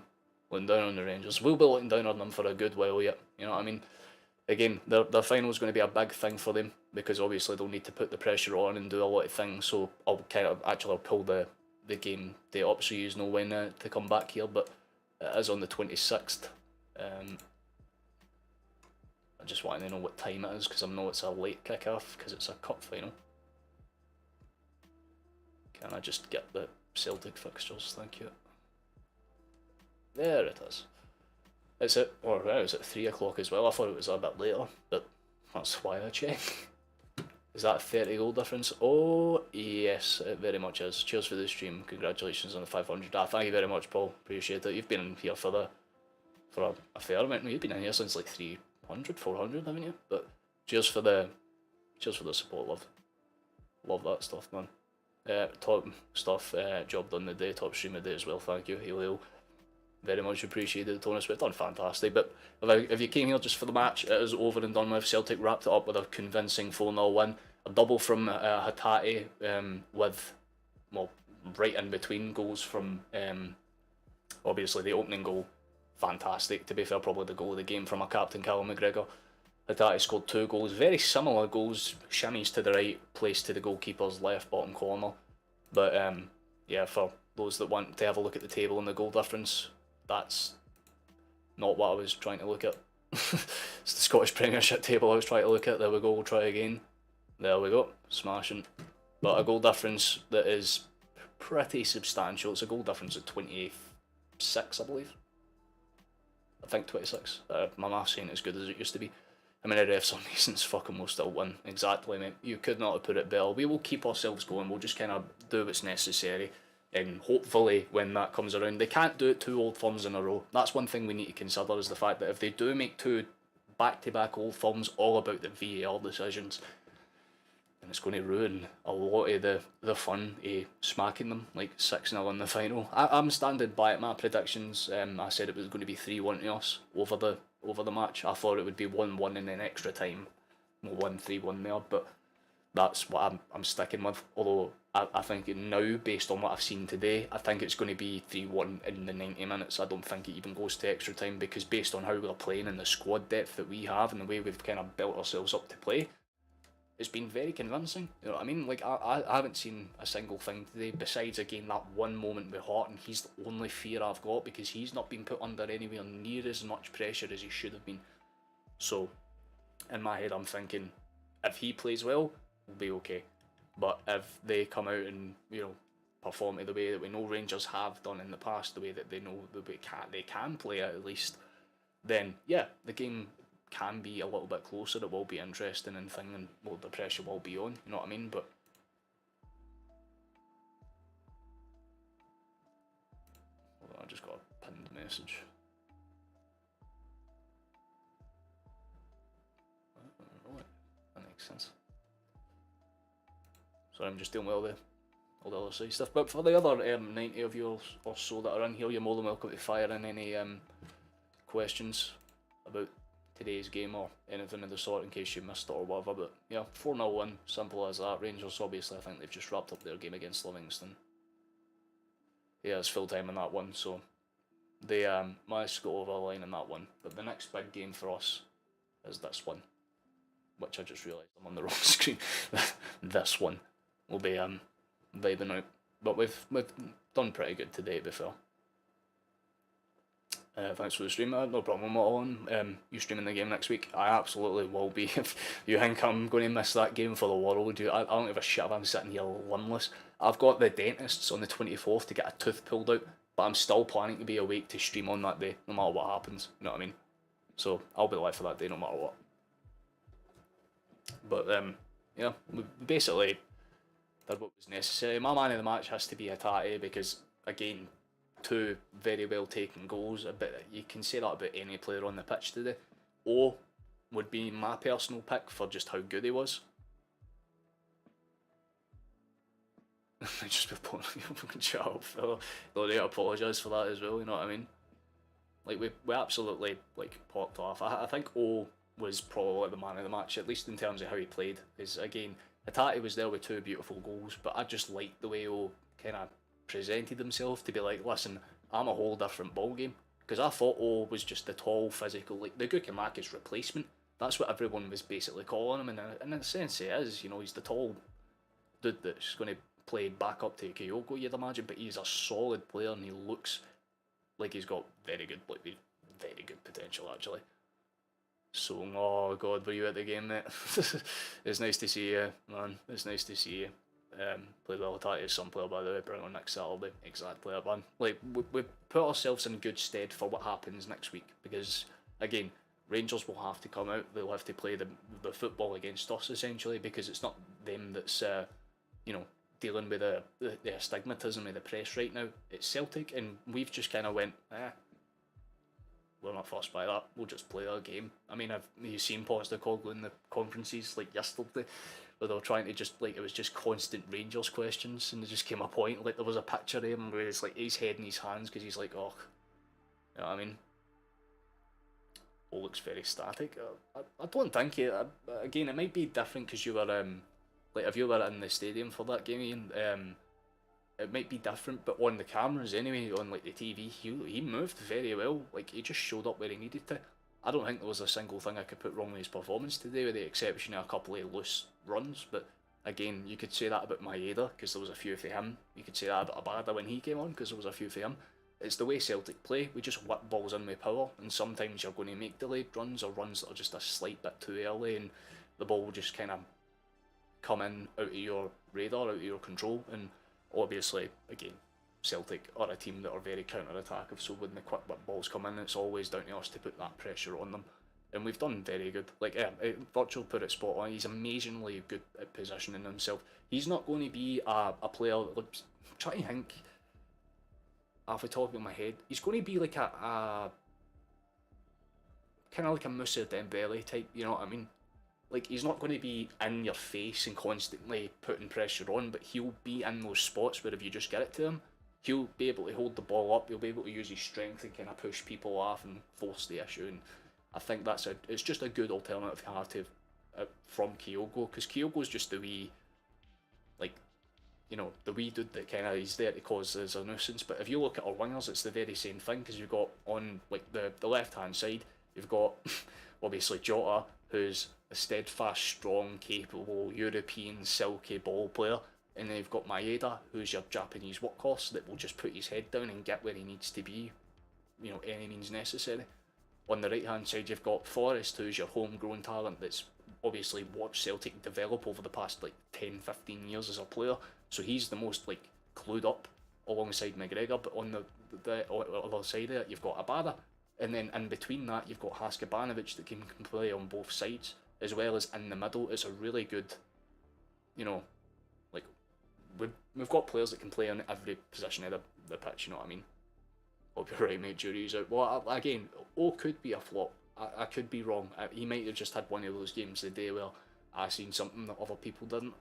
Looking down on the Rangers. We'll be looking down on them for a good while yet, you know what I mean? Again, their final's going to be a big thing for them, because obviously they'll need to put the pressure on and do a lot of things, so I'll pull the game date up so you know when to come back here, but it is on the 26th. I just want to know what time it is, because I know it's a late kick-off, because it's a cup final. Can I just get the Celtic fixtures? Thank you. There it is. It's at, or it's at 3 o'clock as well. I thought it was a bit later, but that's why I check. Is that a 30 goal difference? Oh, yes, it very much is. Cheers for the stream. Congratulations on the 500. Thank you very much, Paul. Appreciate it. You've been in here for a fair amount. You've been in here since like 300, 400, haven't you? But cheers for the support, love. Love that stuff, man. Top stuff, job done today, top stream of the day as well. Thank you, hail hail. Very much appreciated, Tonus. We've done fantastic. But if you came here just for the match, it is over and done with. Celtic wrapped it up with a convincing 4-0 win. A double from Hatate, with, well, right in between goals from, obviously the opening goal. Fantastic, to be fair, probably the goal of the game from our captain, Callum McGregor. Hatate scored 2 goals, very similar goals. Shimmies to the right, placed to the goalkeeper's left bottom corner. But yeah, for those that want to have a look at the table and the goal difference, that's not what I was trying to look at. It's the Scottish Premiership table I was trying to look at. There we go, we'll try again. There we go, smashing. But a goal difference that is pretty substantial. It's a goal difference of 26, I believe. I think 26. My maths ain't as good as it used to be. I mean, the refs on Mason's fucking will still win. Exactly, mate. You could not have put it better. We will keep ourselves going. We'll just kind of do what's necessary. And hopefully when that comes around, they can't do it 2 old firms in a row. That's one thing we need to consider, is the fact that if they do make 2 back-to-back old firms all about the VAR decisions, then it's going to ruin a lot of the fun of smacking them, like 6-0 in the final. I'm standing by it. My predictions, I said it was going to be 3-1 to us over the match. I thought it would be 1-1 in an extra time. We'll win 3-1 there, but that's what I'm sticking with. Although I think now, based on what I've seen today, I think it's going to be 3-1 in the 90 minutes. I don't think it even goes to extra time, because based on how we're playing and the squad depth that we have and the way we've kind of built ourselves up to play, it's been very convincing. You know what I mean? Like, I haven't seen a single thing today besides, again, that one moment with Hart, and he's the only fear I've got, because he's not been put under anywhere near as much pressure as he should have been. So, in my head, I'm thinking, if he plays well, we'll be okay. But if they come out and, you know, perform to the way that we know Rangers have done in the past, the way that they know they can play it at least, then yeah, the game can be a little bit closer. It will be interesting and thing, and well, the pressure will be on. You know what I mean? But hold on, I just got a pinned message. Right, that makes sense. So I'm just dealing with all the other side stuff. But for the other 90 of you or so that are in here, you're more than welcome to fire in any questions about today's game or anything of the sort in case you missed it or whatever. But yeah, 4-0 win, simple as that. Rangers, obviously, I think they've just wrapped up their game against Livingston. Yeah, it's full time in that one, so they managed to go over the line in that one. But the next big game for us is this one, which I just realised I'm on the wrong screen. This one will be vibing out, but we've done pretty good today, to be fair. Thanks for the stream, no problem at all. You streaming the game next week? I absolutely will be. If you think I'm going to miss that game for the world, I don't give a shit if I'm sitting here limbless. I've got the dentist's on the 24th to get a tooth pulled out, but I'm still planning to be awake to stream on that day, no matter what happens, you know what I mean? So I'll be live for that day no matter what. But yeah, we basically did what was necessary. My man of the match has to be Hatate because, again, 2 very well taken goals. You can say that about any player on the pitch today. O would be my personal pick for just how good he was. Just before fucking shut up, fella. Though I apologise for that as well, you know what I mean? Like, we absolutely, like, popped off. I think O was probably the man of the match, at least in terms of how he played. Is again, Hatate was there with 2 beautiful goals, but I just liked the way O kind of presented himself to be like, listen, I'm a whole different ballgame. Because I thought O was just the tall, physical, like the Gukamakis replacement. That's what everyone was basically calling him, and in a sense he is. You know, he's the tall dude that's going to play back up to Kyogo, you'd imagine, but he's a solid player and he looks like he's got very good potential actually. So, oh god, were you at the game, mate? It's nice to see you, man. It's nice to see you. Played well. Hatate is some player, by the way. Bring on next Saturday. Exact player, man. Like, we put ourselves in good stead for what happens next week because, again, Rangers will have to come out. They'll have to play the football against us essentially because it's not them that's dealing with the astigmatism of the press right now. It's Celtic, and we've just kind of went, we're not fussed by that. We'll just play our game. I mean, you've seen Postecoglou in the conferences like yesterday, where they were trying to just like it was just constant Rangers questions, and there just came a point like there was a picture of him where it's like his head in his hands because he's like, oh, you know what I mean? All looks very static. I don't think it. Again, it might be different because you were like if you were in the stadium for that game, Ian, it might be different, but on the cameras anyway, on like the TV, he moved very well. Like he just showed up where he needed to. I don't think there was a single thing I could put wrong with his performance today, with the exception of a couple of loose runs. But again, you could say that about Maeda because there was a few for him. You could say that about Abada when he came on because there was a few for him. It's the way Celtic play. We just whip balls in with power, and sometimes you're going to make delayed runs or runs that are just a slight bit too early, and the ball will just kind of come in out of your radar, out of your control. And obviously, again, Celtic are a team that are very counter-attackive, so when the quick balls come in, it's always down to us to put that pressure on them. And we've done very good. Like, Virtual put it spot on. He's amazingly good at positioning himself. He's not going to be a player that looks... I'm trying to think off the top of my head. He's going to be like a kind of like a Moussa Dembele type, you know what I mean? Like, he's not going to be in your face and constantly putting pressure on, but he'll be in those spots where if you just get it to him, he'll be able to hold the ball up, he'll be able to use his strength and kind of push people off and force the issue. And I think it's just a good alternative from Kyogo, because Kyogo's just the wee, like, you know, the wee dude that kind of is there to cause as a nuisance. But if you look at our wingers, it's the very same thing, because you've got on like the left hand side, you've got obviously Jota, who's a steadfast, strong, capable European silky ball player, and then you've got Maeda, who's your Japanese workhorse that will just put his head down and get where he needs to be, you know, any means necessary. On the right hand side, you've got Forrest, who's your homegrown talent that's obviously watched Celtic develop over the past like 10-15 years as a player, so he's the most like clued up alongside McGregor, but on the other side of it, you've got Abada. And then in between that, you've got Haskabanovic that can play on both sides, as well as in the middle. It's a really good, you know, like, we've got players that can play on every position of the pitch, you know what I mean? Hope you're right, mate, jury's out. Well, again, could be a flop. I could be wrong. He might have just had one of those games the day where I seen something that other people didn't.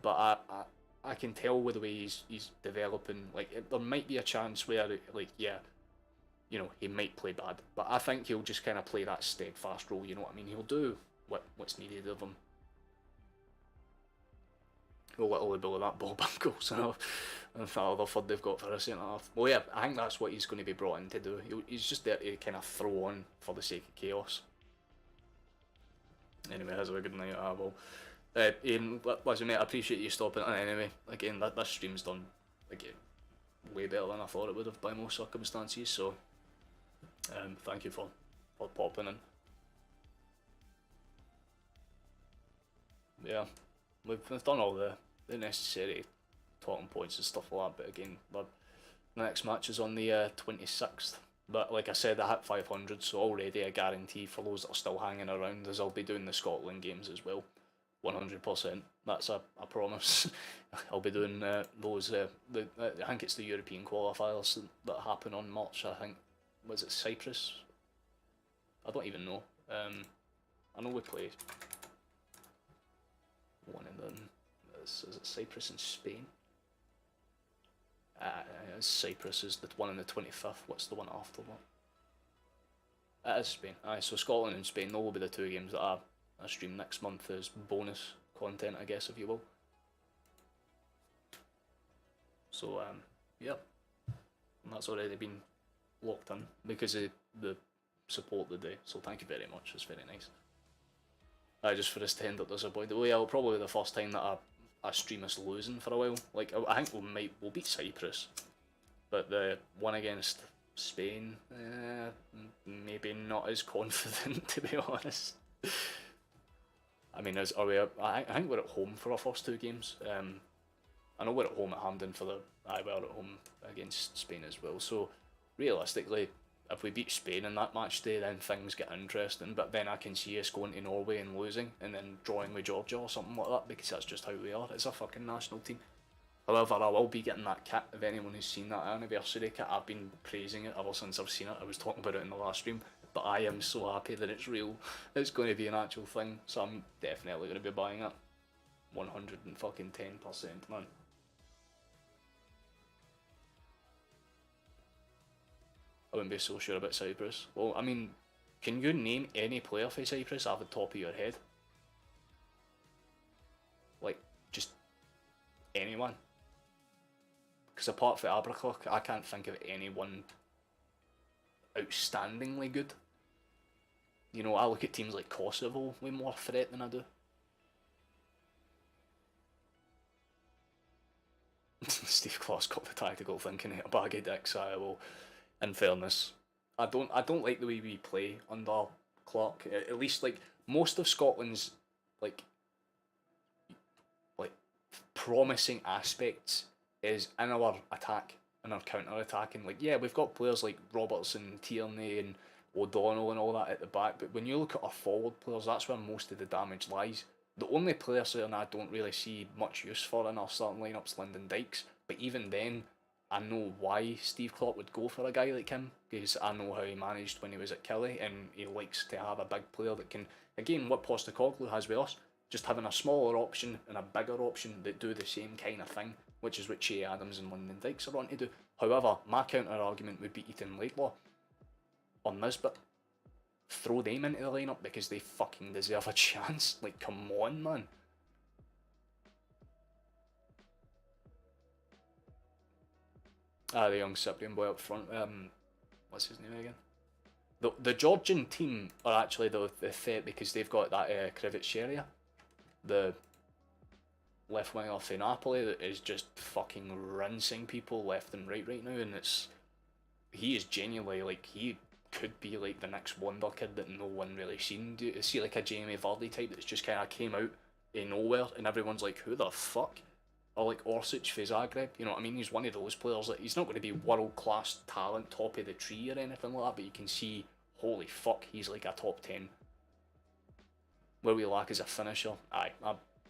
But I can tell with the way he's developing. Like, there might be a chance where, like, yeah, you know, he might play bad, but I think he'll just kind of play that steadfast role. You know what I mean? He'll do what's needed of him. He'll literally bully that ball back goal. So that other third they've got for a centre half. Well, yeah, I think that's what he's going to be brought in to do. He's just there to kind of throw on for the sake of chaos. Anyway, have a good night. Ian, listen, mate, I appreciate you stopping. Anyway, again, this stream's done again way better than I thought it would have by most circumstances. So, thank you for popping in. Yeah, we've done all the necessary talking points and stuff like that. But again, the next match is on the 26th. But like I said, I hit 500, so already a guarantee for those that are still hanging around is I'll be doing the Scotland games as well. 100%. That's a promise. I'll be doing those. I think it's the European qualifiers that happen on March. I think, was it Cyprus? I don't even know. I know we play one of them. Is it Cyprus and Spain? Cyprus is the one on the 25th. What's the one after that? It is Spain. Aye, so Scotland and Spain, those will be the two games that I stream next month as bonus content, I guess, if you will. So, yeah. And that's already been locked in because of the support today. So thank you very much. It's very nice. Just for us to end up disappointed. Well, yeah, it'll probably be the first time that I stream us losing for a while. Like, I think we'll beat Cyprus, but the one against Spain, maybe not as confident, to be honest. I mean, I think we're at home for our first two games. I know we're at home at Hampden for we're at home against Spain as well. So realistically, if we beat Spain in that match day, then things get interesting. But then I can see us going to Norway and losing, and then drawing with Georgia or something like that, because that's just how we are. It's a fucking national team. However, I will be getting that kit. If anyone who's seen that anniversary kit, I've been praising it ever since I've seen it. I was talking about it in the last stream, but I am so happy that it's real. It's going to be an actual thing, so I'm definitely going to be buying it. 110%, man. I wouldn't be so sure about Cyprus. Well, I mean, can you name any player for Cyprus off the top of your head? Like, just anyone? Because apart from Abercrombie, I can't think of anyone outstandingly good. You know, I look at teams like Kosovo with more threat than I do. Steve Clark's got the tactical thinking at a bag of dicks. Well, in fairness, I don't like the way we play under Clark. At least, like, most of Scotland's like promising aspects is in our attack and our counter attacking. Like, yeah, we've got players like Robertson, Tierney, and O'Donnell and all that at the back, but when you look at our forward players, that's where most of the damage lies. The only player certain I don't really see much use for in our starting lineup's Lyndon Dykes, but even then, I know why Steve Clark would go for a guy like him, because I know how he managed when he was at Kelly, and he likes to have a big player that can, again, what Postecoglou has with us, just having a smaller option and a bigger option that do the same kind of thing, which is what Che Adams and Lyndon Dykes are on to do. However, my counter argument would be Ethan Laidlaw on this bit. Throw them into the lineup because they fucking deserve a chance. Like, come on, man. The young Cyprian boy up front. What's his name again? The Georgian team are actually the threat because they've got that Kvaratskhelia, the left winger for Napoli, that is just fucking rinsing people left and right now, and he is genuinely, like, he could be like the next wonder kid that no one really seen. Do you see, like a Jamie Vardy type that's just kind of came out of nowhere and everyone's like, who the fuck? or like Orsic for Zagreb. You know what I mean? He's one of those players that he's not going to be world class talent, top of the tree or anything like that, but you can see, holy fuck, he's like a top 10. Where we lack is a finisher. I'd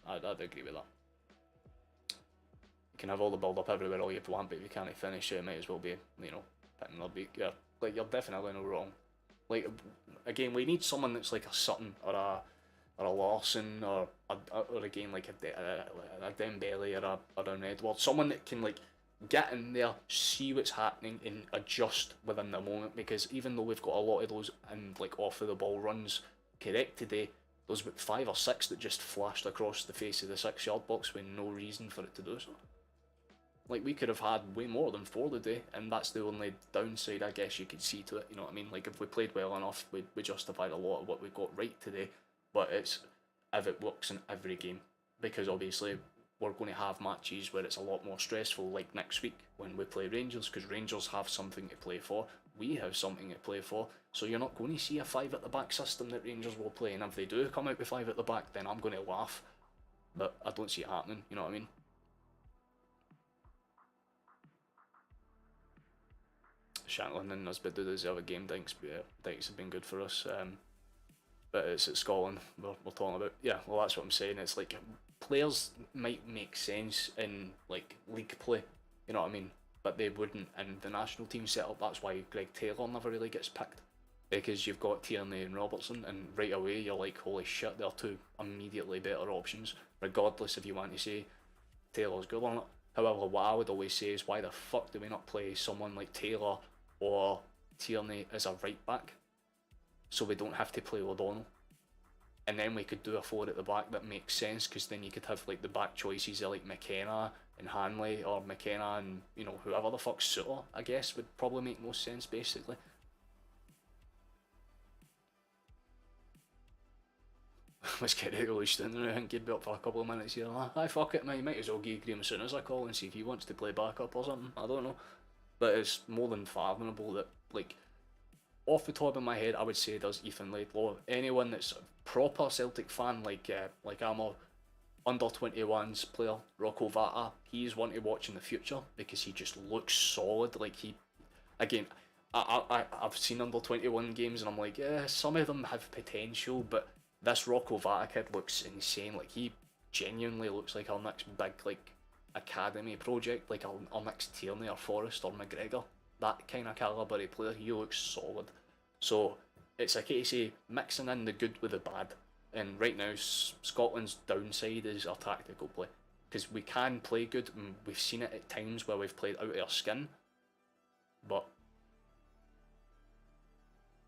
agree with that. You can have all the build up everywhere all you want, but if you can't finish it might as well be, you know, pitting their beak. Yeah, like you're definitely no wrong. Like again, we need someone that's like a Sutton or a Lawson or again like a Dembele or an Edward, someone that can like get in there, see what's happening, and adjust within the moment. Because even though we've got a lot of those and like off of the ball runs correct today, those about 5 or 6 that just flashed across the face of the 6-yard box with no reason for it to do so. Like, we could have had way more than 4 today, and that's the only downside I guess you could see to it, you know what I mean? Like, if we played well enough, we justified a lot of what we got right today, but it's if it works in every game, because obviously we're going to have matches where it's a lot more stressful, like next week when we play Rangers, because Rangers have something to play for, we have something to play for, so you're not going to see a 5 at the back system that Rangers will play, and if they do come out with 5 at the back, then I'm going to laugh, but I don't see it happening, you know what I mean? Shanklin and Nisbet do deserve a game. Dykes have been good for us, but it's at Scotland we're talking about. Yeah, well that's what I'm saying. It's like players might make sense in like league play, you know what I mean, but they wouldn't in the national team setup. That's why Greg Taylor never really gets picked, because you've got Tierney and Robertson, and right away you're like, holy shit, they're 2 immediately better options, regardless if you want to say Taylor's good or not. However, what I would always say is, why the fuck do we not play someone like Taylor or Tierney as a right back, so we don't have to play O'Donnell, and then we could do a 4 at the back that makes sense, because then you could have like the back choices of like McKenna and Hanley, or McKenna and, you know, whoever the fuck Suter, I guess, would probably make most sense basically. Let's get released in there and give it up for a couple of minutes here. Aye, fuck it, man, you might as well give Graham Souness a call and see if he wants to play backup or something, I don't know. But it's more than fathomable that, like, off the top of my head, I would say there's Ethan Laidlaw. Anyone that's a proper Celtic fan, like I'm a under-21s player, Rocco Vata, he's one to watch in the future, because he just looks solid. Like, he, again, I've seen under-21 games, and I'm like, yeah, some of them have potential, but this Rocco Vata kid looks insane. Like, he genuinely looks like our next big, like, academy project, like our next Tierney or Forrest or McGregor, that kind of calibre of player. He looks solid. So it's a case of mixing in the good with the bad, and right now Scotland's downside is our tactical play, because we can play good, and we've seen it at times where we've played out of our skin, but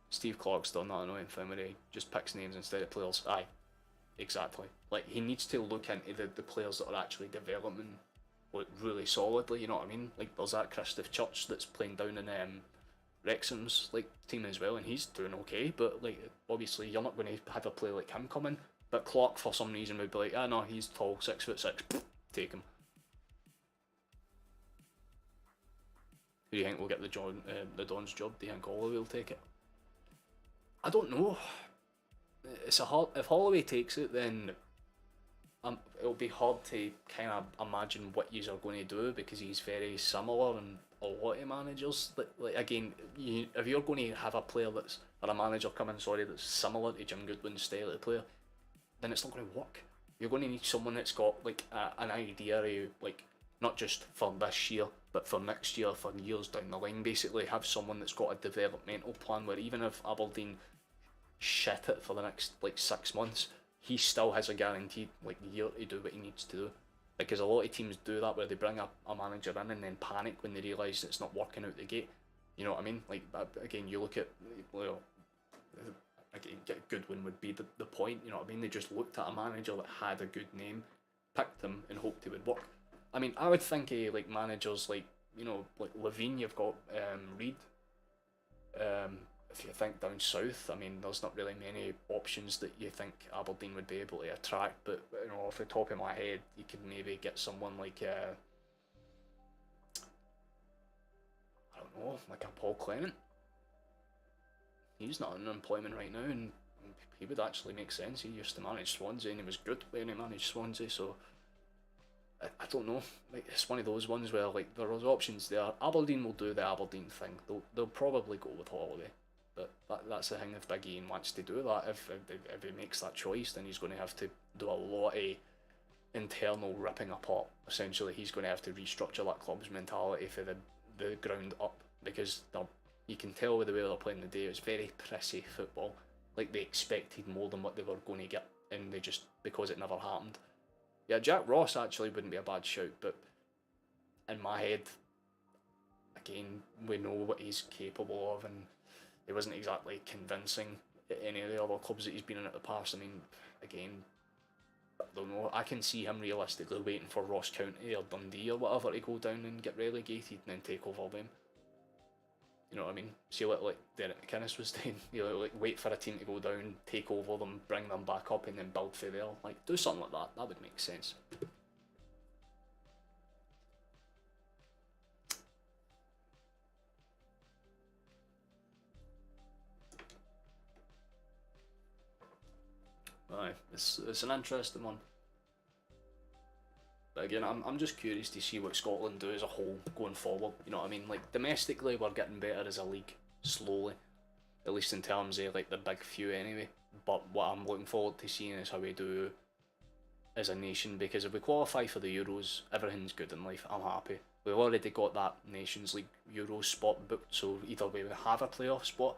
Steve Clark's done that annoying thing where he just picks names instead of players. Aye, exactly. Like, he needs to look into the players that are actually developing like really solidly, you know what I mean? Like, there's that Christoph Church that's playing down in Wrexham's like team as well, and he's doing okay, but like, obviously you're not going to have a player like him come in, but Clark for some reason would be like, no, he's tall, 6'6", take him. Who do you think will get the Don's job? Do you think Holloway will take it? I don't know. It's if Holloway takes it, then it'll be hard to kind of imagine what yous are going to do, because he's very similar in a lot of managers. Like again, if you're going to have a player that's, or a manager come in, that's similar to Jim Goodwin's style of player, then it's not going to work. You're going to need someone that's got like an idea of, like, not just for this year, but for next year, for years down the line. Basically, have someone that's got a developmental plan where even if Aberdeen shit it for the next like 6 months, he still has a guaranteed like year to do what he needs to do. Because a lot of teams do that, where they bring a manager in and then panic when they realise it's not working out the gate. You know what I mean? Like, again, you look at, well, again, Goodwin would be the point, you know what I mean? They just looked at a manager that had a good name, picked him, and hoped he would work. I mean, I would think like managers like, you know, like Levine, you've got Reid. If you think down south, I mean, there's not really many options that you think Aberdeen would be able to attract, but, you know, off the top of my head, you could maybe get someone like, I don't know, like a Paul Clement. He's not in employment right now, and he would actually make sense. He used to manage Swansea, and he was good when he managed Swansea, so I don't know. Like, it's one of those ones where like there's options there. Aberdeen will do the Aberdeen thing. They'll probably go with Holloway, but that's the thing. If Big Ian wants to do that, if he makes that choice, then he's going to have to do a lot of internal ripping apart. Essentially, he's going to have to restructure that club's mentality for the ground up, because you can tell with the way they're playing the day, it's very prissy football. Like, they expected more than what they were going to get, and they just, because it never happened. Yeah, Jack Ross actually wouldn't be a bad shout, but in my head, again, we know what he's capable of, and he wasn't exactly convincing at any of the other clubs that he's been in at the past. I mean, again, I don't know. I can see him realistically waiting for Ross County or Dundee or whatever to go down and get relegated and then take over them. You know what I mean? See what like Derek McInnes was doing. You know, like wait for a team to go down, take over them, bring them back up, and then build for there. Like, do something like that. That would make sense. Aye, it's an interesting one. But again, I'm just curious to see what Scotland do as a whole going forward. You know what I mean? Like, domestically, we're getting better as a league, slowly. At least in terms of like the big few anyway. But what I'm looking forward to seeing is how we do as a nation, because if we qualify for the Euros, everything's good in life. I'm happy. We've already got that Nations League Euro spot booked, so either way we have a playoff spot.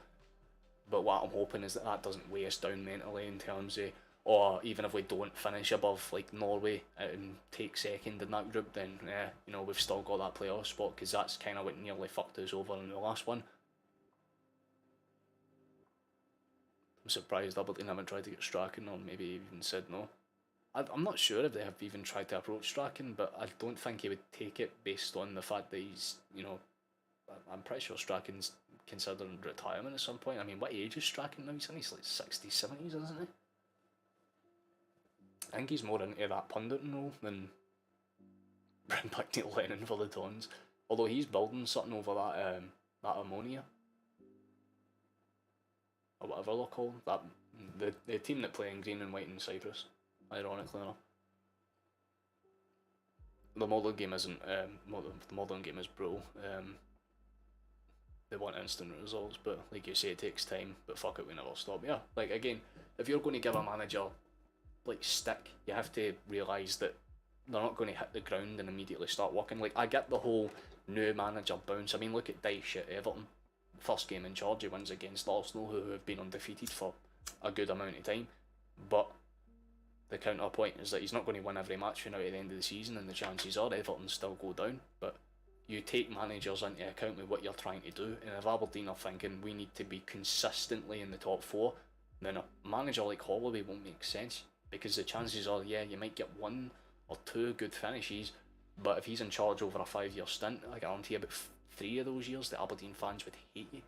But what I'm hoping is that that doesn't weigh us down mentally in terms of, or even if we don't finish above like Norway and take second in that group, then you know, we've still got that playoff spot, because that's kind of what nearly fucked us over in the last one. I'm surprised Aberdeen haven't tried to get Strachan, or maybe even said no. I'm not sure if they have even tried to approach Strachan, but I don't think he would take it based on the fact that he's, you know, I'm pretty sure Strachan's considering retirement at some point. I mean, what age is Strachan now? He's in his like 60s, 70s, isn't he? I think he's more into that pundit role than bring back Neil Lennon for the Dons. Although he's building something over that ammonia, or whatever they're called. That the team that play in green and white in Cyprus, ironically enough. The modern game isn't. The modern game is brutal. They want instant results, but like you say, it takes time. But fuck it, we never stop. Yeah, like again, if you're going to give a manager like stick, you have to realise that they're not going to hit the ground and immediately start working. Like, I get the whole new manager bounce. I mean, look at Dyche at Everton. First game in charge, he wins against Arsenal, who have been undefeated for a good amount of time. But the counterpoint is that he's not going to win every match for now at the end of the season, and the chances are Everton still go down. But you take managers into account with what you're trying to do, and if Aberdeen are thinking we need to be consistently in the top four, then a manager like Holloway won't make sense, because the chances are, yeah, you might get one or two good finishes, but if he's in charge over a 5-year stint, I guarantee about 3 of those years the Aberdeen fans would hate you.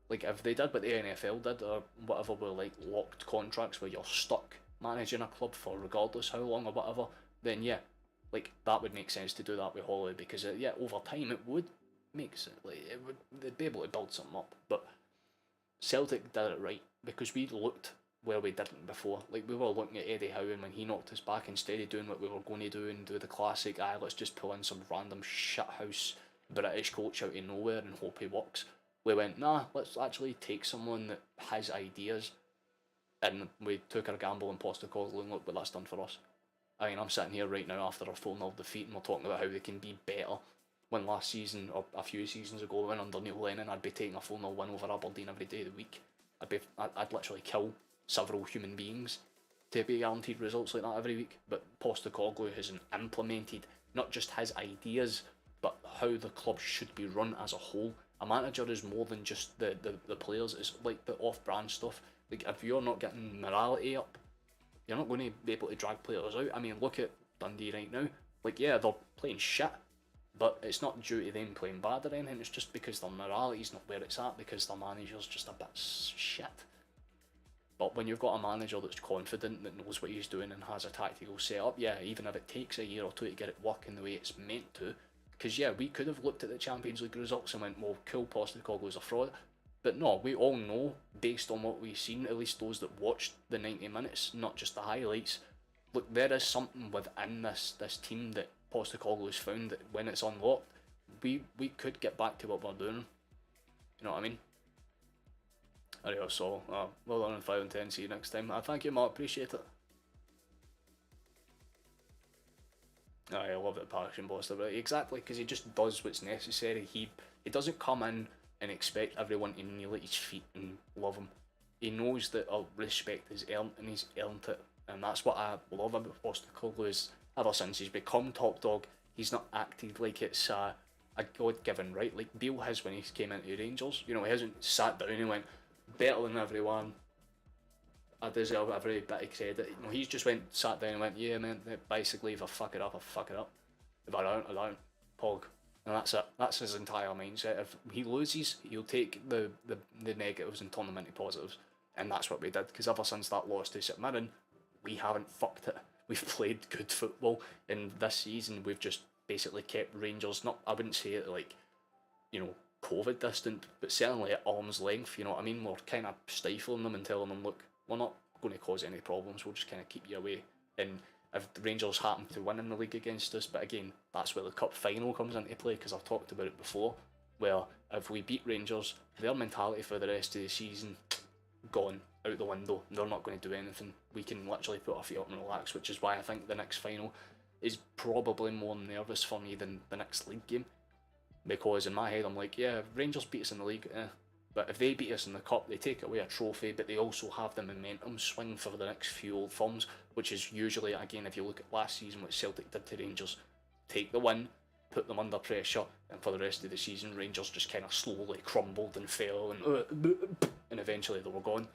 Like, if they did what the NFL did, or whatever, were like locked contracts where you're stuck managing a club for regardless how long or whatever, then yeah, like, that would make sense to do that with Holloway, because yeah, over time it would make sense. Like, they'd be able to build something up. But Celtic did it right, because we looked where we didn't before. Like, we were looking at Eddie Howe, and when he knocked us back, instead of doing what we were going to do and do the classic, let's just pull in some random shithouse British coach out of nowhere and hope he works, we went, nah, let's actually take someone that has ideas, and we took our gamble on Postecoglou, and look what that's done for us. I mean, I'm sitting here right now after our 4-0 defeat, and we're talking about how they can be better, when last season, or a few seasons ago, when under Neil Lennon, I'd be taking a 4-0 win over Aberdeen every day of the week. I'd literally kill several human beings to be guaranteed results like that every week. But Postecoglou has implemented not just his ideas, but how the club should be run as a whole. A manager is more than just the players. It's like the off-brand stuff. Like, if you're not getting morality up, you're not going to be able to drag players out. I mean, look at Dundee right now. Like, yeah, they're playing shit, but it's not due to them playing bad or anything. It's just because their morality's not where it's at, because their manager's just a bit shit. But when you've got a manager that's confident, that knows what he's doing and has a tactical setup, yeah, even if it takes a year or two to get it working the way it's meant to, because yeah, we could have looked at the Champions League results and went, well, cool, Postecoglou's a fraud. But no, we all know, based on what we've seen, at least those that watched the 90 minutes, not just the highlights, look, there is something within this team that Postecoglou's found that when it's unlocked, we could get back to what we're doing. You know what I mean? Anyway, so, well done on 5 and 10, see you next time. Thank you, Mark, appreciate it. I love it, Passion Boss, exactly, because he just does what's necessary. He doesn't come in and expect everyone to kneel at his feet and love him. He knows that respect is earned, and he's earned it, and that's what I love about Postecoglou. Is ever since he's become top dog, he's not acted like it's a God-given right, like Beale has when he came into Rangers. You know, he hasn't sat down and went, better than everyone, I deserve every bit of credit. You know, he's just sat down and went, yeah man, basically if I fuck it up, I fuck it up. If I don't, pog. And that's it. That's his entire mindset. If he loses, he'll take the negatives and turn them into positives. And that's what we did, because ever since that loss to St Mirren, we haven't fucked it. We've played good football, and this season we've just basically kept Rangers, not, I wouldn't say it like, you know, COVID distant, but certainly at arm's length, you know what I mean? We're kind of stifling them and telling them, look, we're not going to cause any problems, we'll just kind of keep you away. And if the Rangers happen to win in the league against us, but again, that's where the cup final comes into play, because I've talked about it before, where if we beat Rangers, their mentality for the rest of the season, gone, out the window. They're not going to do anything. We can literally put our feet up and relax, which is why I think the next final is probably more nervous for me than the next league game. Because in my head, I'm like, yeah, Rangers beat us in the league, but if they beat us in the cup, they take away a trophy, but they also have the momentum swing for the next few Old Firms, which is usually, again, if you look at last season, what Celtic did to Rangers, take the win, put them under pressure, and for the rest of the season, Rangers just kind of slowly crumbled and fell, and eventually they were gone.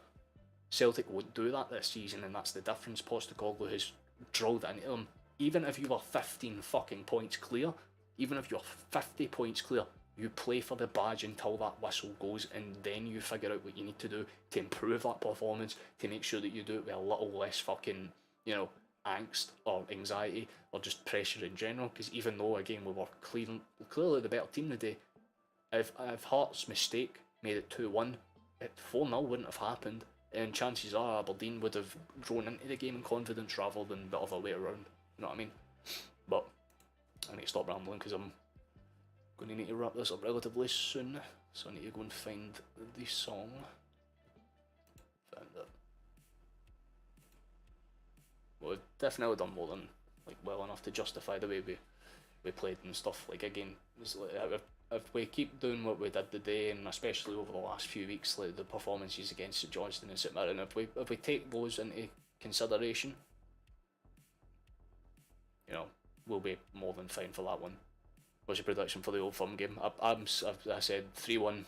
Celtic won't do that this season, and that's the difference. Postecoglou has drilled into them. Even if you were 15 fucking points clear, even if you're 50 points clear, you play for the badge until that whistle goes, and then you figure out what you need to do to improve that performance, to make sure that you do it with a little less fucking, you know, angst or anxiety or just pressure in general. Because even though, again, we were clearly the better team today, if Hearts' mistake made it 2-1, 4-0 wouldn't have happened, and chances are Aberdeen would have drawn into the game in confidence rather than the other way around. You know what I mean? But I need to stop rambling because I'm going to need to wrap this up relatively soon, so I need to go and find the song. Found it. Well, we've definitely done more than, like, well enough to justify the way we played and stuff. Like, again, it's like, if we keep doing what we did today, and especially over the last few weeks, like the performances against St Johnstone and St Mirren, if we take those into consideration, you know, we'll be more than fine for that one. What's your prediction for the Old Firm game? I said 3-1.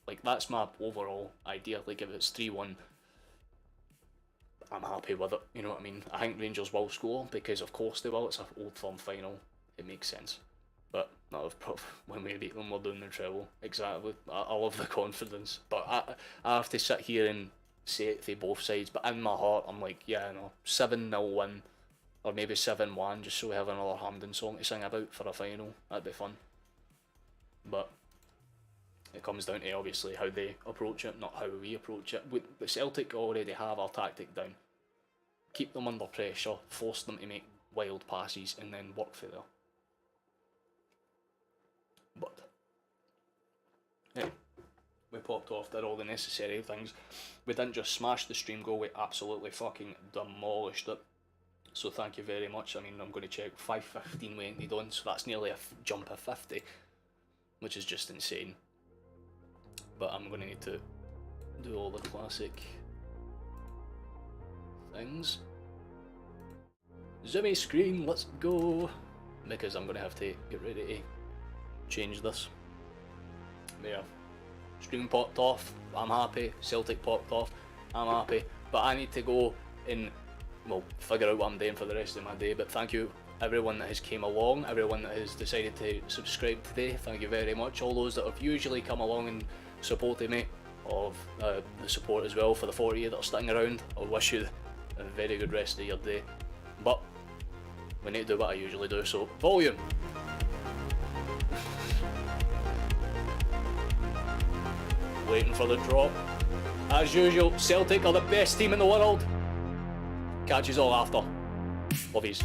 Like, that's my overall idea. Like, if it's 3-1, I'm happy with it. You know what I mean? I think Rangers will score because, of course, they will. It's an Old Firm final. It makes sense. But no, when we beat them, we're doing the treble. Exactly. I love the confidence. But I have to sit here and say it to both sides. But in my heart, I'm like, yeah, no, 7-0 win. Or maybe 7-1, just so we have another Hamden song to sing about for a final. That'd be fun. But it comes down to, obviously, how they approach it, not how we approach it. The Celtic already have our tactic down. Keep them under pressure, force them to make wild passes, and then work for there. But hey, we popped off, did all the necessary things. We didn't just smash the stream goal, we absolutely fucking demolished it. So thank you very much. I mean, I'm going to check 515 we ended on, so that's nearly a jump of 50, which is just insane. But I'm going to need to do all the classic things. Zoomy screen, let's go. Because I'm going to have to get ready to change this. There. Stream popped off, I'm happy. Celtic popped off, I'm happy. But I need to go and, well, figure out what I'm doing for the rest of my day. But thank you everyone that has came along, everyone that has decided to subscribe today, thank you very much. All those that have usually come along and supported me, of the support as well for the 40 that are sticking around. I wish you a very good rest of your day. But we need to do what I usually do, so volume. Waiting for the drop. As usual, Celtic are the best team in the world. Catch you all after. Love yous.